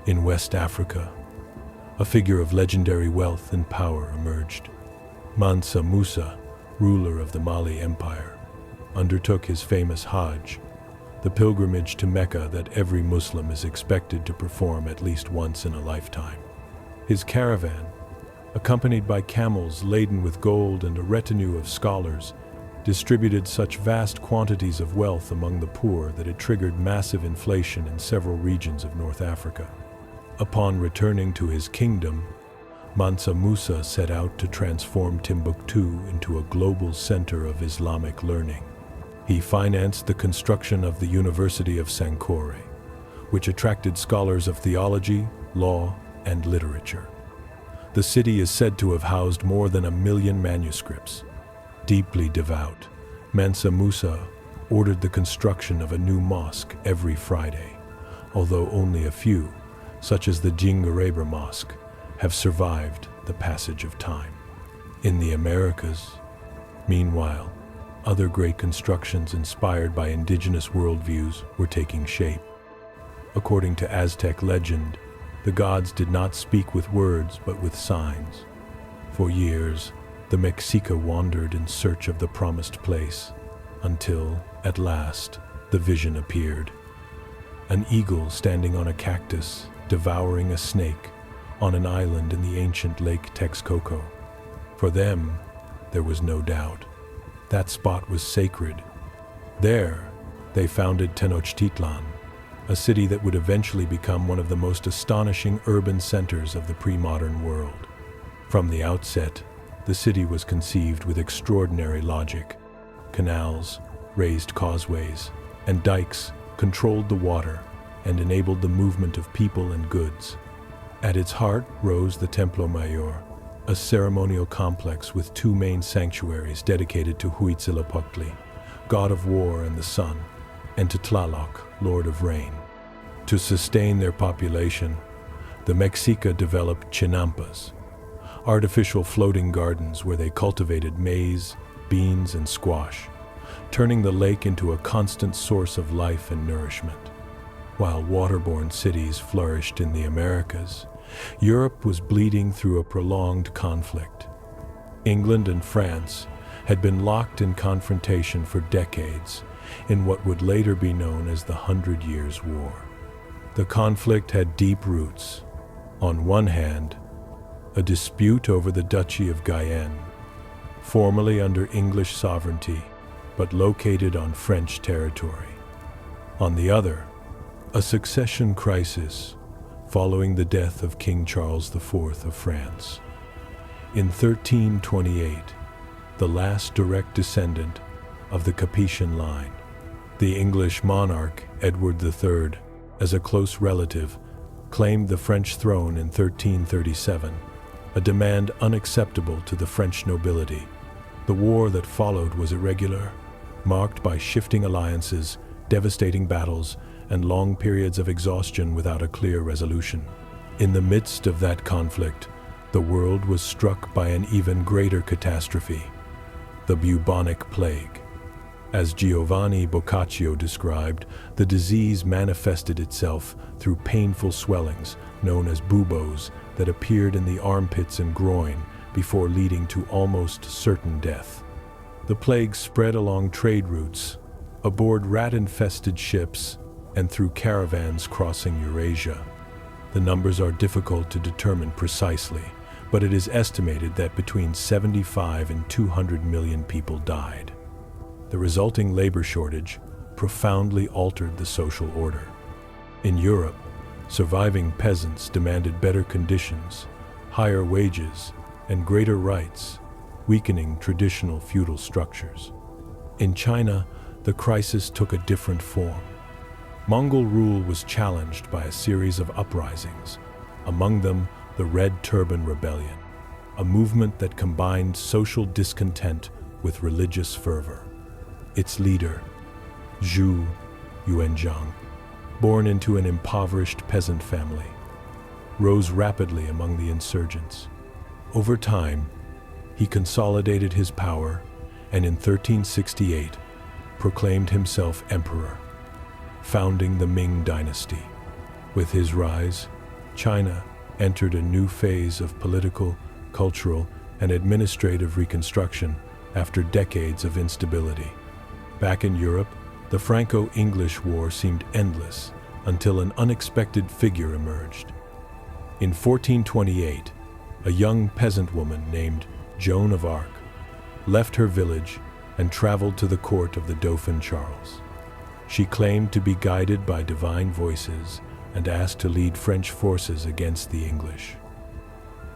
In West Africa, a figure of legendary wealth and power emerged. Mansa Musa, ruler of the Mali Empire, undertook his famous Hajj, the pilgrimage to Mecca that every Muslim is expected to perform at least once in a lifetime. His caravan, accompanied by camels laden with gold and a retinue of scholars, distributed such vast quantities of wealth among the poor that it triggered massive inflation in several regions of North Africa. Upon returning to his kingdom, Mansa Musa set out to transform Timbuktu into a global center of Islamic learning. He financed the construction of the University of Sankore, which attracted scholars of theology, law, and literature. The city is said to have housed more than 1 million manuscripts. Deeply devout, Mansa Musa ordered the construction of a new mosque every Friday, although only a few, such as the Jingareba Mosque, have survived the passage of time. In the Americas, meanwhile, other great constructions inspired by indigenous worldviews were taking shape. According to Aztec legend, the gods did not speak with words but with signs. For years, the Mexica wandered in search of the promised place, until, at last, the vision appeared. An eagle standing on a cactus, devouring a snake, on an island in the ancient Lake Texcoco. For them, there was no doubt. That spot was sacred. There, they founded Tenochtitlan, a city that would eventually become one of the most astonishing urban centers of the pre-modern world. From the outset, the city was conceived with extraordinary logic. Canals, raised causeways, and dikes controlled the water and enabled the movement of people and goods. At its heart rose the Templo Mayor, a ceremonial complex with 2 main sanctuaries dedicated to Huitzilopochtli, god of war and the sun, and to Tlaloc, lord of rain. To sustain their population, the Mexica developed chinampas, artificial floating gardens where they cultivated maize, beans, and squash, turning the lake into a constant source of life and nourishment. While waterborne cities flourished in the Americas, Europe was bleeding through a prolonged conflict. England and France had been locked in confrontation for decades in what would later be known as the 100 Years' War. The conflict had deep roots. On one hand, a dispute over the Duchy of Guyenne, formerly under English sovereignty, but located on French territory. On the other, a succession crisis following the death of King Charles IV of France. In 1328, the last direct descendant of the Capetian line, the English monarch Edward III, as a close relative, claimed the French throne in 1337, a demand unacceptable to the French nobility. The war that followed was irregular, marked by shifting alliances, devastating battles, and long periods of exhaustion without a clear resolution. In the midst of that conflict, the world was struck by an even greater catastrophe, the bubonic plague. As Giovanni Boccaccio described, the disease manifested itself through painful swellings, known as buboes, that appeared in the armpits and groin before leading to almost certain death. The plague spread along trade routes, aboard rat-infested ships, and through caravans crossing Eurasia. The numbers are difficult to determine precisely, but it is estimated that between 75 and 200 million people died. The resulting labor shortage profoundly altered the social order. In Europe, surviving peasants demanded better conditions, higher wages, and greater rights, weakening traditional feudal structures. In China, the crisis took a different form. Mongol rule was challenged by a series of uprisings, among them the Red Turban Rebellion, a movement that combined social discontent with religious fervor. Its leader, Zhu Yuanzhang, born into an impoverished peasant family, rose rapidly among the insurgents. Over time, he consolidated his power and in 1368 proclaimed himself emperor, founding the Ming dynasty. With his rise, China entered a new phase of political, cultural, and administrative reconstruction after decades of instability. Back in Europe, the Franco-English War seemed endless until an unexpected figure emerged. In 1428, a young peasant woman named Joan of Arc left her village and traveled to the court of the Dauphin Charles. She claimed to be guided by divine voices and asked to lead French forces against the English.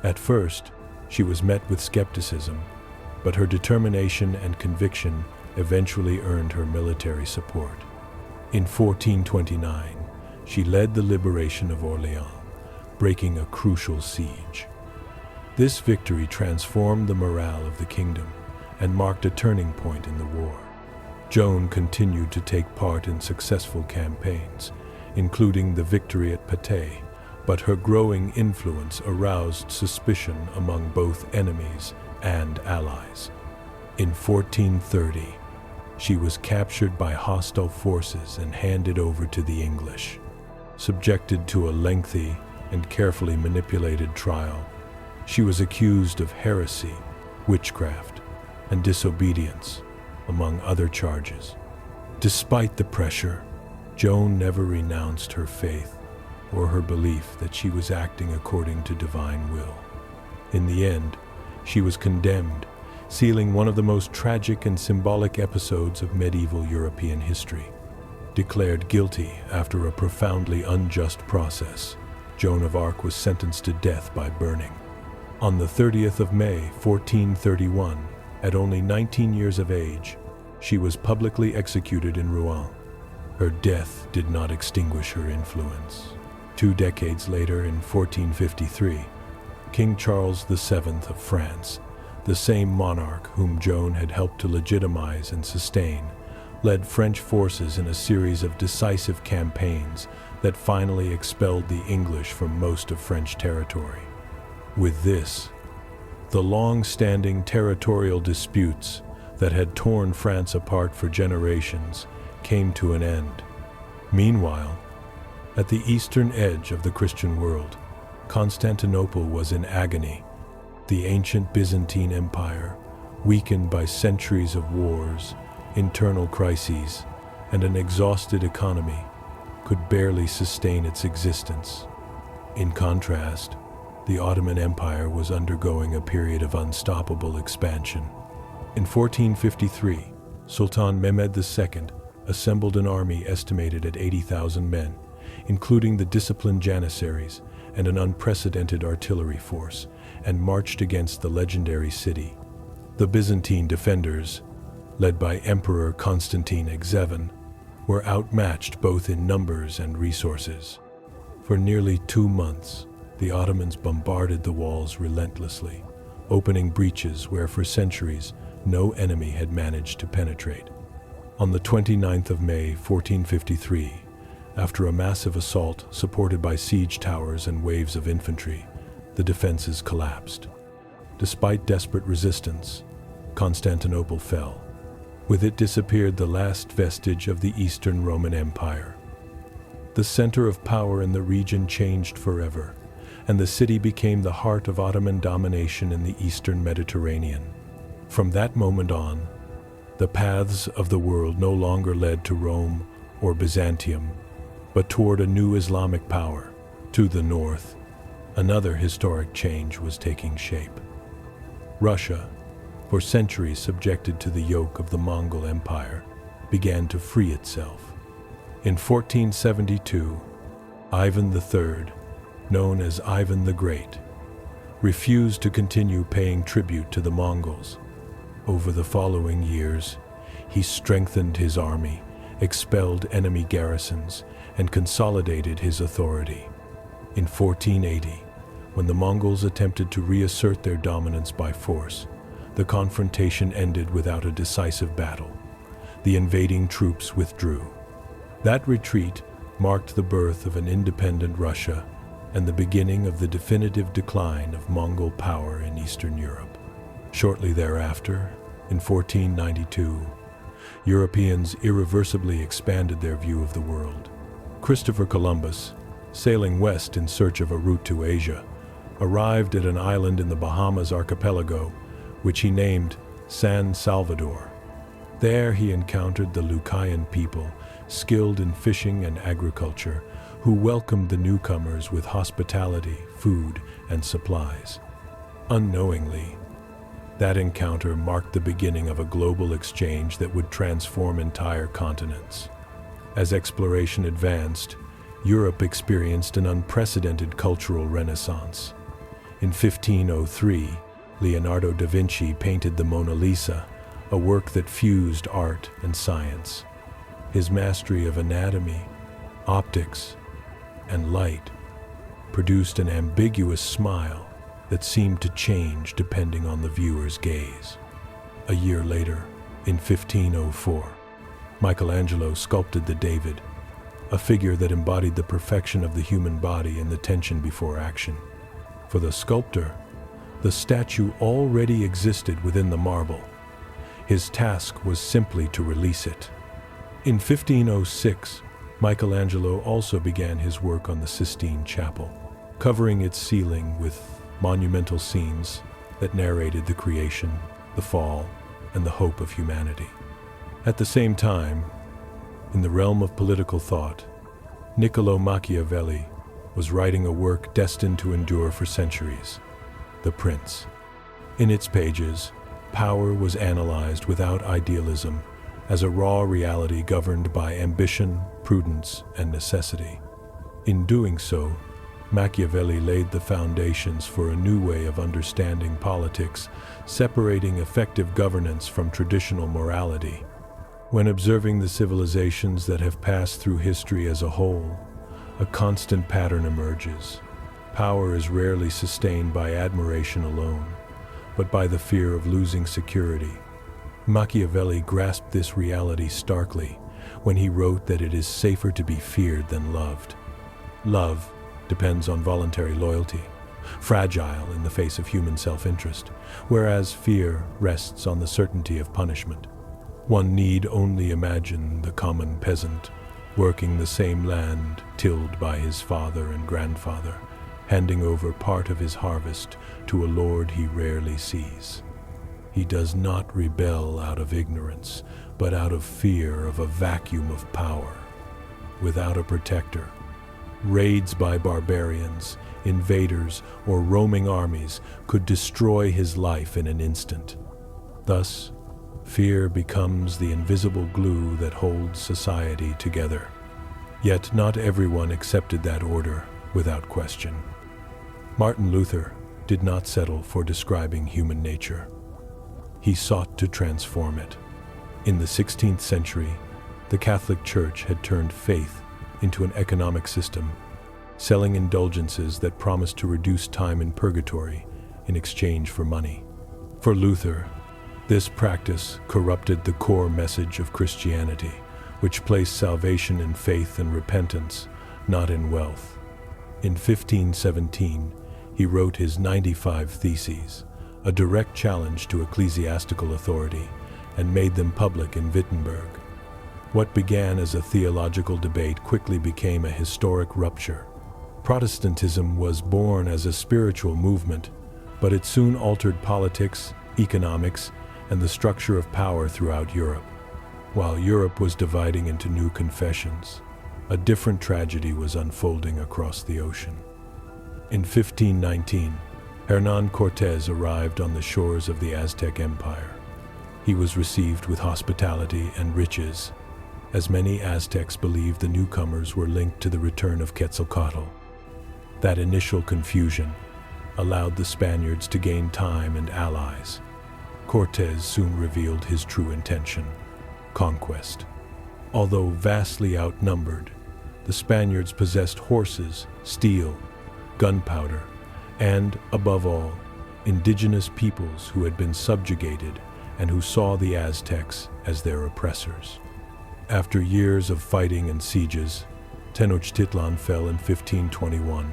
At first, she was met with skepticism, but her determination and conviction eventually earned her military support. In 1429, she led the liberation of Orléans, breaking a crucial siege. This victory transformed the morale of the kingdom and marked a turning point in the war. Joan continued to take part in successful campaigns, including the victory at Patay, but her growing influence aroused suspicion among both enemies and allies. In 1430, she was captured by hostile forces and handed over to the English. Subjected to a lengthy and carefully manipulated trial, she was accused of heresy, witchcraft, and disobedience, among other charges. Despite the pressure, Joan never renounced her faith or her belief that she was acting according to divine will. In the end, she was condemned, sealing one of the most tragic and symbolic episodes of medieval European history. Declared guilty after a profoundly unjust process, Joan of Arc was sentenced to death by burning. On the 30th of May, 1431, at only 19 years of age, she was publicly executed in Rouen. Her death did not extinguish her influence. 2 decades later, in 1453, King Charles VII of France, the same monarch whom Joan had helped to legitimize and sustain, led French forces in a series of decisive campaigns that finally expelled the English from most of French territory. With this, the long-standing territorial disputes that had torn France apart for generations came to an end. Meanwhile, At the eastern edge of the Christian world, Constantinople was in agony. The ancient Byzantine Empire, weakened by centuries of wars, internal crises, and an exhausted economy, could barely sustain its existence. In contrast, the Ottoman Empire was undergoing a period of unstoppable expansion. In 1453, Sultan Mehmed II assembled an army estimated at 80,000 men, including the disciplined Janissaries and an unprecedented artillery force, and marched against the legendary city. The Byzantine defenders, led by Emperor Constantine Xavier, were outmatched both in numbers and resources. For nearly 2 months, the Ottomans bombarded the walls relentlessly, opening breaches where for centuries no enemy had managed to penetrate. On the 29th of May, 1453, after a massive assault supported by siege towers and waves of infantry, the defenses collapsed. Despite desperate resistance, Constantinople fell. With it disappeared the last vestige of the Eastern Roman Empire. The center of power in the region changed forever, and the city became the heart of Ottoman domination in the Eastern Mediterranean. From that moment on, the paths of the world no longer led to Rome or Byzantium, but toward a new Islamic power. To the north, another historic change was taking shape. Russia, for centuries subjected to the yoke of the Mongol Empire, began to free itself. In 1472, Ivan III, known as Ivan the Great, refused to continue paying tribute to the Mongols. Over the following years, he strengthened his army, expelled enemy garrisons, and consolidated his authority. In 1480, when the Mongols attempted to reassert their dominance by force, the confrontation ended without a decisive battle. The invading troops withdrew. That retreat marked the birth of an independent Russia and the beginning of the definitive decline of Mongol power in Eastern Europe. Shortly thereafter, in 1492, Europeans irreversibly expanded their view of the world. Christopher Columbus, sailing west in search of a route to Asia, arrived at an island in the Bahamas archipelago, which he named San Salvador. There he encountered the Lucayan people, skilled in fishing and agriculture, who welcomed the newcomers with hospitality, food, and supplies. Unknowingly, that encounter marked the beginning of a global exchange that would transform entire continents. As exploration advanced, Europe experienced an unprecedented cultural renaissance. In 1503, Leonardo da Vinci painted the Mona Lisa, a work that fused art and science. His mastery of anatomy, optics, and light produced an ambiguous smile that seemed to change depending on the viewer's gaze. A year later, in 1504, Michelangelo sculpted the David, a figure that embodied the perfection of the human body and the tension before action. For the sculptor, the statue already existed within the marble. His task was simply to release it. In 1506, Michelangelo also began his work on the Sistine Chapel, covering its ceiling with monumental scenes that narrated the creation, the fall, and the hope of humanity. At the same time, in the realm of political thought, Niccolò Machiavelli was writing a work destined to endure for centuries, The Prince. In its pages, power was analyzed without idealism as a raw reality governed by ambition, prudence, and necessity. In doing so, Machiavelli laid the foundations for a new way of understanding politics, separating effective governance from traditional morality. When observing the civilizations that have passed through history as a whole, a constant pattern emerges. Power is rarely sustained by admiration alone, but by the fear of losing security. Machiavelli grasped this reality starkly when he wrote that it is safer to be feared than loved. Love depends on voluntary loyalty, fragile in the face of human self-interest, whereas fear rests on the certainty of punishment. One need only imagine the common peasant working the same land tilled by his father and grandfather, handing over part of his harvest to a lord he rarely sees. He does not rebel out of ignorance, but out of fear of a vacuum of power. Without a protector, raids by barbarians, invaders, or roaming armies could destroy his life in an instant. Thus, fear becomes the invisible glue that holds society together. Yet not everyone accepted that order without question. Martin Luther did not settle for describing human nature. He sought to transform it. In the 16th century, the Catholic Church had turned faith into an economic system, selling indulgences that promised to reduce time in purgatory in exchange for money. For Luther, this practice corrupted the core message of Christianity, which placed salvation in faith and repentance, not in wealth. In 1517, he wrote his 95 Theses, a direct challenge to ecclesiastical authority, and made them public in Wittenberg. What began as a theological debate quickly became a historic rupture. Protestantism was born as a spiritual movement, but it soon altered politics, economics, and the structure of power throughout Europe. While Europe was dividing into new confessions, a different tragedy was unfolding across the ocean. In 1519, Hernán Cortés arrived on the shores of the Aztec Empire. He was received with hospitality and riches, as many Aztecs believed the newcomers were linked to the return of Quetzalcoatl. That initial confusion allowed the Spaniards to gain time and allies. Cortés soon revealed his true intention: conquest. Although vastly outnumbered, the Spaniards possessed horses, steel, gunpowder, and, above all, indigenous peoples who had been subjugated and who saw the Aztecs as their oppressors. After years of fighting and sieges, Tenochtitlan fell in 1521,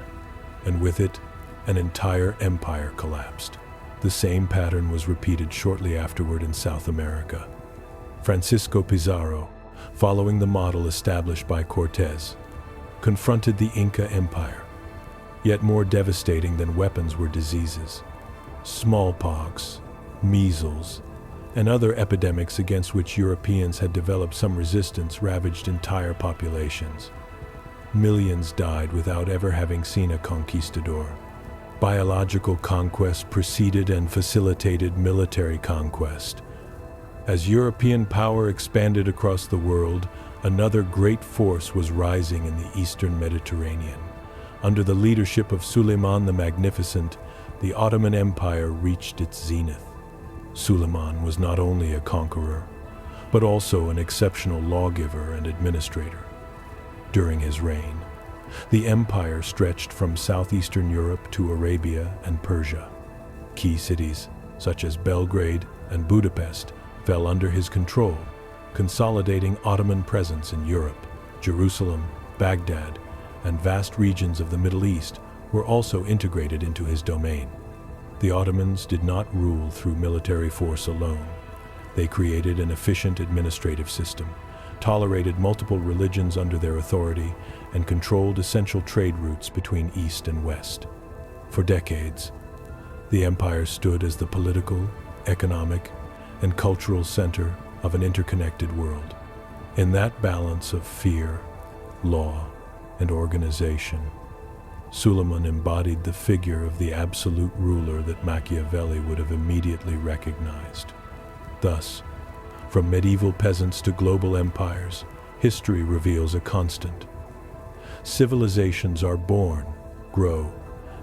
and with it, an entire empire collapsed. The same pattern was repeated shortly afterward in South America. Francisco Pizarro, following the model established by Cortés, confronted the Inca Empire. Yet more devastating than weapons were diseases. Smallpox, measles, and other epidemics against which Europeans had developed some resistance ravaged entire populations. Millions died without ever having seen a conquistador. Biological conquest preceded and facilitated military conquest. As European power expanded across the world, another great force was rising in the eastern Mediterranean. Under the leadership of Suleiman the Magnificent, the Ottoman Empire reached its zenith. Suleiman was not only a conqueror, but also an exceptional lawgiver and administrator. During his reign, the empire stretched from southeastern Europe to Arabia and Persia. Key cities, such as Belgrade and Budapest, fell under his control, consolidating Ottoman presence in Europe. Jerusalem, Baghdad, and vast regions of the Middle East were also integrated into his domain. The Ottomans did not rule through military force alone. They created an efficient administrative system, tolerated multiple religions under their authority, and controlled essential trade routes between East and West. For decades, the empire stood as the political, economic, and cultural center of an interconnected world. In that balance of fear, law, and organization, Suleiman embodied the figure of the absolute ruler that Machiavelli would have immediately recognized. Thus, from medieval peasants to global empires, history reveals a constant. Civilizations are born, grow,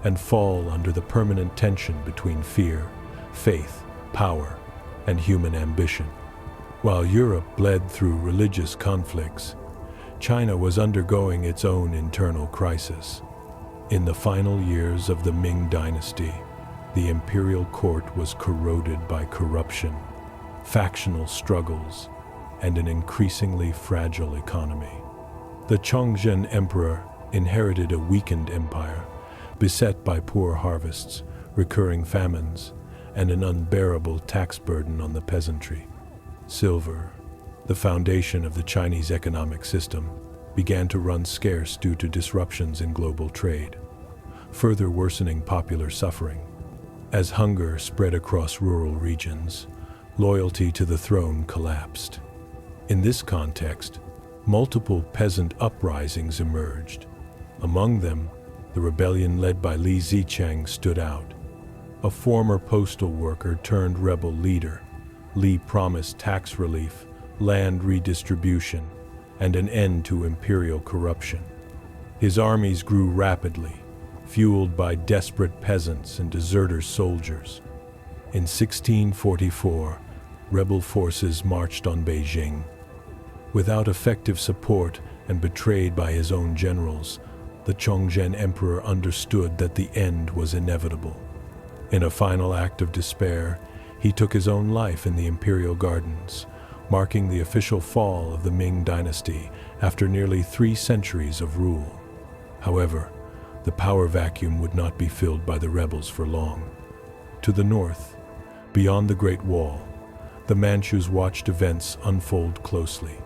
and fall under the permanent tension between fear, faith, power, and human ambition. While Europe bled through religious conflicts, China was undergoing its own internal crisis. In the final years of the Ming Dynasty, the imperial court was corroded by corruption, factional struggles, and an increasingly fragile economy. The Chongzhen Emperor inherited a weakened empire, beset by poor harvests, recurring famines, and an unbearable tax burden on the peasantry. Silver, the foundation of the Chinese economic system, began to run scarce due to disruptions in global trade, further worsening popular suffering. As hunger spread across rural regions, loyalty to the throne collapsed. In this context, multiple peasant uprisings emerged. Among them, the rebellion led by Li Zicheng stood out. A former postal worker turned rebel leader, Li promised tax relief, land redistribution, and an end to imperial corruption. His armies grew rapidly, fueled by desperate peasants and deserter soldiers. In 1644, rebel forces marched on Beijing. Without effective support and betrayed by his own generals, the Chongzhen emperor understood that the end was inevitable. In a final act of despair, he took his own life in the imperial gardens, marking the official fall of the Ming dynasty after nearly 3 centuries of rule. However, the power vacuum would not be filled by the rebels for long. To the north, beyond the Great Wall, the Manchus watched events unfold closely.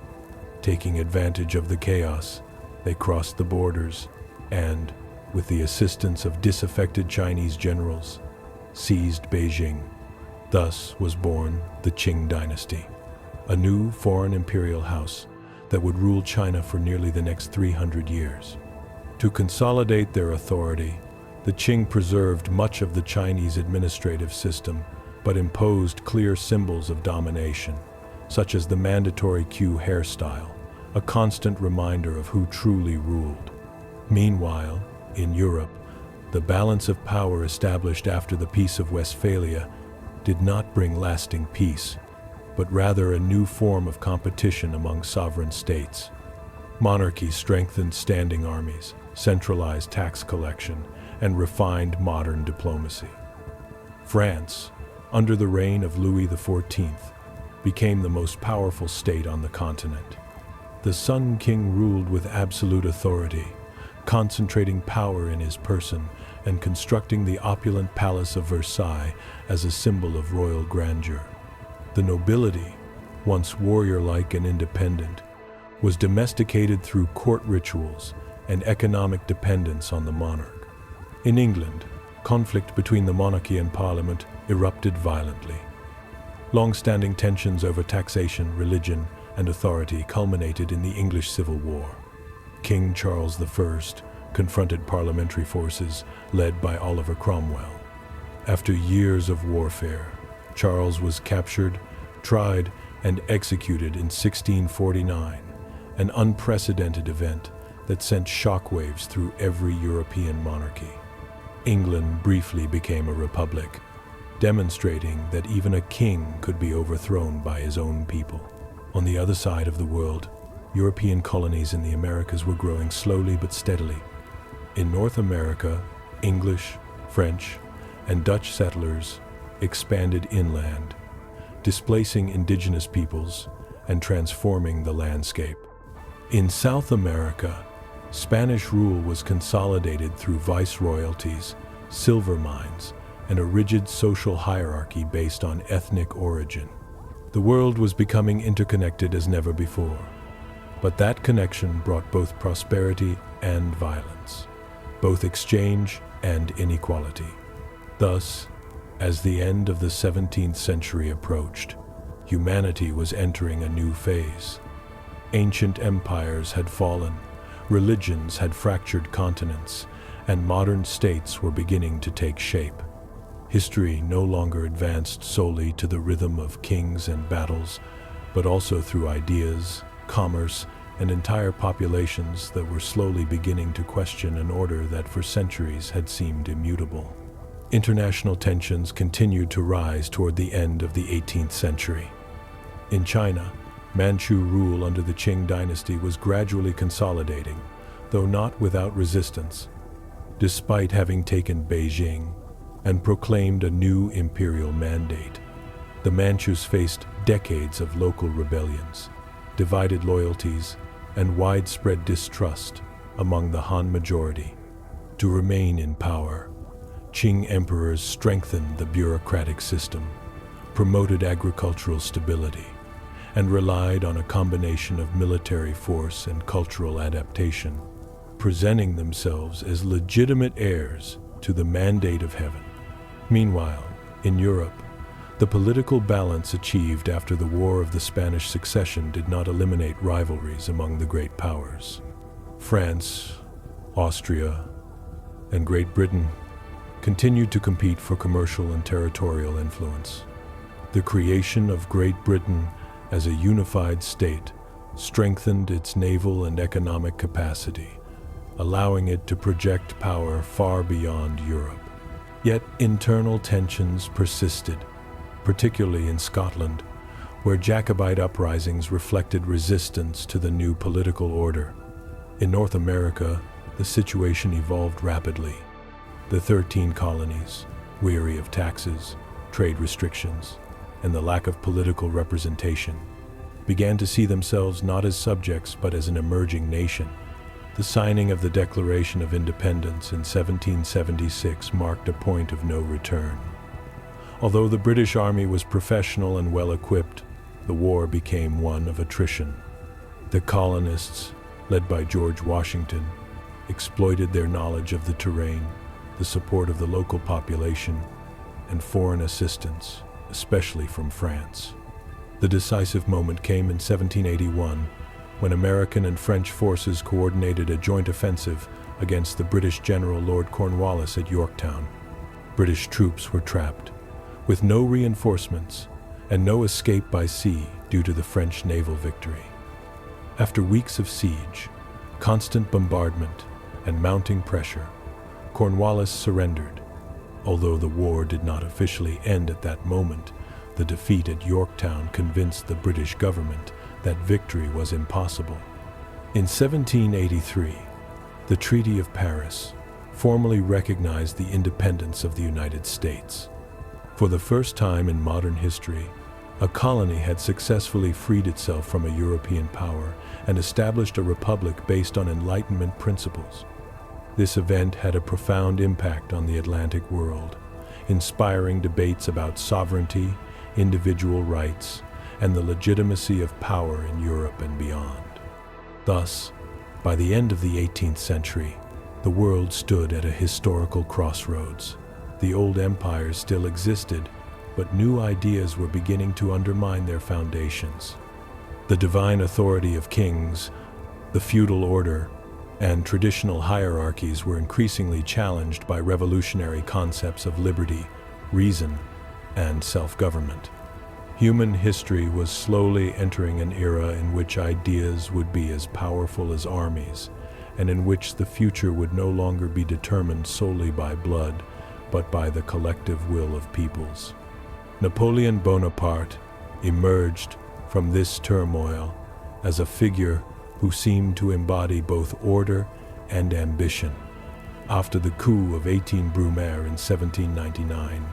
Taking advantage of the chaos, they crossed the borders and, with the assistance of disaffected Chinese generals, seized Beijing. Thus was born the Qing dynasty, a new foreign imperial house that would rule China for nearly the next 300 years. To consolidate their authority, the Qing preserved much of the Chinese administrative system, but imposed clear symbols of domination, such as the mandatory queue hairstyle, a constant reminder of who truly ruled. Meanwhile, in Europe, the balance of power established after the Peace of Westphalia did not bring lasting peace, but rather a new form of competition among sovereign states. Monarchies strengthened standing armies, centralized tax collection, and refined modern diplomacy. France, under the reign of Louis XIV, became the most powerful state on the continent. The Sun King ruled with absolute authority, concentrating power in his person and constructing the opulent Palace of Versailles as a symbol of royal grandeur. The nobility, once warrior-like and independent, was domesticated through court rituals and economic dependence on the monarch. In England, conflict between the monarchy and parliament erupted violently. Long-standing tensions over taxation, religion, and authority culminated in the English Civil War. King Charles I confronted parliamentary forces led by Oliver Cromwell. After years of warfare, Charles was captured, tried, and executed in 1649, an unprecedented event that sent shockwaves through every European monarchy. England briefly became a republic, demonstrating that even a king could be overthrown by his own people. On the other side of the world, European colonies in the Americas were growing slowly but steadily. In North America, English, French, and Dutch settlers expanded inland, displacing indigenous peoples and transforming the landscape. In South America, Spanish rule was consolidated through viceroyalties, silver mines, and a rigid social hierarchy based on ethnic origin. The world was becoming interconnected as never before, but that connection brought both prosperity and violence, both exchange and inequality. Thus, as the end of the 17th century approached, humanity was entering a new phase. Ancient empires had fallen, religions had fractured continents, and modern states were beginning to take shape. History no longer advanced solely to the rhythm of kings and battles, but also through ideas, commerce, and entire populations that were slowly beginning to question an order that for centuries had seemed immutable. International tensions continued to rise toward the end of the 18th century. In China, Manchu rule under the Qing dynasty was gradually consolidating, though not without resistance. Despite having taken Beijing and proclaimed a new imperial mandate, the Manchus faced decades of local rebellions, divided loyalties, and widespread distrust among the Han majority. To remain in power, Qing emperors strengthened the bureaucratic system, promoted agricultural stability, and relied on a combination of military force and cultural adaptation, presenting themselves as legitimate heirs to the mandate of heaven. Meanwhile, in Europe, the political balance achieved after the War of the Spanish Succession did not eliminate rivalries among the great powers. France, Austria, and Great Britain continued to compete for commercial and territorial influence. The creation of Great Britain as a unified state strengthened its naval and economic capacity, allowing it to project power far beyond Europe. Yet internal tensions persisted, particularly in Scotland, where Jacobite uprisings reflected resistance to the new political order. In North America, the situation evolved rapidly. The 13 colonies, weary of taxes, trade restrictions, and the lack of political representation, began to see themselves not as subjects but as an emerging nation. The signing of the Declaration of Independence in 1776 marked a point of no return. Although the British Army was professional and well-equipped, the war became one of attrition. The colonists, led by George Washington, exploited their knowledge of the terrain, the support of the local population, and foreign assistance, especially from France. The decisive moment came in 1781, when American and French forces coordinated a joint offensive against the British General Lord Cornwallis at Yorktown. British troops were trapped, with no reinforcements and no escape by sea due to the French naval victory. After weeks of siege, constant bombardment, and mounting pressure, Cornwallis surrendered. Although the war did not officially end at that moment, the defeat at Yorktown convinced the British government that victory was impossible. In 1783, the Treaty of Paris formally recognized the independence of the United States. For the first time in modern history, a colony had successfully freed itself from a European power and established a republic based on Enlightenment principles. This event had a profound impact on the Atlantic world, inspiring debates about sovereignty, individual rights, and the legitimacy of power in Europe and beyond. Thus, by the end of the 18th century, the world stood at a historical crossroads. The old empires still existed, but new ideas were beginning to undermine their foundations. The divine authority of kings, the feudal order, and traditional hierarchies were increasingly challenged by revolutionary concepts of liberty, reason, and self-government. Human history was slowly entering an era in which ideas would be as powerful as armies, and in which the future would no longer be determined solely by blood, but by the collective will of peoples. Napoleon Bonaparte emerged from this turmoil as a figure who seemed to embody both order and ambition. After the coup of 18 Brumaire in 1799,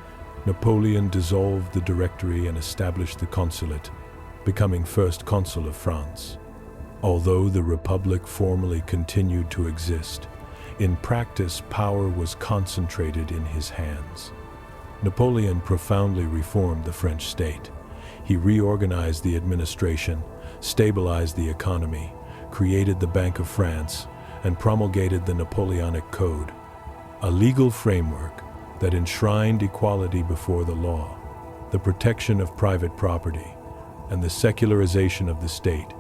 Napoleon dissolved the Directory and established the consulate, becoming first consul of France. Although the Republic formally continued to exist, in practice power was concentrated in his hands. Napoleon profoundly reformed the French state. He reorganized the administration, stabilized the economy, created the Bank of France, and promulgated the Napoleonic Code, a legal framework that enshrined equality before the law, the protection of private property, and the secularization of the state,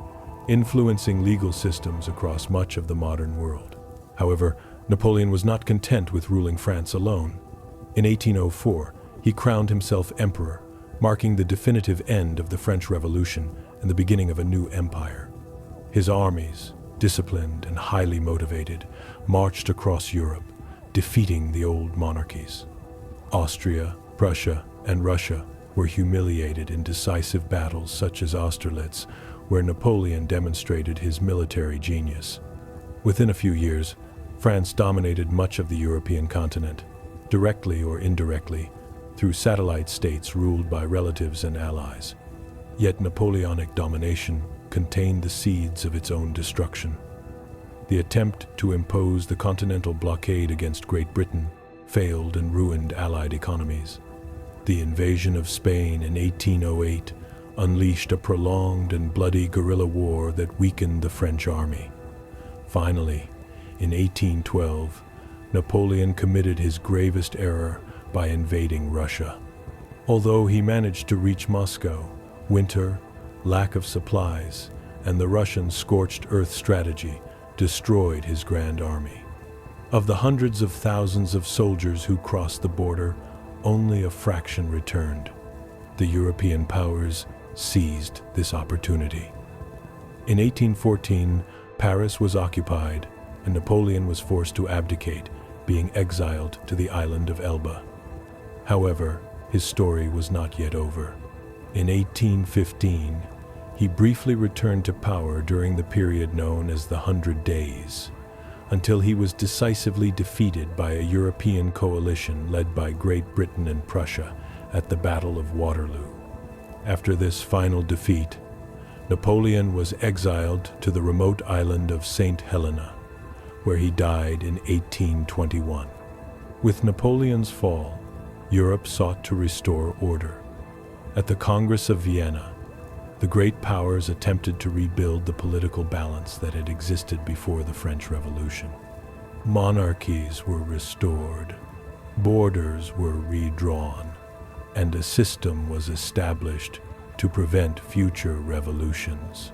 influencing legal systems across much of the modern world. However, Napoleon was not content with ruling France alone. In 1804, he crowned himself emperor, marking the definitive end of the French Revolution and the beginning of a new empire. His armies, disciplined and highly motivated, marched across Europe, defeating the old monarchies. Austria, Prussia, and Russia were humiliated in decisive battles such as Austerlitz, where Napoleon demonstrated his military genius. Within a few years, France dominated much of the European continent, directly or indirectly, through satellite states ruled by relatives and allies. Yet Napoleonic domination contained the seeds of its own destruction. The attempt to impose the continental blockade against Great Britain failed and ruined Allied economies. The invasion of Spain in 1808 unleashed a prolonged and bloody guerrilla war that weakened the French army. Finally, in 1812, Napoleon committed his gravest error by invading Russia. Although he managed to reach Moscow, winter, lack of supplies, and the Russian scorched earth strategy destroyed his grand army. Of the hundreds of thousands of soldiers who crossed the border, only a fraction returned. The European powers seized this opportunity. In 1814, Paris was occupied, and Napoleon was forced to abdicate, being exiled to the island of Elba. However, his story was not yet over. In 1815, he briefly returned to power during the period known as the 100 Days, until he was decisively defeated by a European coalition led by Great Britain and Prussia at the Battle of Waterloo. After this final defeat, Napoleon was exiled to the remote island of St. Helena, where he died in 1821. With Napoleon's fall, Europe sought to restore order. At the Congress of Vienna, the great powers attempted to rebuild the political balance that had existed before the French Revolution. Monarchies were restored, borders were redrawn, and a system was established to prevent future revolutions.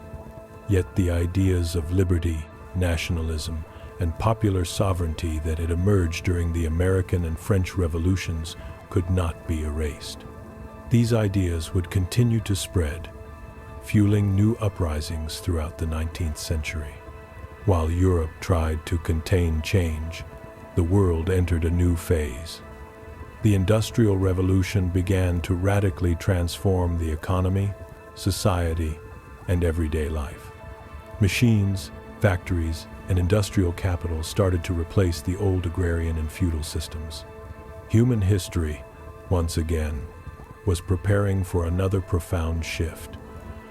Yet the ideas of liberty, nationalism, and popular sovereignty that had emerged during the American and French revolutions could not be erased. These ideas would continue to spread, fueling new uprisings throughout the 19th century. While Europe tried to contain change, the world entered a new phase. The Industrial Revolution began to radically transform the economy, society, and everyday life. Machines, factories, and industrial capital started to replace the old agrarian and feudal systems. Human history, once again, was preparing for another profound shift,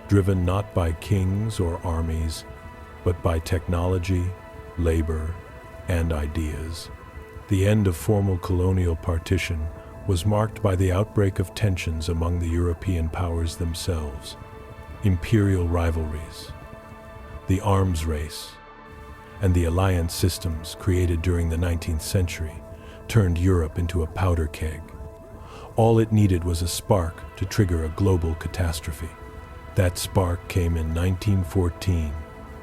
driven not by kings or armies, but by technology, labor, and ideas. The end of formal colonial partition was marked by the outbreak of tensions among the European powers themselves. Imperial rivalries, the arms race, and the alliance systems created during the 19th century turned Europe into a powder keg. All it needed was a spark to trigger a global catastrophe. That spark came in 1914,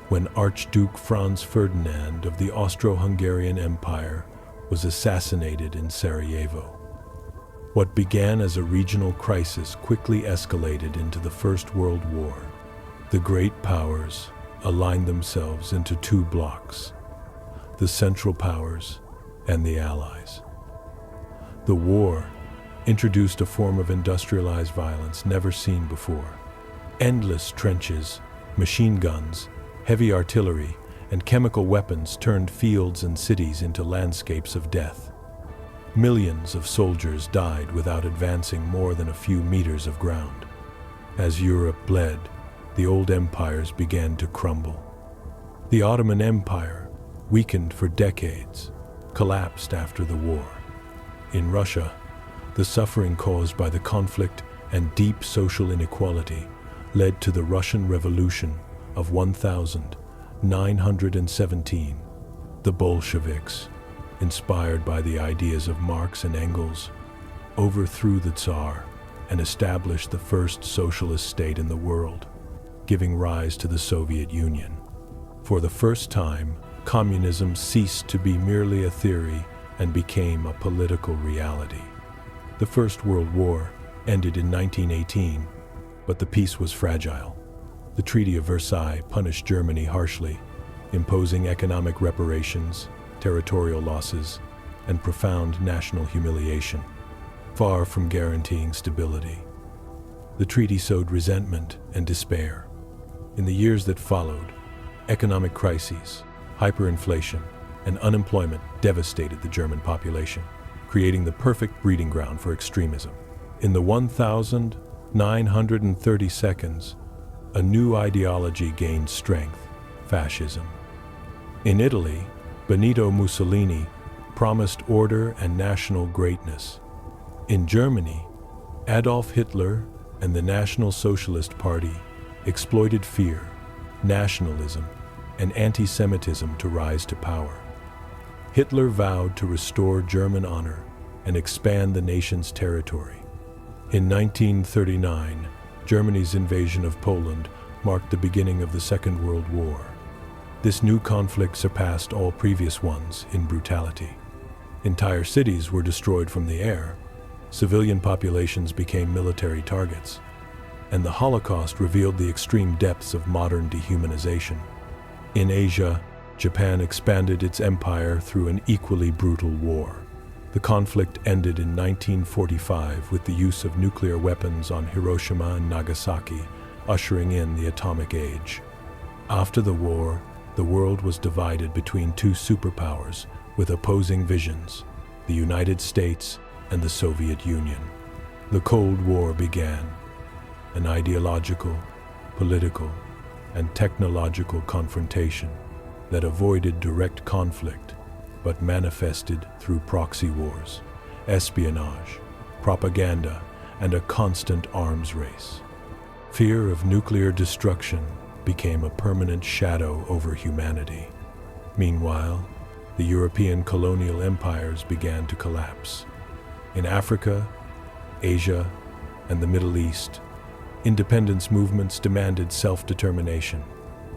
when Archduke Franz Ferdinand of the Austro-Hungarian Empire was assassinated in Sarajevo. What began as a regional crisis quickly escalated into the First World War. The great powers aligned themselves into two blocks: the Central Powers and the Allies. The war introduced a form of industrialized violence never seen before. Endless trenches, machine guns, heavy artillery, and chemical weapons turned fields and cities into landscapes of death. Millions of soldiers died without advancing more than a few meters of ground. As Europe bled, the old empires began to crumble. The Ottoman Empire, weakened for decades, collapsed after the war. In Russia, the suffering caused by the conflict and deep social inequality led to the Russian Revolution of 1917. The Bolsheviks, inspired by the ideas of Marx and Engels, overthrew the Tsar and established the first socialist state in the world, giving rise to the Soviet Union. For the first time, communism ceased to be merely a theory and became a political reality. The First World War ended in 1918, but the peace was fragile. The Treaty of Versailles punished Germany harshly, imposing economic reparations, territorial losses, and profound national humiliation, far from guaranteeing stability. The treaty sowed resentment and despair. In the years that followed, economic crises, hyperinflation, and unemployment devastated the German population, creating the perfect breeding ground for extremism. In the 1930 seconds, a new ideology gained strength: fascism. In Italy, Benito Mussolini promised order and national greatness. In Germany, Adolf Hitler and the National Socialist Party exploited fear, nationalism, and anti-Semitism to rise to power. Hitler vowed to restore German honor and expand the nation's territory. In 1939, Germany's invasion of Poland marked the beginning of the Second World War. This new conflict surpassed all previous ones in brutality. Entire cities were destroyed from the air, civilian populations became military targets, and the Holocaust revealed the extreme depths of modern dehumanization. In Asia, Japan expanded its empire through an equally brutal war. The conflict ended in 1945 with the use of nuclear weapons on Hiroshima and Nagasaki, ushering in the atomic age. After the war, the world was divided between two superpowers with opposing visions, the United States and the Soviet Union. The Cold War began, an ideological, political, and technological confrontation that avoided direct conflict but manifested through proxy wars, espionage, propaganda, and a constant arms race. Fear of nuclear destruction became a permanent shadow over humanity. Meanwhile, the European colonial empires began to collapse. In Africa, Asia, and the Middle East, independence movements demanded self-determination.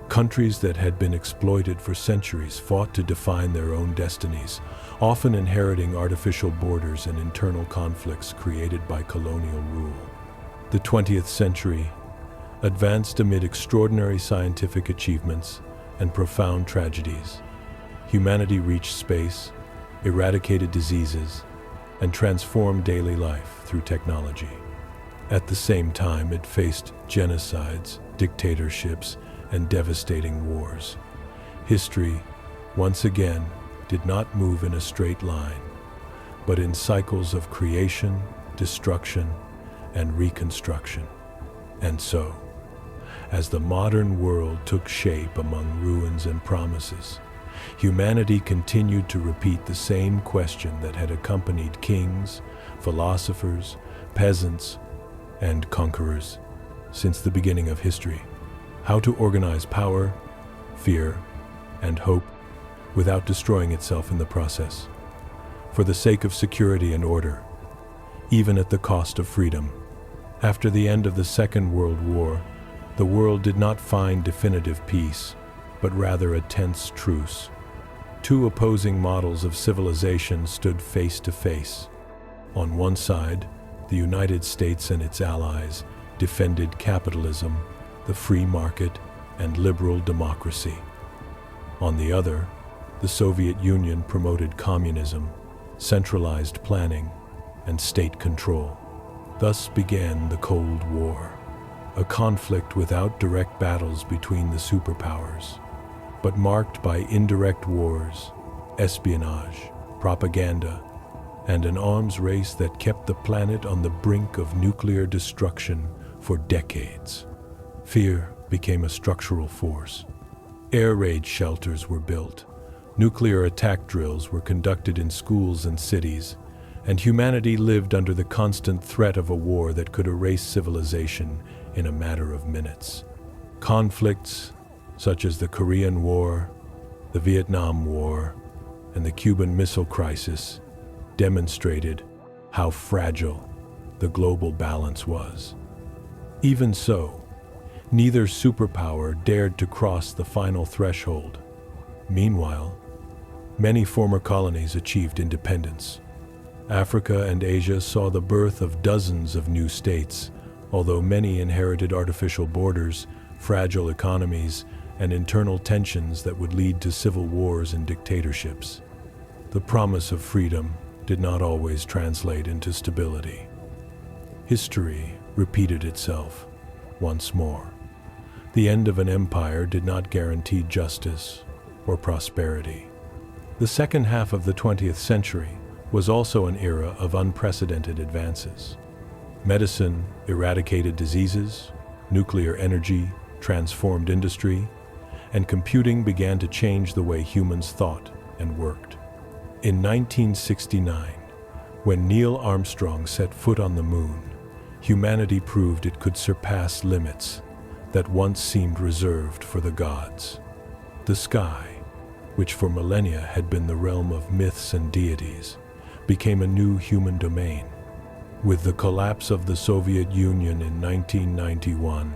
Countries that had been exploited for centuries fought to define their own destinies, often inheriting artificial borders and internal conflicts created by colonial rule. The 20th century advanced amid extraordinary scientific achievements and profound tragedies. Humanity reached space, eradicated diseases, and transformed daily life through technology. At the same time, it faced genocides, dictatorships, and devastating wars. History, once again, did not move in a straight line, but in cycles of creation, destruction, and reconstruction. And so, as the modern world took shape among ruins and promises, humanity continued to repeat the same question that had accompanied kings, philosophers, peasants, and conquerors since the beginning of history: how to organize power, fear, and hope without destroying itself in the process, for the sake of security and order, even at the cost of freedom. After the end of the Second World War, the world did not find definitive peace, but rather a tense truce. Two opposing models of civilization stood face to face. On one side, the United States and its allies defended capitalism, the free market, and liberal democracy. On the other, the Soviet Union promoted communism, centralized planning, and state control. Thus began the Cold War, a conflict without direct battles between the superpowers, but marked by indirect wars, espionage, propaganda, and an arms race that kept the planet on the brink of nuclear destruction for decades. Fear became a structural force. Air raid shelters were built, nuclear attack drills were conducted in schools and cities, and humanity lived under the constant threat of a war that could erase civilization in a matter of minutes. Conflicts such as the Korean War, the Vietnam War, and the Cuban Missile Crisis demonstrated how fragile the global balance was. Even so, neither superpower dared to cross the final threshold. Meanwhile, many former colonies achieved independence. Africa and Asia saw the birth of dozens of new states, although many inherited artificial borders, fragile economies, and internal tensions that would lead to civil wars and dictatorships. The promise of freedom did not always translate into stability. History repeated itself once more. The end of an empire did not guarantee justice or prosperity. The second half of the 20th century was also an era of unprecedented advances. Medicine eradicated diseases, nuclear energy transformed industry, and computing began to change the way humans thought and worked. In 1969, when Neil Armstrong set foot on the moon, humanity proved it could surpass limits that once seemed reserved for the gods. The sky, which for millennia had been the realm of myths and deities, became a new human domain. With the collapse of the Soviet Union in 1991,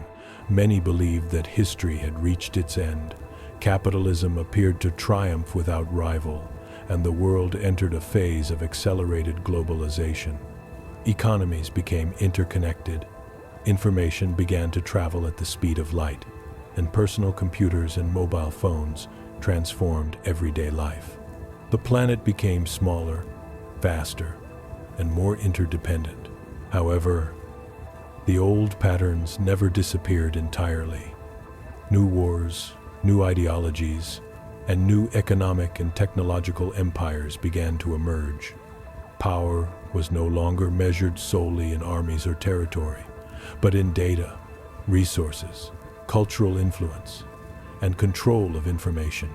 many believed that history had reached its end. Capitalism appeared to triumph without rival, and the world entered a phase of accelerated globalization. Economies became interconnected, information began to travel at the speed of light, and personal computers and mobile phones transformed everyday life. The planet became smaller, faster, and more interdependent. However, the old patterns never disappeared entirely. New wars, new ideologies, and new economic and technological empires began to emerge. Power was no longer measured solely in armies or territory, but in data, resources, cultural influence, and control of information.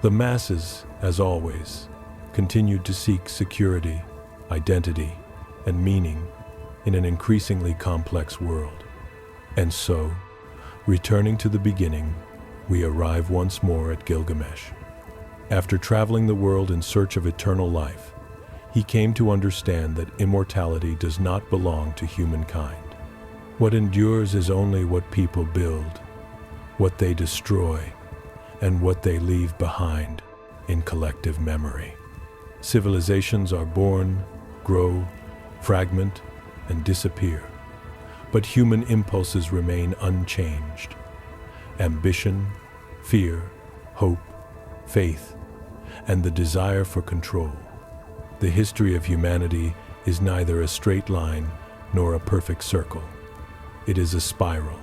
The masses, as always, continued to seek security, identity, and meaning in an increasingly complex world. And so, returning to the beginning, we arrive once more at Gilgamesh. After traveling the world in search of eternal life, he came to understand that immortality does not belong to humankind. What endures is only what people build, what they destroy, and what they leave behind in collective memory. Civilizations are born, grow, fragment, and disappear, but human impulses remain unchanged. Ambition, fear, hope, faith, and the desire for control. The history of humanity is neither a straight line nor a perfect circle. It is a spiral.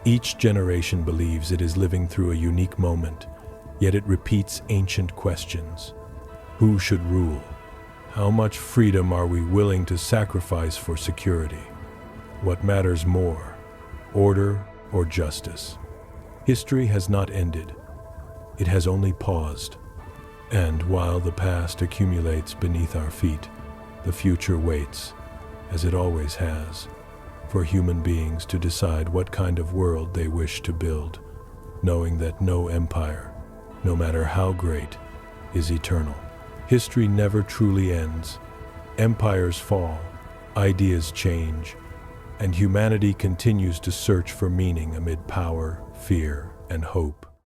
Each generation believes it is living through a unique moment, yet it repeats ancient questions. Who should rule? How much freedom are we willing to sacrifice for security? What matters more, order or justice? History has not ended. It has only paused. And while the past accumulates beneath our feet, the future waits, as it always has, for human beings to decide what kind of world they wish to build, knowing that no empire, no matter how great, is eternal. History never truly ends. Empires fall, ideas change, and humanity continues to search for meaning amid power, fear, and hope.